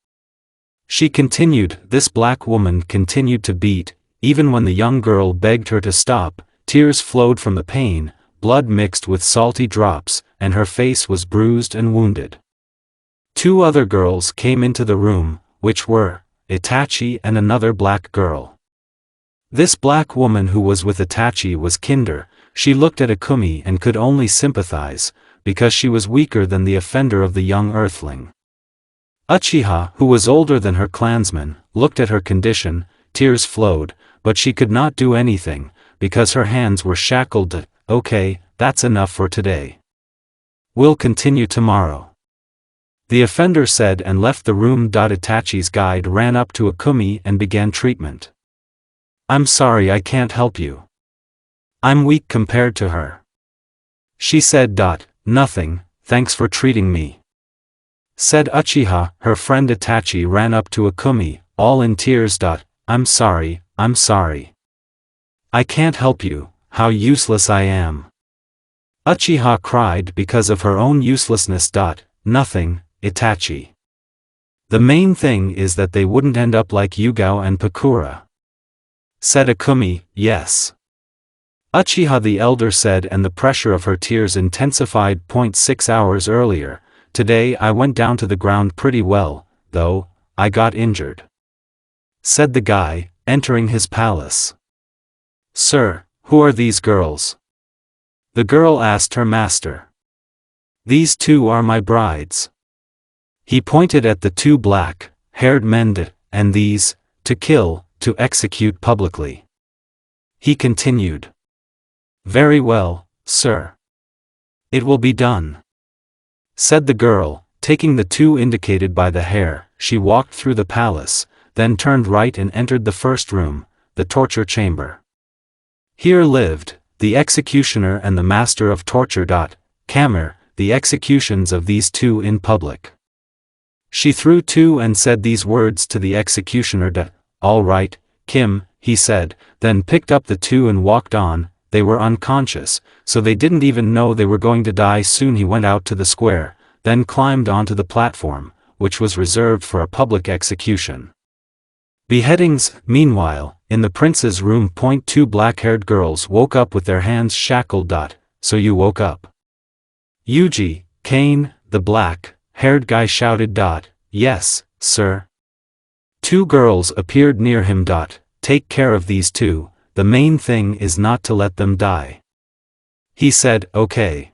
She continued. This black woman continued to beat, even when the young girl begged her to stop, tears flowed from the pain, blood mixed with salty drops, and her face was bruised and wounded. 2 other girls came into the room, which were Itachi and another black girl. This black woman who was with Itachi was Kinder. She looked at Akumi and could only sympathize, because she was weaker than the offender of the young earthling. Uchiha, who was older than her clansmen, looked at her condition, tears flowed, but she could not do anything, because her hands were shackled. Okay, that's enough for today. We'll continue tomorrow. The offender said and left the room. Itachi's guide ran up to Akumi and began treatment. I'm sorry, I can't help you. I'm weak compared to her. She said. Nothing, thanks for treating me. Said Uchiha. Her friend Itachi ran up to Akumi, all in tears. I'm sorry. I can't help you, how useless I am. Uchiha cried because of her own uselessness. Nothing, Itachi. The main thing is that they wouldn't end up like Yugao and Pakura. Said Akumi. Yes. Uchiha the elder said, and the pressure of her tears intensified. 6 hours earlier, today I went down to the ground pretty well, though, I got injured. Said the guy, entering his palace. Sir, who are these girls? The girl asked her master. These 2 are my brides. He pointed at the 2 black-haired men. And these, to kill, to execute publicly. He continued. Very well, sir. It will be done. Said the girl, taking the 2 indicated by the hair. She walked through the palace, then turned right and entered the first room, the torture chamber. Here lived the executioner and the master of torture. Kamer, the executions of these 2 in public. She threw 2 and said these words to the executioner. All right, Kim, he said, then picked up the 2 and walked on. They were unconscious, so they didn't even know they were going to die. Soon he went out to the square, then climbed onto the platform, which was reserved for a public execution. Beheadings. Meanwhile, in the prince's room. 2 black-haired girls woke up with their hands shackled. So you woke up? Yuji, Kane, the black-haired guy shouted. Yes, sir. 2 girls appeared near him. Take care of these 2. The main thing is not to let them die. He said. Okay.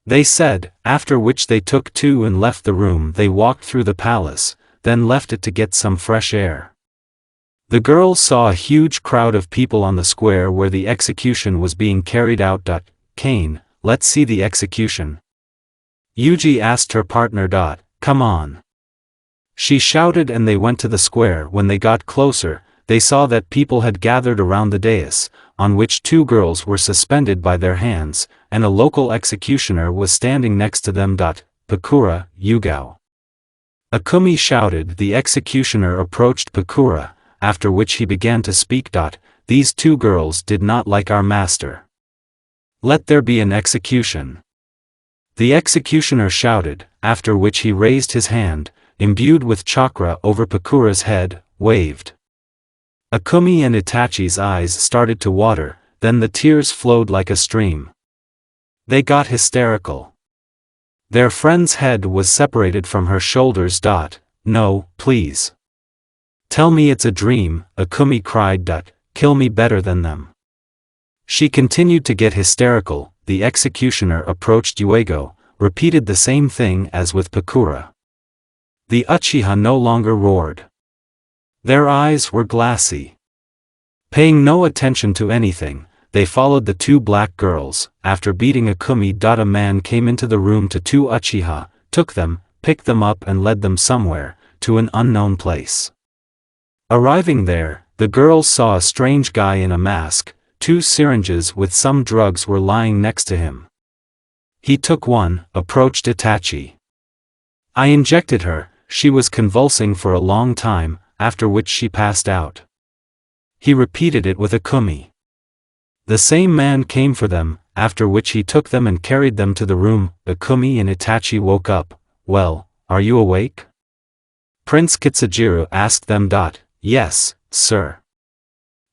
They said, after which they took 2 and left the room. They walked through the palace, then left it to get some fresh air. The girls saw a huge crowd of people on the square where the execution was being carried out. Kane, let's see the execution. Yuji asked her partner. Come on. She shouted, and they went to the square. When they got closer, they saw that people had gathered around the dais, on which 2 girls were suspended by their hands, and a local executioner was standing next to them. Pakura, Yugao. Akumi shouted. The executioner approached Pakura, after which he began to speak. These 2 girls did not like our master. Let there be an execution. The executioner shouted, after which he raised his hand, imbued with chakra over Pakura's head, waved. Akumi and Itachi's eyes started to water, then the tears flowed like a stream. They got hysterical. Their friend's head was separated from her shoulders. No, please. Tell me it's a dream, Akumi cried. Kill me better than them. She continued to get hysterical. The executioner approached Uego, repeated the same thing as with Pakura. The Uchiha no longer roared. Their eyes were glassy. Paying no attention to anything, they followed the 2 black girls. After beating Akumi. A man came into the room to 2 Uchiha, took them, picked them up and led them somewhere, to an unknown place. Arriving there, the girls saw a strange guy in a mask. 2 syringes with some drugs were lying next to him. He took one, approached Itachi. I injected her. She was convulsing for a long time, after which she passed out. He repeated it with Akumi. The same man came for them, after which he took them and carried them to the room. Akumi and Itachi woke up. Well, are you awake? Prince Kitsujiro asked them. Yes, sir.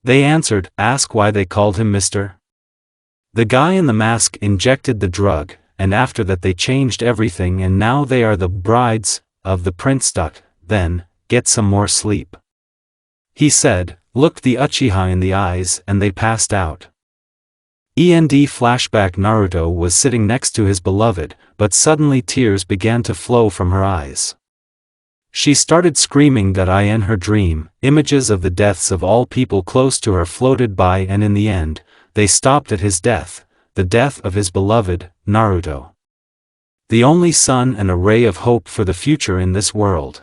They answered. Ask why they called him Mr. The guy in the mask injected the drug, and after that they changed everything and now they are the brides of the prince. Then, get some more sleep. He said, looked the Uchiha in the eyes and they passed out. END flashback. Naruto was sitting next to his beloved, but suddenly tears began to flow from her eyes. She started screaming that in her dream, images of the deaths of all people close to her floated by and in the end, they stopped at his death, the death of his beloved, Naruto. The only sun and a ray of hope for the future in this world.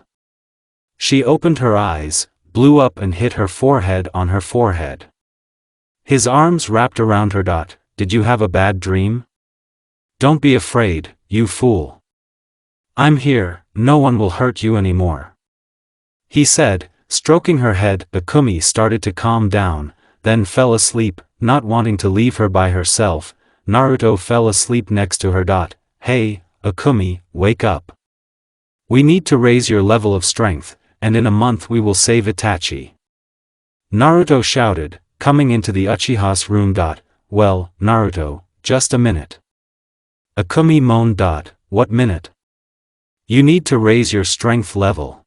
She opened her eyes, blew up and hit her forehead on her forehead. His arms wrapped around her. Did you have a bad dream? Don't be afraid, you fool. I'm here, no one will hurt you anymore. He said, stroking her head. Akumi started to calm down, then fell asleep, not wanting to leave her by herself. Naruto fell asleep next to her. Hey, Akumi, wake up. We need to raise your level of strength, and in a month we will save Itachi. Naruto shouted, coming into the Uchiha's room. Well, Naruto, just a minute. Akumi moaned. What minute? You need to raise your strength level.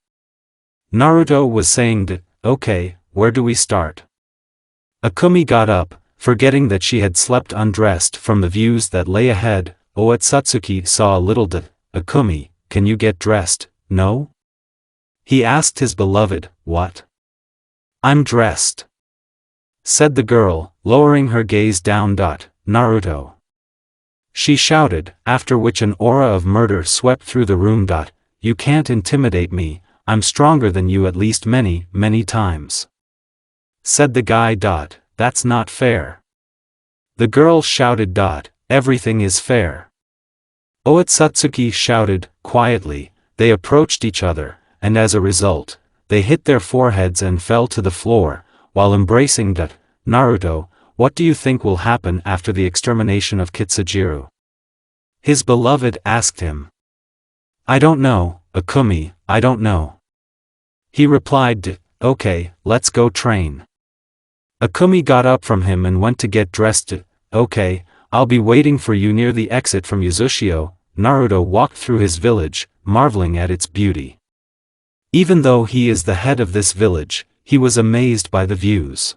Naruto was saying. Okay, where do we start? Akumi got up, forgetting that she had slept undressed from the views that lay ahead. Otsutsuki saw a little. Akumi, can you get dressed? No? He asked his beloved. What? I'm dressed, said the girl, lowering her gaze down. Naruto. She shouted, after which an aura of murder swept through the room. You can't intimidate me, I'm stronger than you at least many, many times. Said the guy. That's not fair. The girl shouted. Everything is fair. Otsutsuki shouted, quietly. They approached each other, and as a result, they hit their foreheads and fell to the floor, while embracing. Naruto, what do you think will happen after the extermination of Kitsujiru? His beloved asked him. I don't know, Akumi, I don't know. He replied. Okay, let's go train. Akumi got up from him and went to get dressed. Okay, I'll be waiting for you near the exit from Uzushio. Naruto walked through his village, marveling at its beauty. Even though he is the head of this village, he was amazed by the views.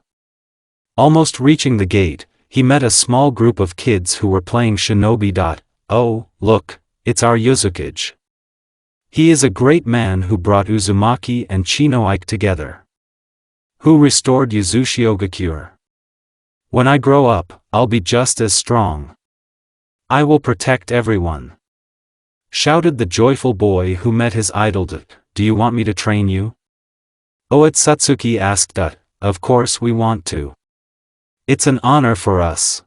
Almost reaching the gate, he met a small group of kids who were playing shinobi. Oh, look, it's our Uzukage. He is a great man who brought Uzumaki and Kunoichi together. Who restored Uzushio-gakure. When I grow up, I'll be just as strong. I will protect everyone. Shouted the joyful boy who met his idol. Do you want me to train you? Otsutsuki asked. Of course we want to. It's an honor for us.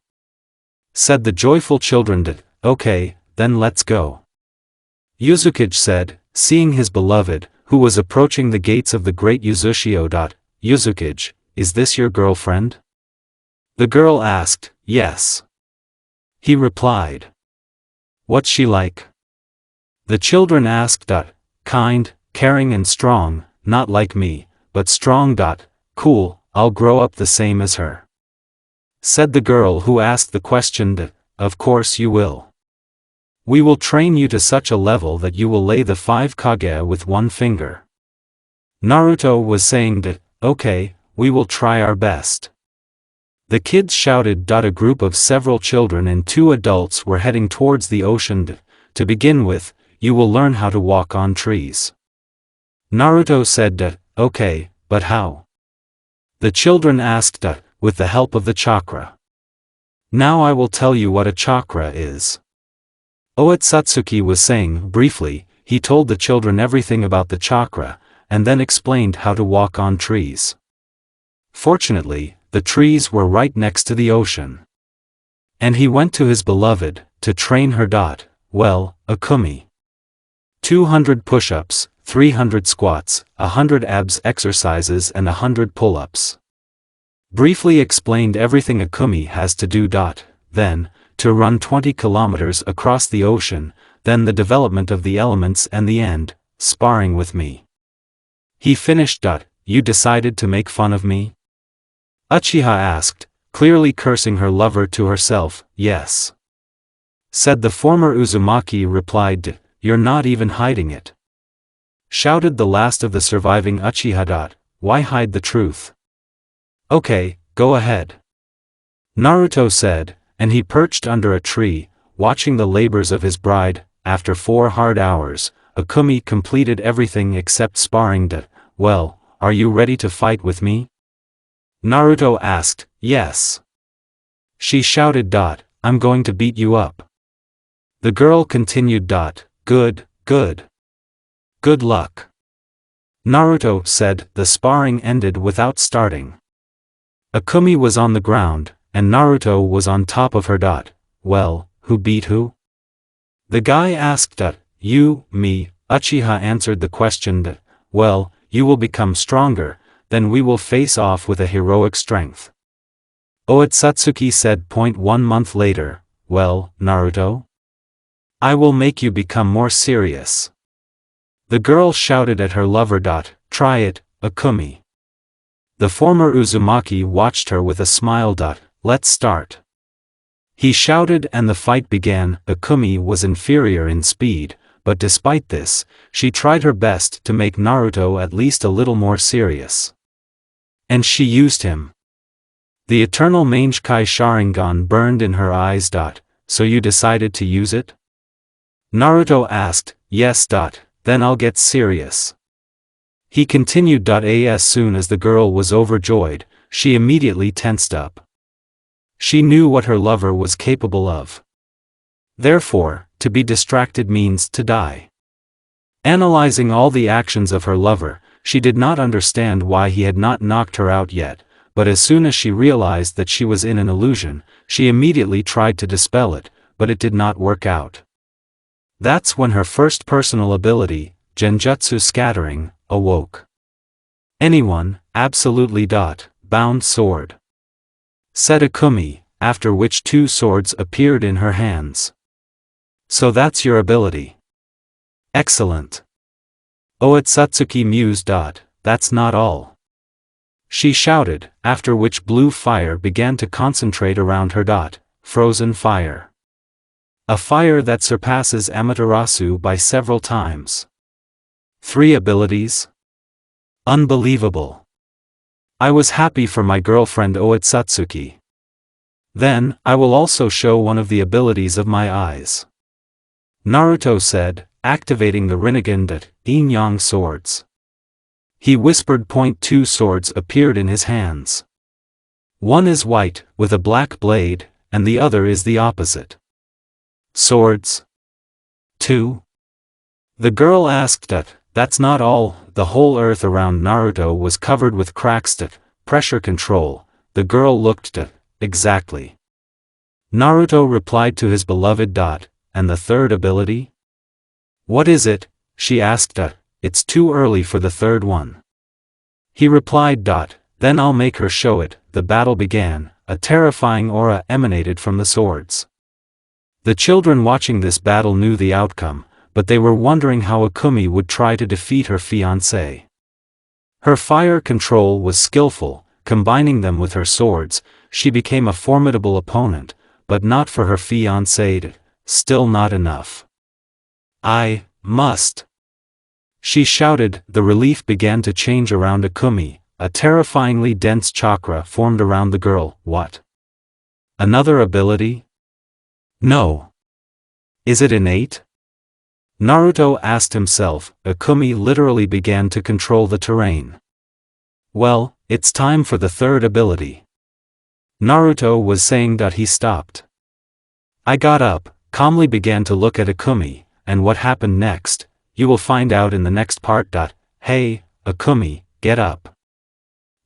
Said the joyful children. Okay, then let's go. Uzukage said, seeing his beloved, who was approaching the gates of the great Uzushio. Uzukage, is this your girlfriend? The girl asked. Yes. He replied. What's she like? The children asked. Kind, caring and strong, not like me, but strong. Cool, I'll grow up the same as her. Said the girl who asked the question. Of course you will. We will train you to such a level that you will lay the 5 Kage with one finger. Naruto was saying. Okay, we will try our best. The kids shouted. A group of several children and 2 adults were heading towards the ocean. To begin with, you will learn how to walk on trees. Naruto said. Okay, but how? The children asked. With the help of the chakra. Now I will tell you what a chakra is. Otsutsuki was saying. Briefly, he told the children everything about the chakra, and then explained how to walk on trees. Fortunately, the trees were right next to the ocean. And he went to his beloved, to train her. Well, Akumi. 200 push-ups, 300 squats, 100 abs exercises and 100 pull-ups. Briefly explained everything Akumi has to do. Then, to run 20 kilometers across the ocean, then the development of the elements and the end, sparring with me. He finished. You decided to make fun of me? Uchiha asked, clearly cursing her lover to herself. Yes, said the former Uzumaki. Replied, you're not even hiding it, shouted the last of the surviving Uchiha. Why hide the truth? Okay, go ahead, Naruto said, and he perched under a tree, watching the labors of his bride. After 4 hard hours, Akumi completed everything except sparring. Well, are you ready to fight with me? Naruto asked. Yes, she shouted. I'm going to beat you up. The girl continued. Good, good. Good luck, Naruto said. The sparring ended without starting. Akumi was on the ground, and Naruto was on top of her. Well, who beat who? The guy asked. You, me, Uchiha answered the question. Well, you will become stronger, then we will face off with a heroic strength, Otsutsuki said. 1 month later. Well, Naruto? I will make you become more serious, the girl shouted at her lover. Try it, Akumi. The former Uzumaki watched her with a smile. Let's start, he shouted, and the fight began. Akumi was inferior in speed, but despite this, she tried her best to make Naruto at least a little more serious. And she used him. The eternal Mangekai Sharingan burned in her eyes. So you decided to use it? Naruto asked. Yes. Then I'll get serious, he continued. As soon as the girl was overjoyed, she immediately tensed up. She knew what her lover was capable of. Therefore, to be distracted means to die. Analyzing all the actions of her lover, she did not understand why he had not knocked her out yet, but as soon as she realized that she was in an illusion, she immediately tried to dispel it, but it did not work out. That's when her first personal ability, Genjutsu Scattering, awoke. Anyone, absolutely. Bound sword, said Akumi, after which 2 swords appeared in her hands. So that's your ability. Excellent, Otsutsuki mused. That's not all, she shouted, after which blue fire began to concentrate around her. Frozen fire. A fire that surpasses Amaterasu by several times. 3 abilities? Unbelievable. I was happy for my girlfriend Otsutsuki. Then, I will also show one of the abilities of my eyes, Naruto said, activating the Rinnegan Yin-Yang swords. He whispered. 2 swords appeared in his hands. One is white, with a black blade, and the other is the opposite. Swords? 2? The girl asked. That's not all. The whole earth around Naruto was covered with cracks. Pressure control. The girl looked. Exactly, Naruto replied to his beloved. And the third ability? What is it? She asked. It's too early for the third one, he replied. Then I'll make her show it. The battle began. A terrifying aura emanated from the swords. The children watching this battle knew the outcome, but they were wondering how Akumi would try to defeat her fiancé. Her fire control was skillful, combining them with her swords, she became a formidable opponent, but not for her fiancé. Still not enough. I must, she shouted. The relief began to change around Akumi. A terrifyingly dense chakra formed around the girl. What? Another ability? No. Is it innate? Naruto asked himself. Akumi literally began to control the terrain. Well, it's time for the third ability, Naruto was saying. He stopped. I got up, calmly began to look at Akumi, and what happened next, you will find out in the next part. Hey, Akumi, get up.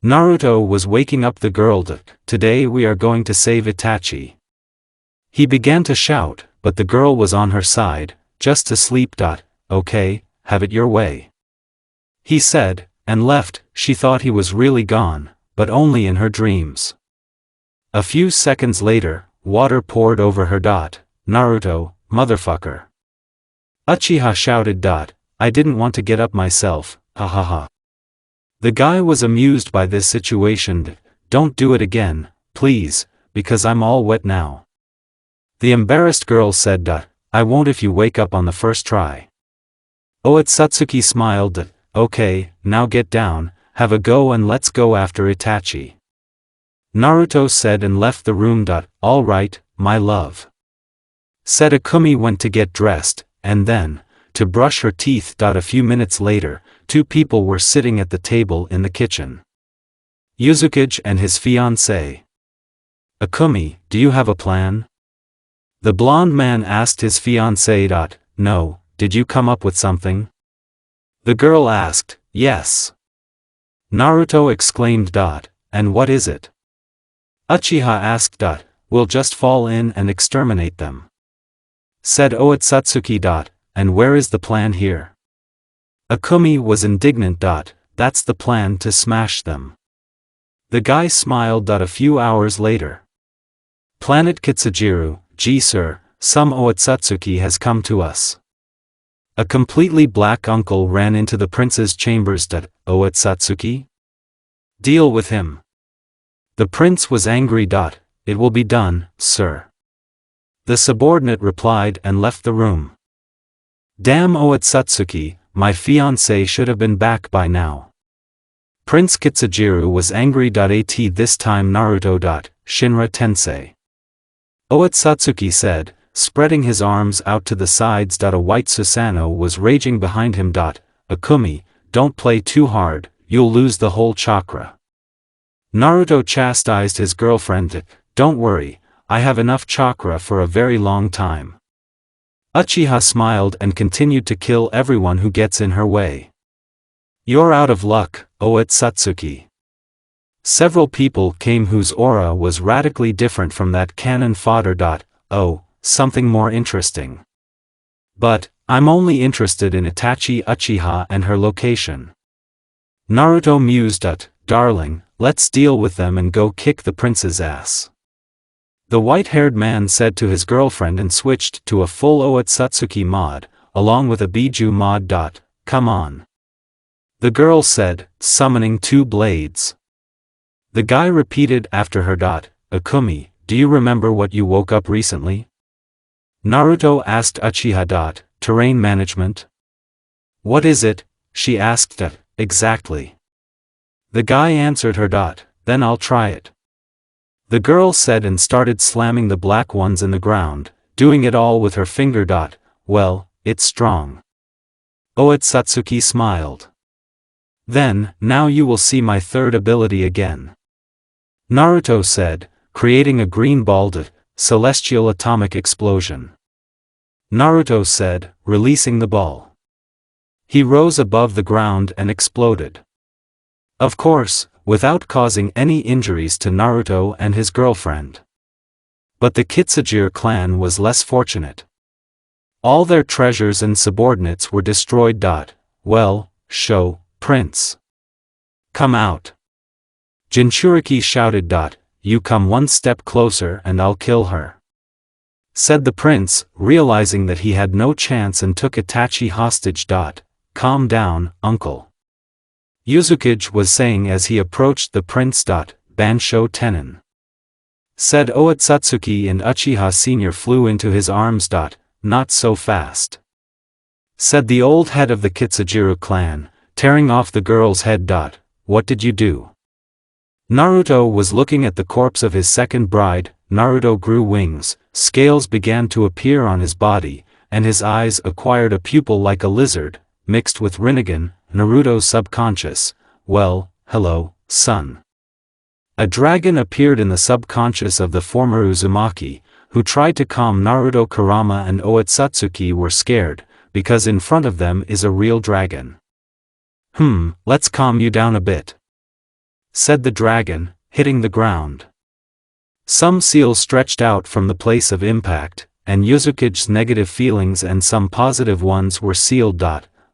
Naruto was waking up the girl. Today we are going to save Itachi. He began to shout, but the girl was on her side, just to sleep. Okay, have it your way, he said, and left. She thought he was really gone, but only in her dreams. A few seconds later, water poured over her. Naruto, motherfucker, Uchiha shouted. I didn't want to get up myself, hahaha. The guy was amused by this situation. Don't do it again, please, because I'm all wet now. The embarrassed girl said, I won't if you wake up on the first try. Otsutsuki smiled, okay, now get down, have a go and let's go after Itachi. Naruto said and left the room. All right, my love. Said Akumi went to get dressed, and then, to brush her teeth. A few minutes later, two people were sitting at the table in the kitchen. Uzumaki and his fiancée. Akumi, do you have a plan? The blonde man asked his fiancée. No, did you come up with something? The girl asked, yes. Naruto exclaimed. And what is it? Uchiha asked. We'll just fall in and exterminate them. Said Otsutsuki. And where is the plan here? Akumi was indignant. That's the plan, to smash them. The guy smiled. A few hours later. Planet Kitsujiru, Gee sir, some Otsutsuki has come to us. A completely black uncle ran into the prince's chambers. Otsutsuki? Deal with him. The prince was angry. It will be done, sir. The subordinate replied and left the room. Damn Otsutsuki, my fiancé should have been back by now. Prince Kitsujiru was angry. At this time Naruto. Shinra Tensei. Otsutsuki said, spreading his arms out to the sides. A white Susanoo was raging behind him. Akumi, don't play too hard, you'll lose the whole chakra. Naruto chastised his girlfriend. Don't worry, I have enough chakra for a very long time. Uchiha smiled and continued to kill everyone who gets in her way. You're out of luck, Otsutsuki. Several people came whose aura was radically different from that cannon fodder. Oh, something more interesting. But, I'm only interested in Itachi Uchiha and her location. Naruto mused. Darling, let's deal with them and go kick the prince's ass. The white-haired man said to his girlfriend and switched to a full Otsutsuki mod, along with a Biju mod. Come on. The girl said, summoning two blades. The guy repeated after her. Akumi, do you remember what you woke up recently? Naruto asked Uchiha. Terrain management? What is it? She asked. Exactly. The guy answered her. Then I'll try it. The girl said and started slamming the black ones in the ground, doing it all with her finger. Well, it's strong. Otsutsuki smiled. Then, now you will see my third ability again. Naruto said, creating a green ball. Celestial atomic explosion. Naruto said, releasing the ball. He rose above the ground and exploded. Of course, without causing any injuries to Naruto and his girlfriend. But the Kitsujiro clan was less fortunate. All their treasures and subordinates were destroyed. Well, show, prince. Come out. Jinchuriki shouted. You come one step closer and I'll kill her. Said the prince, realizing that he had no chance and took Itachi hostage. Calm down, uncle. Uzumaki was saying as he approached the prince. Bansho Tenin. Said Otsutsuki and Uchiha Sr. flew into his arms. Not so fast. Said the old head of the Kitsujiro clan, tearing off the girl's head. What did you do? Naruto was looking at the corpse of his second bride. Naruto grew wings, scales began to appear on his body, and his eyes acquired a pupil like a lizard, mixed with Rinnegan, Naruto's subconscious. Well, hello, son. A dragon appeared in the subconscious of the former Uzumaki, who tried to calm Naruto. Kurama and Otsutsuki were scared, because in front of them is a real dragon. Let's calm you down a bit. Said the dragon, hitting the ground. Some seals stretched out from the place of impact, and Uzumaki's negative feelings and some positive ones were sealed.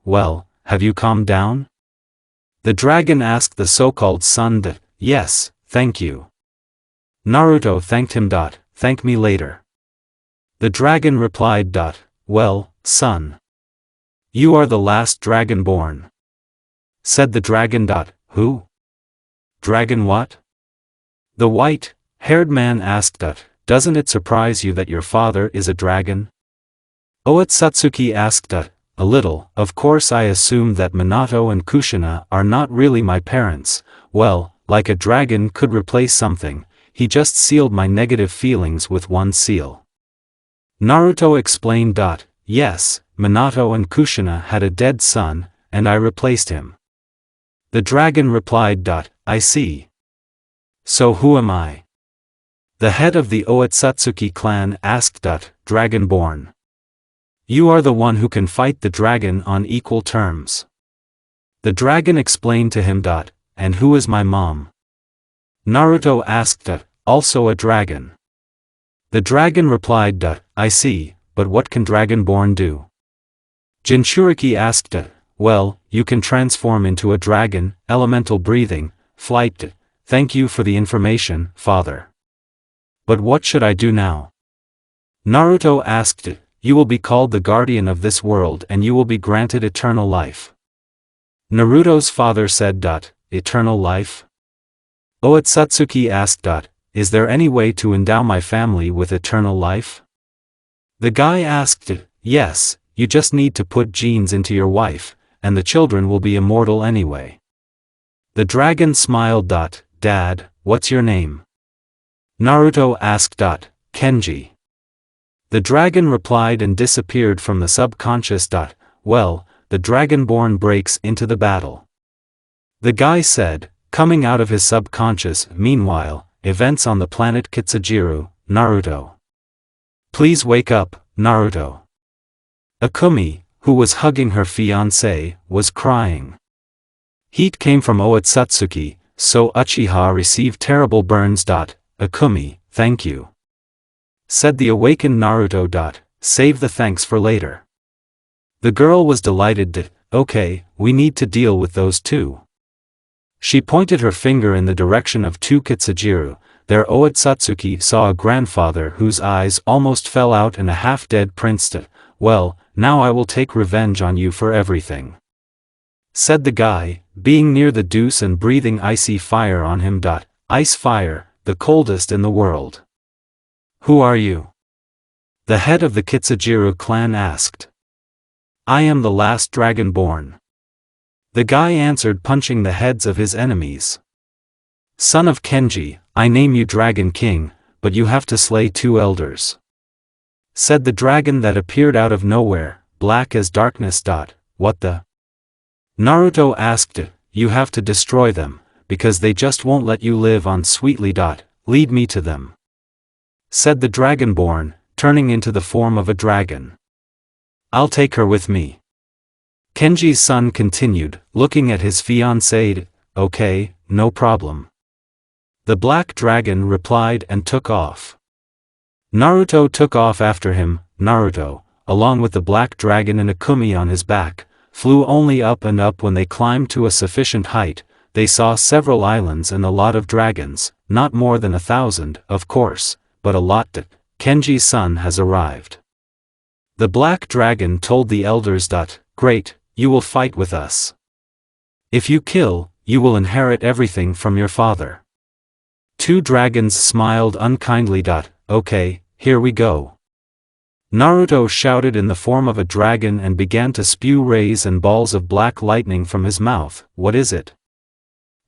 Well, have you calmed down? The dragon asked the so-called son. Yes, thank you. Naruto thanked him. Thank me later. The dragon replied. Well, son. You are the last dragon born. Said the dragon. Who? Dragon what? The white Haired man asked. Doesn't it surprise you that your father is a dragon? Otsutsuki asked. A little. Of course I assumed that Minato and Kushina are not really my parents. Well, like a dragon could replace something, he just sealed my negative feelings with one seal. Naruto explained. Yes, Minato and Kushina had a dead son, and I replaced him. The dragon replied. I see. So who am I? The head of the Otsutsuki clan asked. Dragonborn. You are the one who can fight the dragon on equal terms. The dragon explained to him. And who is my mom? Naruto asked. Also a dragon. The dragon replied. I see, but what can Dragonborn do? Jinchuriki asked. Well, you can transform into a dragon, elemental breathing, flight. Thank you for the information, father. But what should I do now? Naruto asked. You will be called the guardian of this world and you will be granted eternal life. Naruto's father said. Eternal life? Otsutsuki asked. Is there any way to endow my family with eternal life? The guy asked. Yes, you just need to put genes into your wife, and the children will be immortal anyway. The dragon smiled. Dad, what's your name? Naruto asked. Kenji. The dragon replied and disappeared from the subconscious. Well, the dragonborn breaks into the battle. The guy said, coming out of his subconscious. Meanwhile, events on the planet Kitsujiru. Naruto. Please wake up, Naruto. Akumi, who was hugging her fiancé, was crying. Heat came from Otsutsuki, so Uchiha received terrible burns. Akumi, thank you. Said the awakened Naruto. Save the thanks for later. The girl was delighted. Okay, we need to deal with those two. She pointed her finger in the direction of two Kitsujiru. There Otsutsuki saw a grandfather whose eyes almost fell out and a half-dead prince. Well, now I will take revenge on you for everything. Said the guy, being near the deuce and breathing icy fire on him. Ice fire, the coldest in the world. Who are you? The head of the Kitsujiru clan asked. I am the last dragonborn. The guy answered, punching the heads of his enemies. Son of Kenji, I name you Dragon King, but you have to slay two elders. Said the dragon that appeared out of nowhere, black as darkness. What the? Naruto asked. You have to destroy them, because they just won't let you live on sweetly. Lead me to them. Said the dragonborn, turning into the form of a dragon. I'll take her with me. Kenji's son continued, looking at his fiancée. Okay, no problem. The black dragon replied and took off. Naruto took off after him. Naruto, along with the black dragon and Akumi on his back, flew only up and up. When they climbed to a sufficient height, they saw several islands and a lot of dragons, not more than 1,000, of course, but a lot. Kenji's son has arrived. The black dragon told the elders. Great, you will fight with us. If you kill, you will inherit everything from your father. Two dragons smiled unkindly. Okay, here we go. Naruto shouted in the form of a dragon and began to spew rays and balls of black lightning from his mouth. What is it?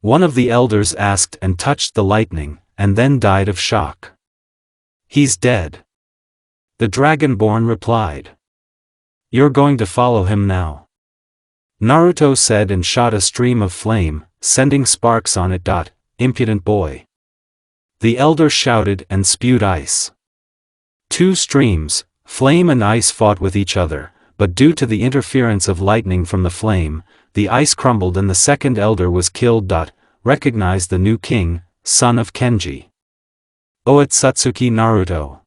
One of the elders asked and touched the lightning, and then died of shock. He's dead. The dragonborn replied. You're going to follow him now. Naruto said and shot a stream of flame, sending sparks on it. Impudent boy. The elder shouted and spewed ice. Two streams, flame and ice, fought with each other, but due to the interference of lightning from the flame, the ice crumbled and the second elder was killed. Recognized the new king, son of Kenji. Otsutsuki Naruto.